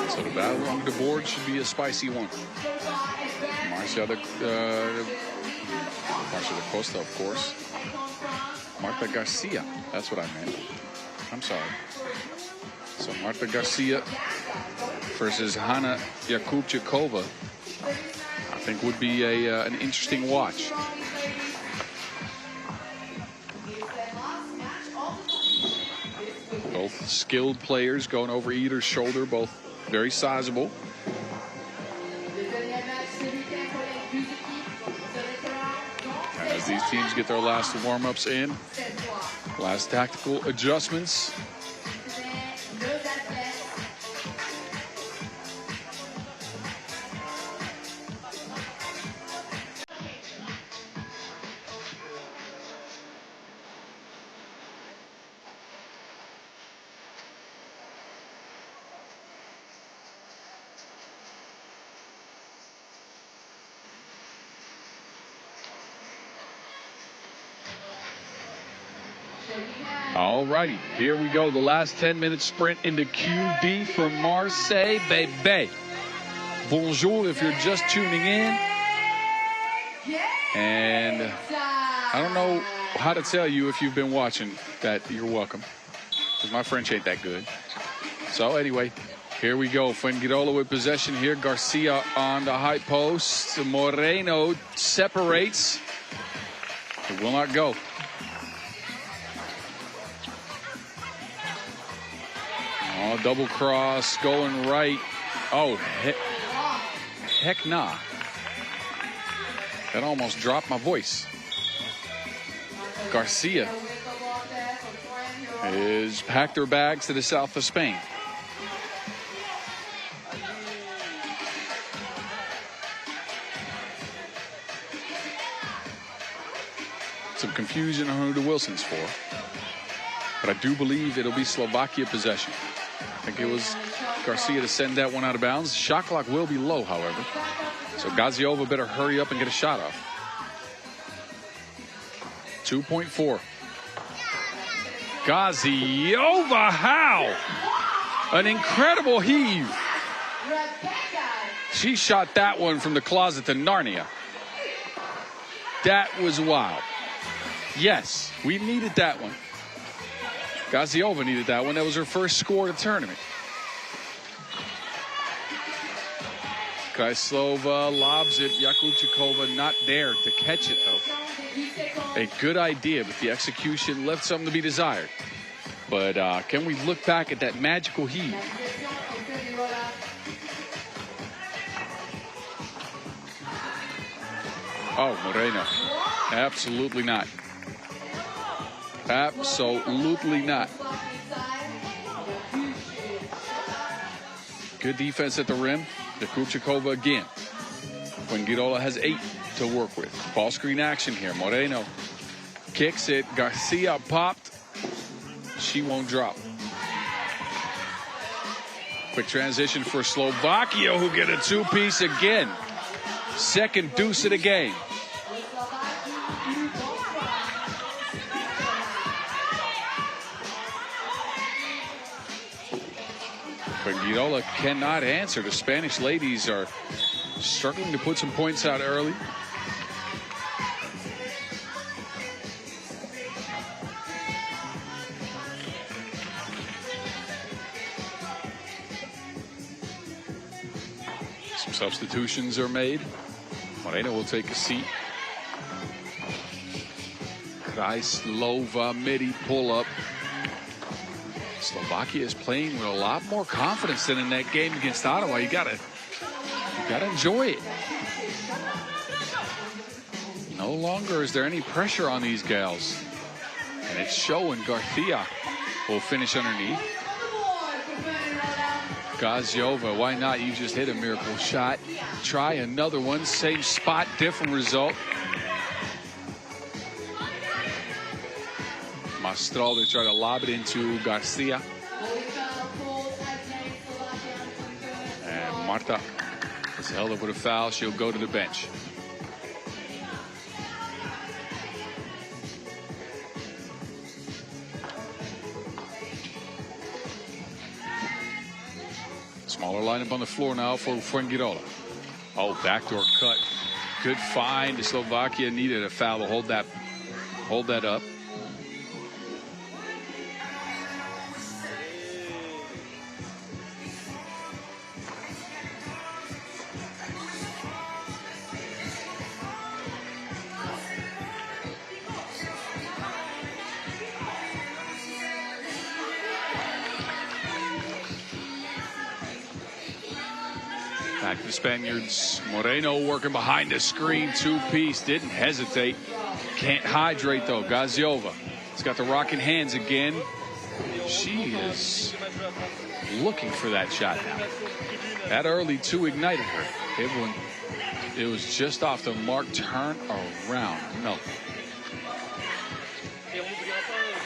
So the battle along the board should be a spicy one. Marcia de Costa, of course. Marta Garcia, that's what I meant. I'm sorry. So Marta Garcia versus Hanna Jakubčíková, I think would be an interesting watch. Both skilled players going over either's shoulder, both very sizable. As these teams get their last warm-ups in, last tactical adjustments. All righty, here we go. The last 10-minute sprint into QD from Marseille, baby. Bonjour if you're just tuning in. And I don't know how to tell you if you've been watching that you're welcome, because my French ain't that good. So anyway, here we go. Fuengirola with possession here. Garcia on the high post. Moreno separates. It will not go. Oh, double cross going right. Oh, heck nah. That almost dropped my voice. Garcia has packed her bags to the south of Spain. Some confusion on who the Wilson's for. But I do believe it'll be Slovakia possession. I think it was Garcia to send that one out of bounds. Shot clock will be low, however. So Gaziova better hurry up and get a shot off. 2.4. Gaziova, how? An incredible heave. She shot that one from the closet to Narnia. That was wild. Yes, we needed that one. Gaziova needed that one. That was her first score of the tournament. Kryslova lobs it. Yakubchikova not there to catch it, though. A good idea, but the execution left something to be desired. But can we look back at that magical heave? Oh, Moreno. Absolutely not. Absolutely not. Good defense at the rim. Yakubchikova again. Fuengirola has 8 to work with. Ball screen action here. Moreno kicks it. Garcia popped. She won't drop. Quick transition for Slovakia, who get a 2-piece again. Second deuce of the game. Fuengirola cannot answer. The Spanish ladies are struggling to put some points out early. Some substitutions are made. Moreno will take a seat. Kryslova midi pull-up. Slovakia is playing with a lot more confidence than in that game against Ottawa. You gotta enjoy it. No longer is there any pressure on these gals. And it's showing. Garcia will finish underneath. Gaziova, why not? You just hit a miracle shot. Try another one. Same spot, different result. Mastral, they try to lob it into Garcia. And Marta is held up with a foul. She'll go to the bench. Smaller lineup on the floor now for Fuengirola. Oh, backdoor cut. Good find. Slovakia needed a foul to hold that up. Back to the Spaniards. Moreno working behind the screen. 2-piece. Didn't hesitate. Can't hydrate, though. Gaziova has got the rocking hands again. She is looking for that shot now. That early 2 ignited her. It was just off the mark. Turn around. No.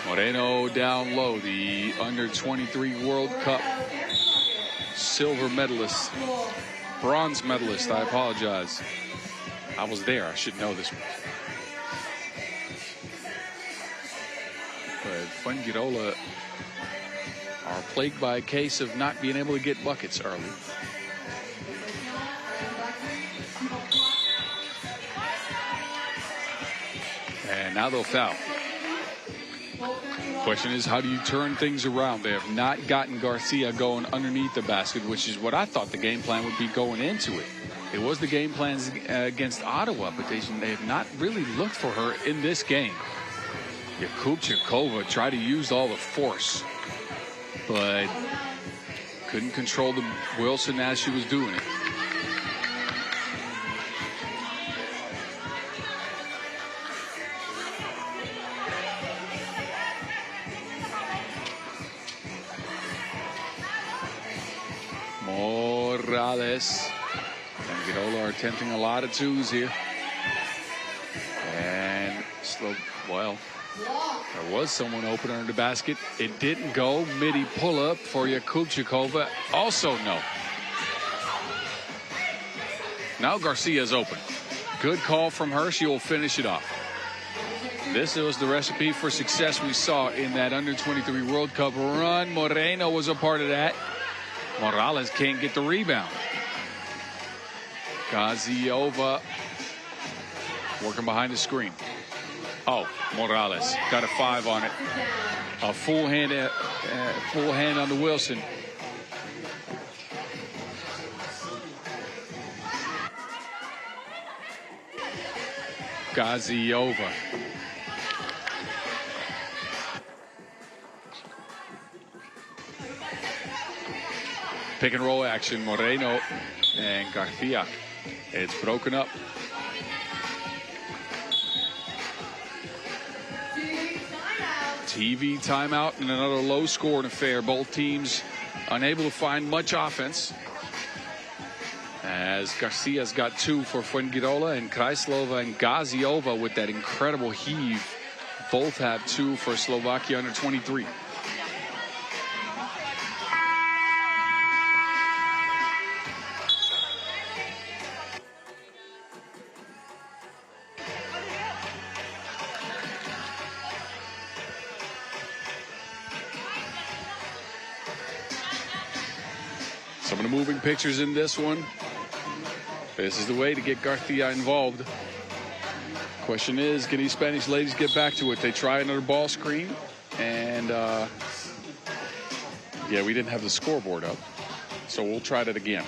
Moreno down low. The under-23 World Cup silver medalist. Bronze medalist, I apologize. I was there. I should know this one. But Fuengirola are plagued by a case of not being able to get buckets early. And now they'll foul. Question is, how do you turn things around? They have not gotten Garcia going underneath the basket, which is what I thought the game plan would be going into it. It was the game plans against Ottawa, but they have not really looked for her in this game. Yakubchikova tried to use all the force, but couldn't control the Wilson as she was doing it. Morales and Fuengirola are attempting a lot of 2s here. And well, there was someone open under the basket. It didn't go. Midi pull-up for Yakubchikova. Also no. Now Garcia's open. Good call from her. She will finish it off. This was the recipe for success we saw in that under-23 World Cup run. Moreno was a part of that. Morales can't get the rebound. Gaziova working behind the screen. Oh, Morales got a 5 on it. A full hand on the Wilson. Gaziova. Pick and roll action, Moreno and Garcia. It's broken up. TV timeout and another low-scoring affair. Both teams unable to find much offense, as Garcia's got 2 for Fuengirola, and Krajslova and Gaziova with that incredible heave both have 2 for Slovakia under 23. Some of the moving pictures in this one. This is the way to get Garcia involved. Question is, can these Spanish ladies get back to it? They try another ball screen, and yeah, we didn't have the scoreboard up, so we'll try that again.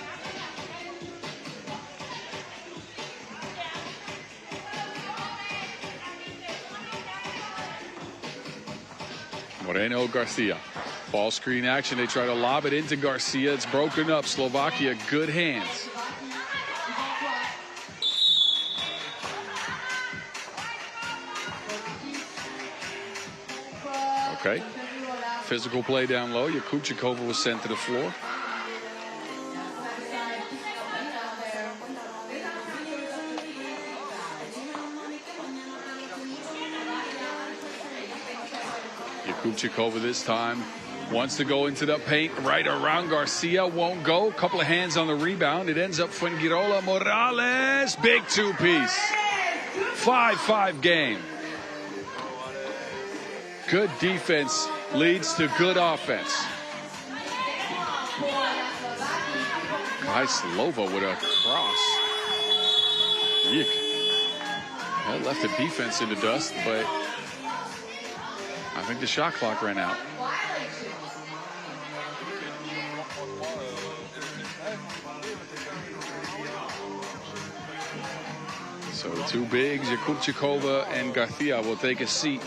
Moreno, Garcia. Ball screen action. They try to lob it into Garcia. It's broken up. Slovakia, good hands. Okay. Physical play down low. Yakubchikova was sent to the floor. Yakubchikova this time wants to go into the paint right around Garcia. Won't go. Couple of hands on the rebound. It ends up Fuengirola. Morales. Big 2-piece. 5-5 game. Good defense leads to good offense. Krajslova with a cross. Yuck. That left the defense in the dust, but I think the shot clock ran out. So the 2 bigs, Yakubchikova and Garcia, will take a seat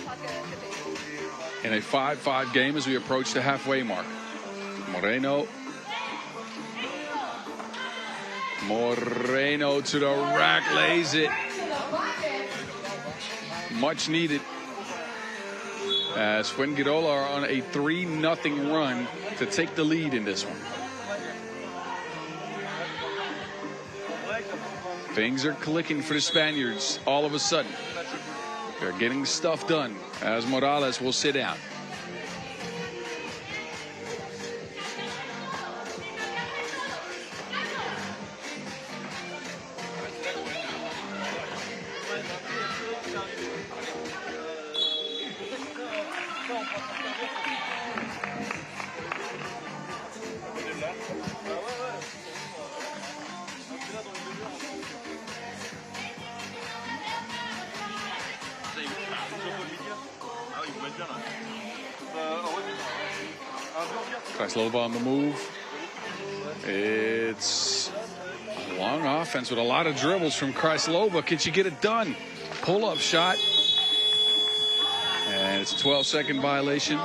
in a 5-5 game as we approach the halfway mark. Moreno. Moreno to the rack, lays it. Much needed, as Fuengirola are on a 3-0 run to take the lead in this one. Things are clicking for the Spaniards all of a sudden. They're getting stuff done as Morales will sit down. Krajslova on the move. It's a long offense with a lot of dribbles from Krajslova. Can she get it done? Pull-up shot. And it's a 12-second violation.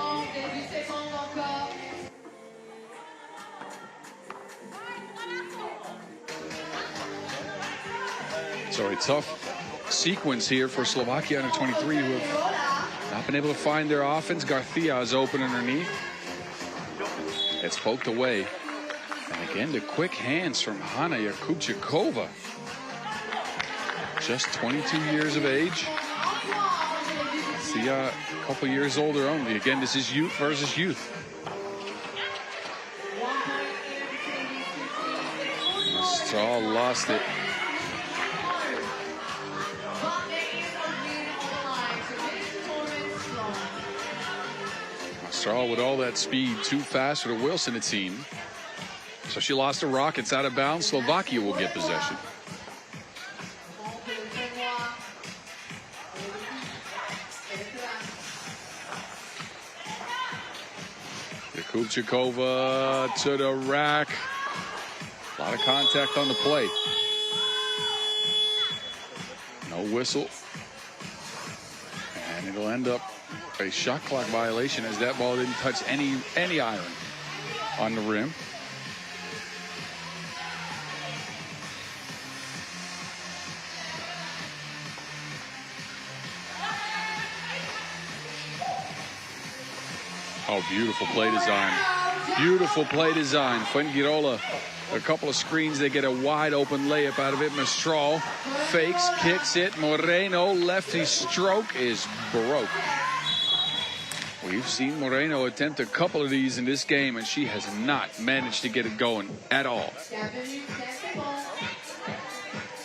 So a tough sequence here for Slovakia under 23, who have not been able to find their offense. Garcia is open underneath. It's poked away. And again, the quick hands from Hanna Yakubchikova. Just 22 years of age. See, a couple years older only. Again, this is youth versus youth. Straw lost it. Mistral with all that speed, too fast for the Wilson team. So she lost the rock. It's out of bounds. Slovakia will get possession. Kupchikova to the rack. A lot of contact on the play. No whistle. And it'll end up a shot clock violation as that ball didn't touch any iron on the rim. Oh, beautiful play design. Beautiful play design. Fuengirola, a couple of screens. They get a wide open layup out of it. Mistral fakes, kicks it. Moreno, lefty stroke is broke. We've seen Moreno attempt a couple of these in this game, and she has not managed to get it going at all.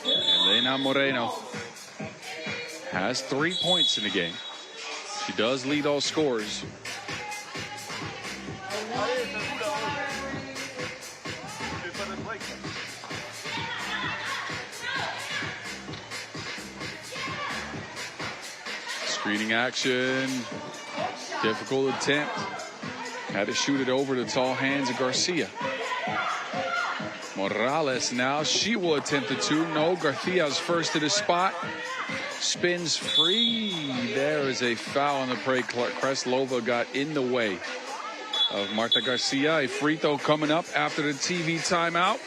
Elena Moreno has 3 points in the game. She does lead all scorers. Screening action. Difficult attempt. Had to shoot it over the tall hands of Garcia. Morales now. She will attempt the two. No, Garcia's first to the spot. Spins free. There is a foul on the play. Kreslova got in the way of Marta Garcia. A free throw coming up after the TV timeout.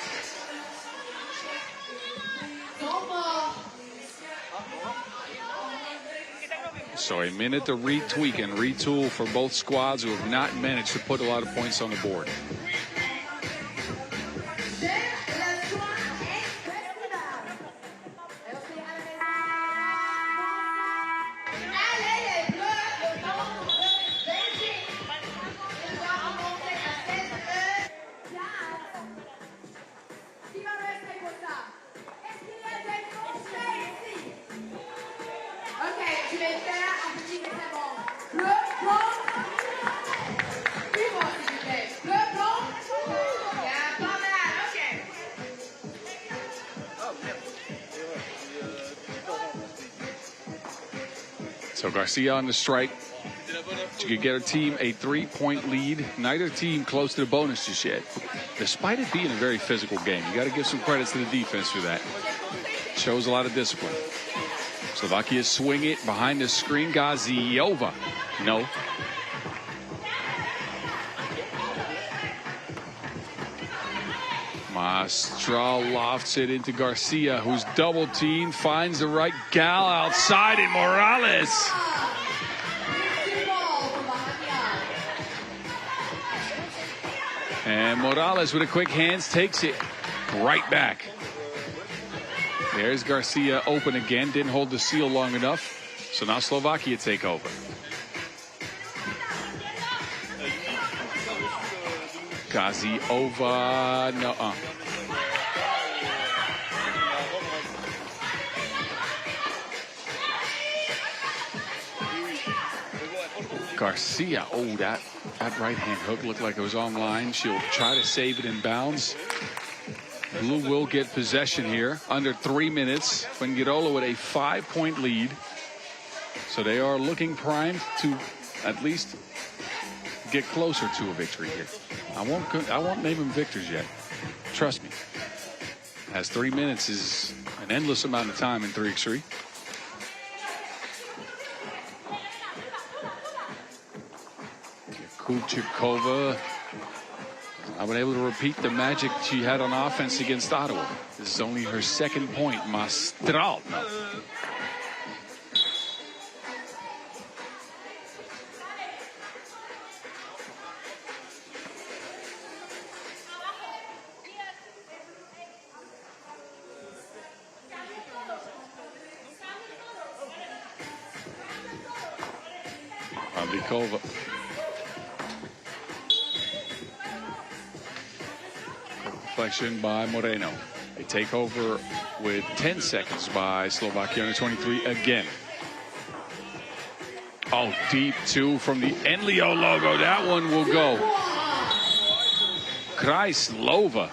So a minute to retweak and retool for both squads who have not managed to put a lot of points on the board. So Garcia on the strike. She could get her team a 3-point lead. Neither team close to the bonus just yet. Despite it being a very physical game, you got to give some credits to the defense for that. Shows a lot of discipline. Slovakia swing it behind the screen. Gaziova. No. Mistral lofts it into Garcia, who's double teamed, finds the right gal outside, and Morales. And Morales with a quick hands takes it right back. There's Garcia open again, didn't hold the seal long enough. So now Slovakia take over. Gaziova, no. Garcia, oh, that right hand hook looked like it was online. She'll try to save it in bounds. Blue will get possession here. Under 3 minutes. Fuengirola with a 5-point lead. So they are looking primed to at least get closer to a victory here. I won't name them victors yet. Trust me. As 3 minutes is an endless amount of time in 3x3. Kupchikova. I've been able to repeat the magic she had on offense against Ottawa. This is only her second point. Mistral. No. Abdikova. Deflection by Moreno. A takeover with 10 seconds by Slovakia under 23 again. Oh, deep two from the Enlio logo. That one will go. Krajslova.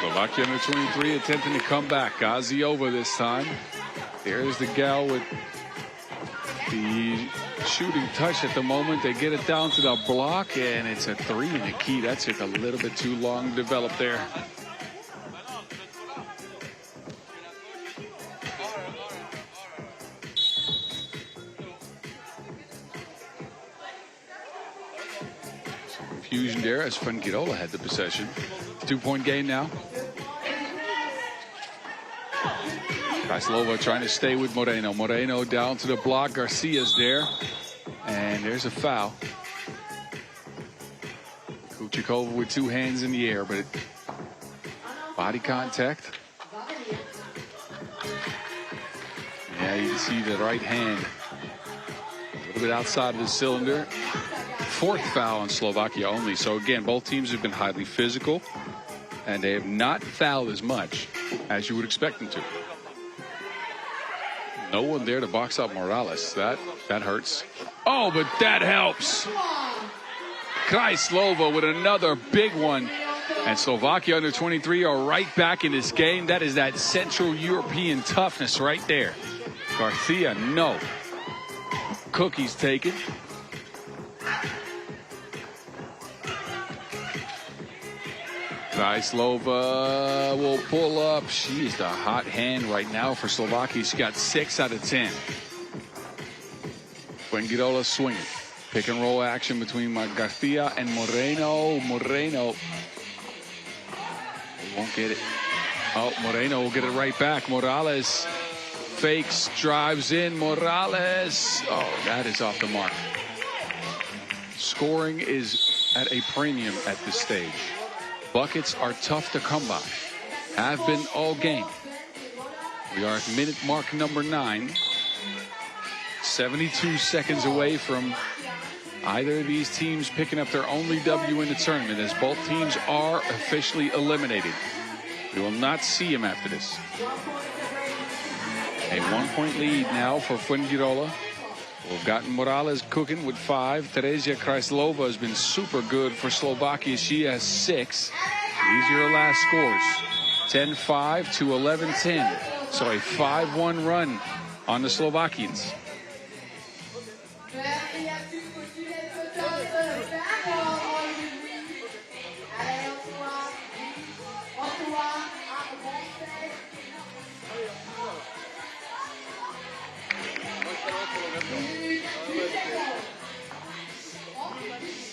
Slovakia under 23 attempting to come back. Gaziova this time. There's the gal with the shooting touch at the moment. They get it down to the block, and it's a 3 in the key. That took a little bit too long to develop there. Some confusion there as Fuengirola had the possession. 2-point game now. Krajslova trying to stay with Moreno. Moreno down to the block. Garcia's there. And there's a foul. Kuchikova with 2 hands in the air, but body contact. Yeah, you can see the right hand a little bit outside of the cylinder. 4th foul on Slovakia only. So again, both teams have been highly physical, and they have not fouled as much as you would expect them to. No one there to box up Morales. That hurts. Oh, but that helps. Krajslova with another big one. And Slovakia under 23 are right back in this game. That is that Central European toughness right there. Garcia, no. Cookies taken. Krajslova will pull up. She is the hot hand right now for Slovakia. She got 6 out of 10. Fuengirola swinging. Pick and roll action between Garcia and Moreno. Moreno won't get it. Oh, Moreno will get it right back. Morales fakes, drives in. Morales. Oh, that is off the mark. Scoring is at a premium at this stage. Buckets are tough to come by. Have been all game. We are at minute mark number 9. 72 seconds away from either of these teams picking up their only W in the tournament, as both teams are officially eliminated. We will not see them after this. A 1-point lead now for Fuengirola. We've gotten Morales cooking with 5. Terezia Krajslova has been super good for Slovakia. She has 6. These are her last scores. 10-5 to 11-10. So a 5-1 run on the Slovakians.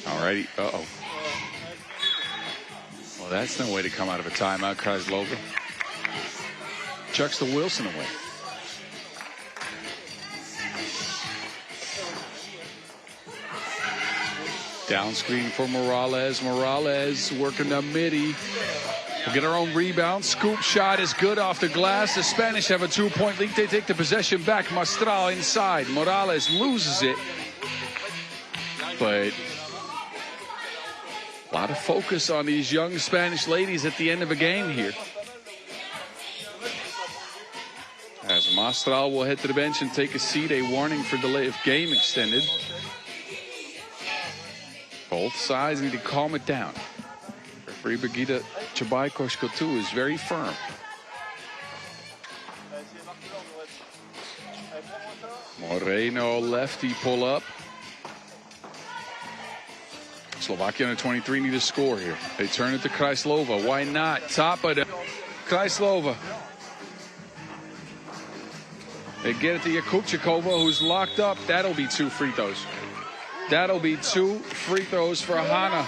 Alrighty. Uh-oh. Well, that's no way to come out of a timeout, Krajslova. Chucks the Wilson away. Down screen for Morales. Morales working the midi. We'll get our own rebound. Scoop shot is good off the glass. The Spanish have a 2-point lead. They take the possession back. Mastral inside. Morales loses it. But a lot of focus on these young Spanish ladies at the end of a game here. As Mastral will head to the bench and take a seat. A warning for delay of game extended. Both sides need to calm it down. Referee Brigitte Chabai-Koshkotu is very firm. Moreno lefty pull up. Slovakia under 23 need a score here. They turn it to Krajslova. Why not? Top of the Krajslova. They get it to Yakubchikova, who's locked up. That'll be 2 free throws. That'll be 2 free throws for Hanna.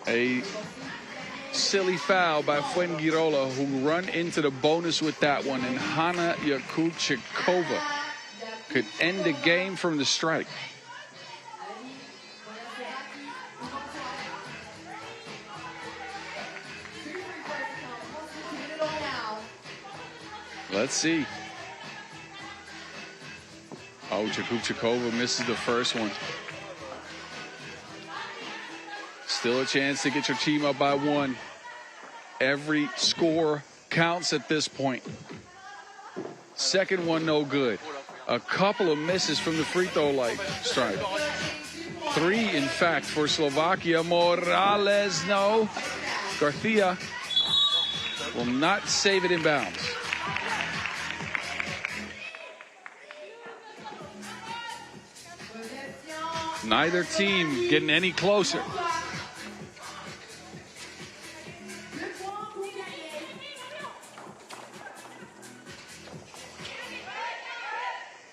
A silly foul by Fuengirola, who run into the bonus with that one. And Hanna Yakubchikova could end the game from the strike. Let's see. Oh, Jakubchikova misses the first one. Still a chance to get your team up by 1. Every score counts at this point. Second one, no good. A couple of misses from the free throw stripe. 3, in fact, for Slovakia. Morales, no. Garcia will not save it in bounds. Neither team getting any closer.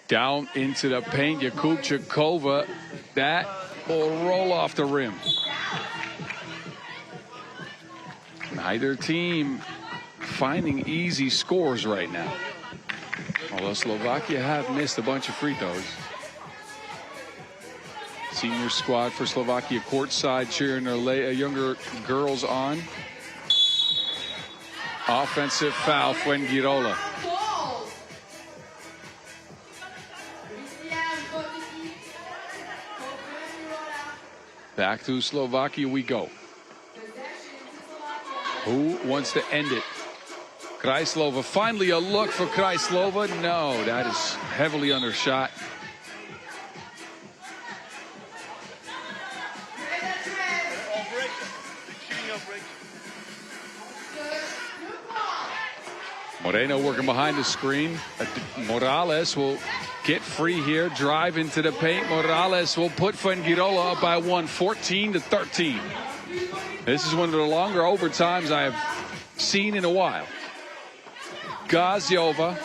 Down into the paint, Jakubchikova. That will roll off the rim. Neither team finding easy scores right now. Although Slovakia have missed a bunch of free throws. Senior squad for Slovakia courtside cheering their younger girls on. Offensive foul, Fuengirola. Back to Slovakia we go. Who wants to end it? Krajslova, finally a look for Krajslova. No, that is heavily undershot. Moreno working behind the screen. Morales will get free here, drive into the paint. Morales will put Fuengirola up by 1, 14-13. This is one of the longer overtimes I have seen in a while. Gaziova,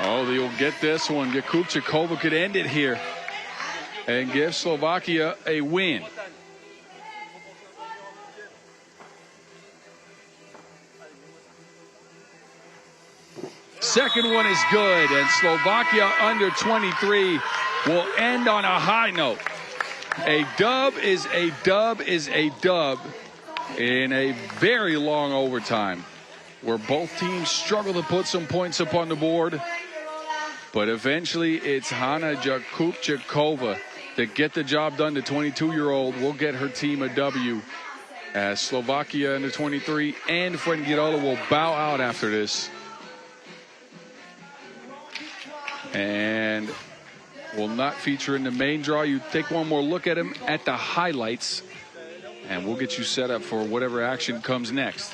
oh, they'll get this one. Jakubchikova could end it here and give Slovakia a win. Second one is good, and Slovakia under 23 will end on a high note. A dub is a dub is a dub in a very long overtime where both teams struggle to put some points up on the board. But eventually it's Hana Jakubchikova to get the job done. The 22-year-old will get her team a W as Slovakia under 23 and Fuengirola will bow out after this. And will not feature in the main draw. You take one more look at him at the highlights, and we'll get you set up for whatever action comes next.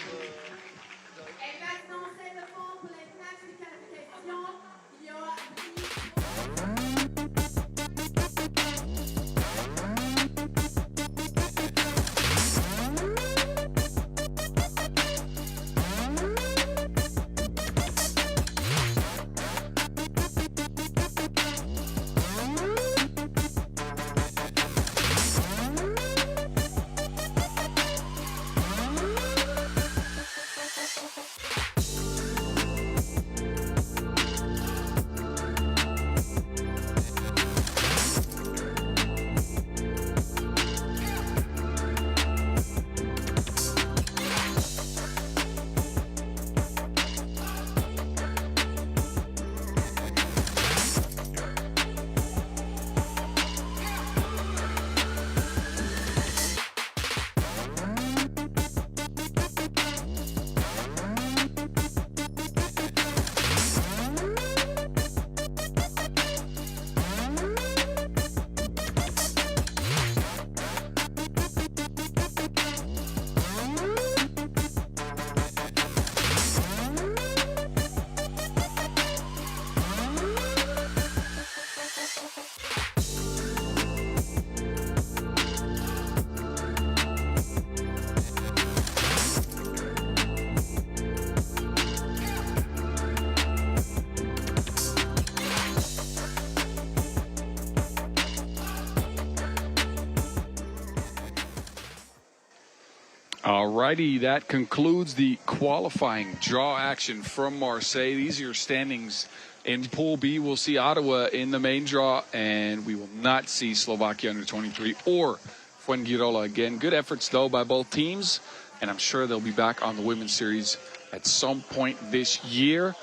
Alrighty, that concludes the qualifying draw action from Marseille. These are your standings in Pool B. We'll see Ottawa in the main draw, and we will not see Slovakia under 23 or Fuengirola again. Good efforts, though, by both teams. and I'm sure they'll be back on the Women's Series at some point this year.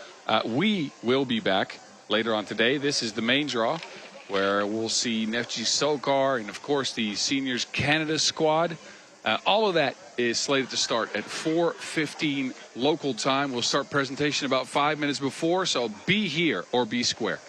We will be back later on today. This is the main draw, where we'll see Nefji Sokar and, of course, the Seniors Canada squad. All of that is slated to start at 4:15 local time. We'll start presentation about 5 minutes before, so be here or be square.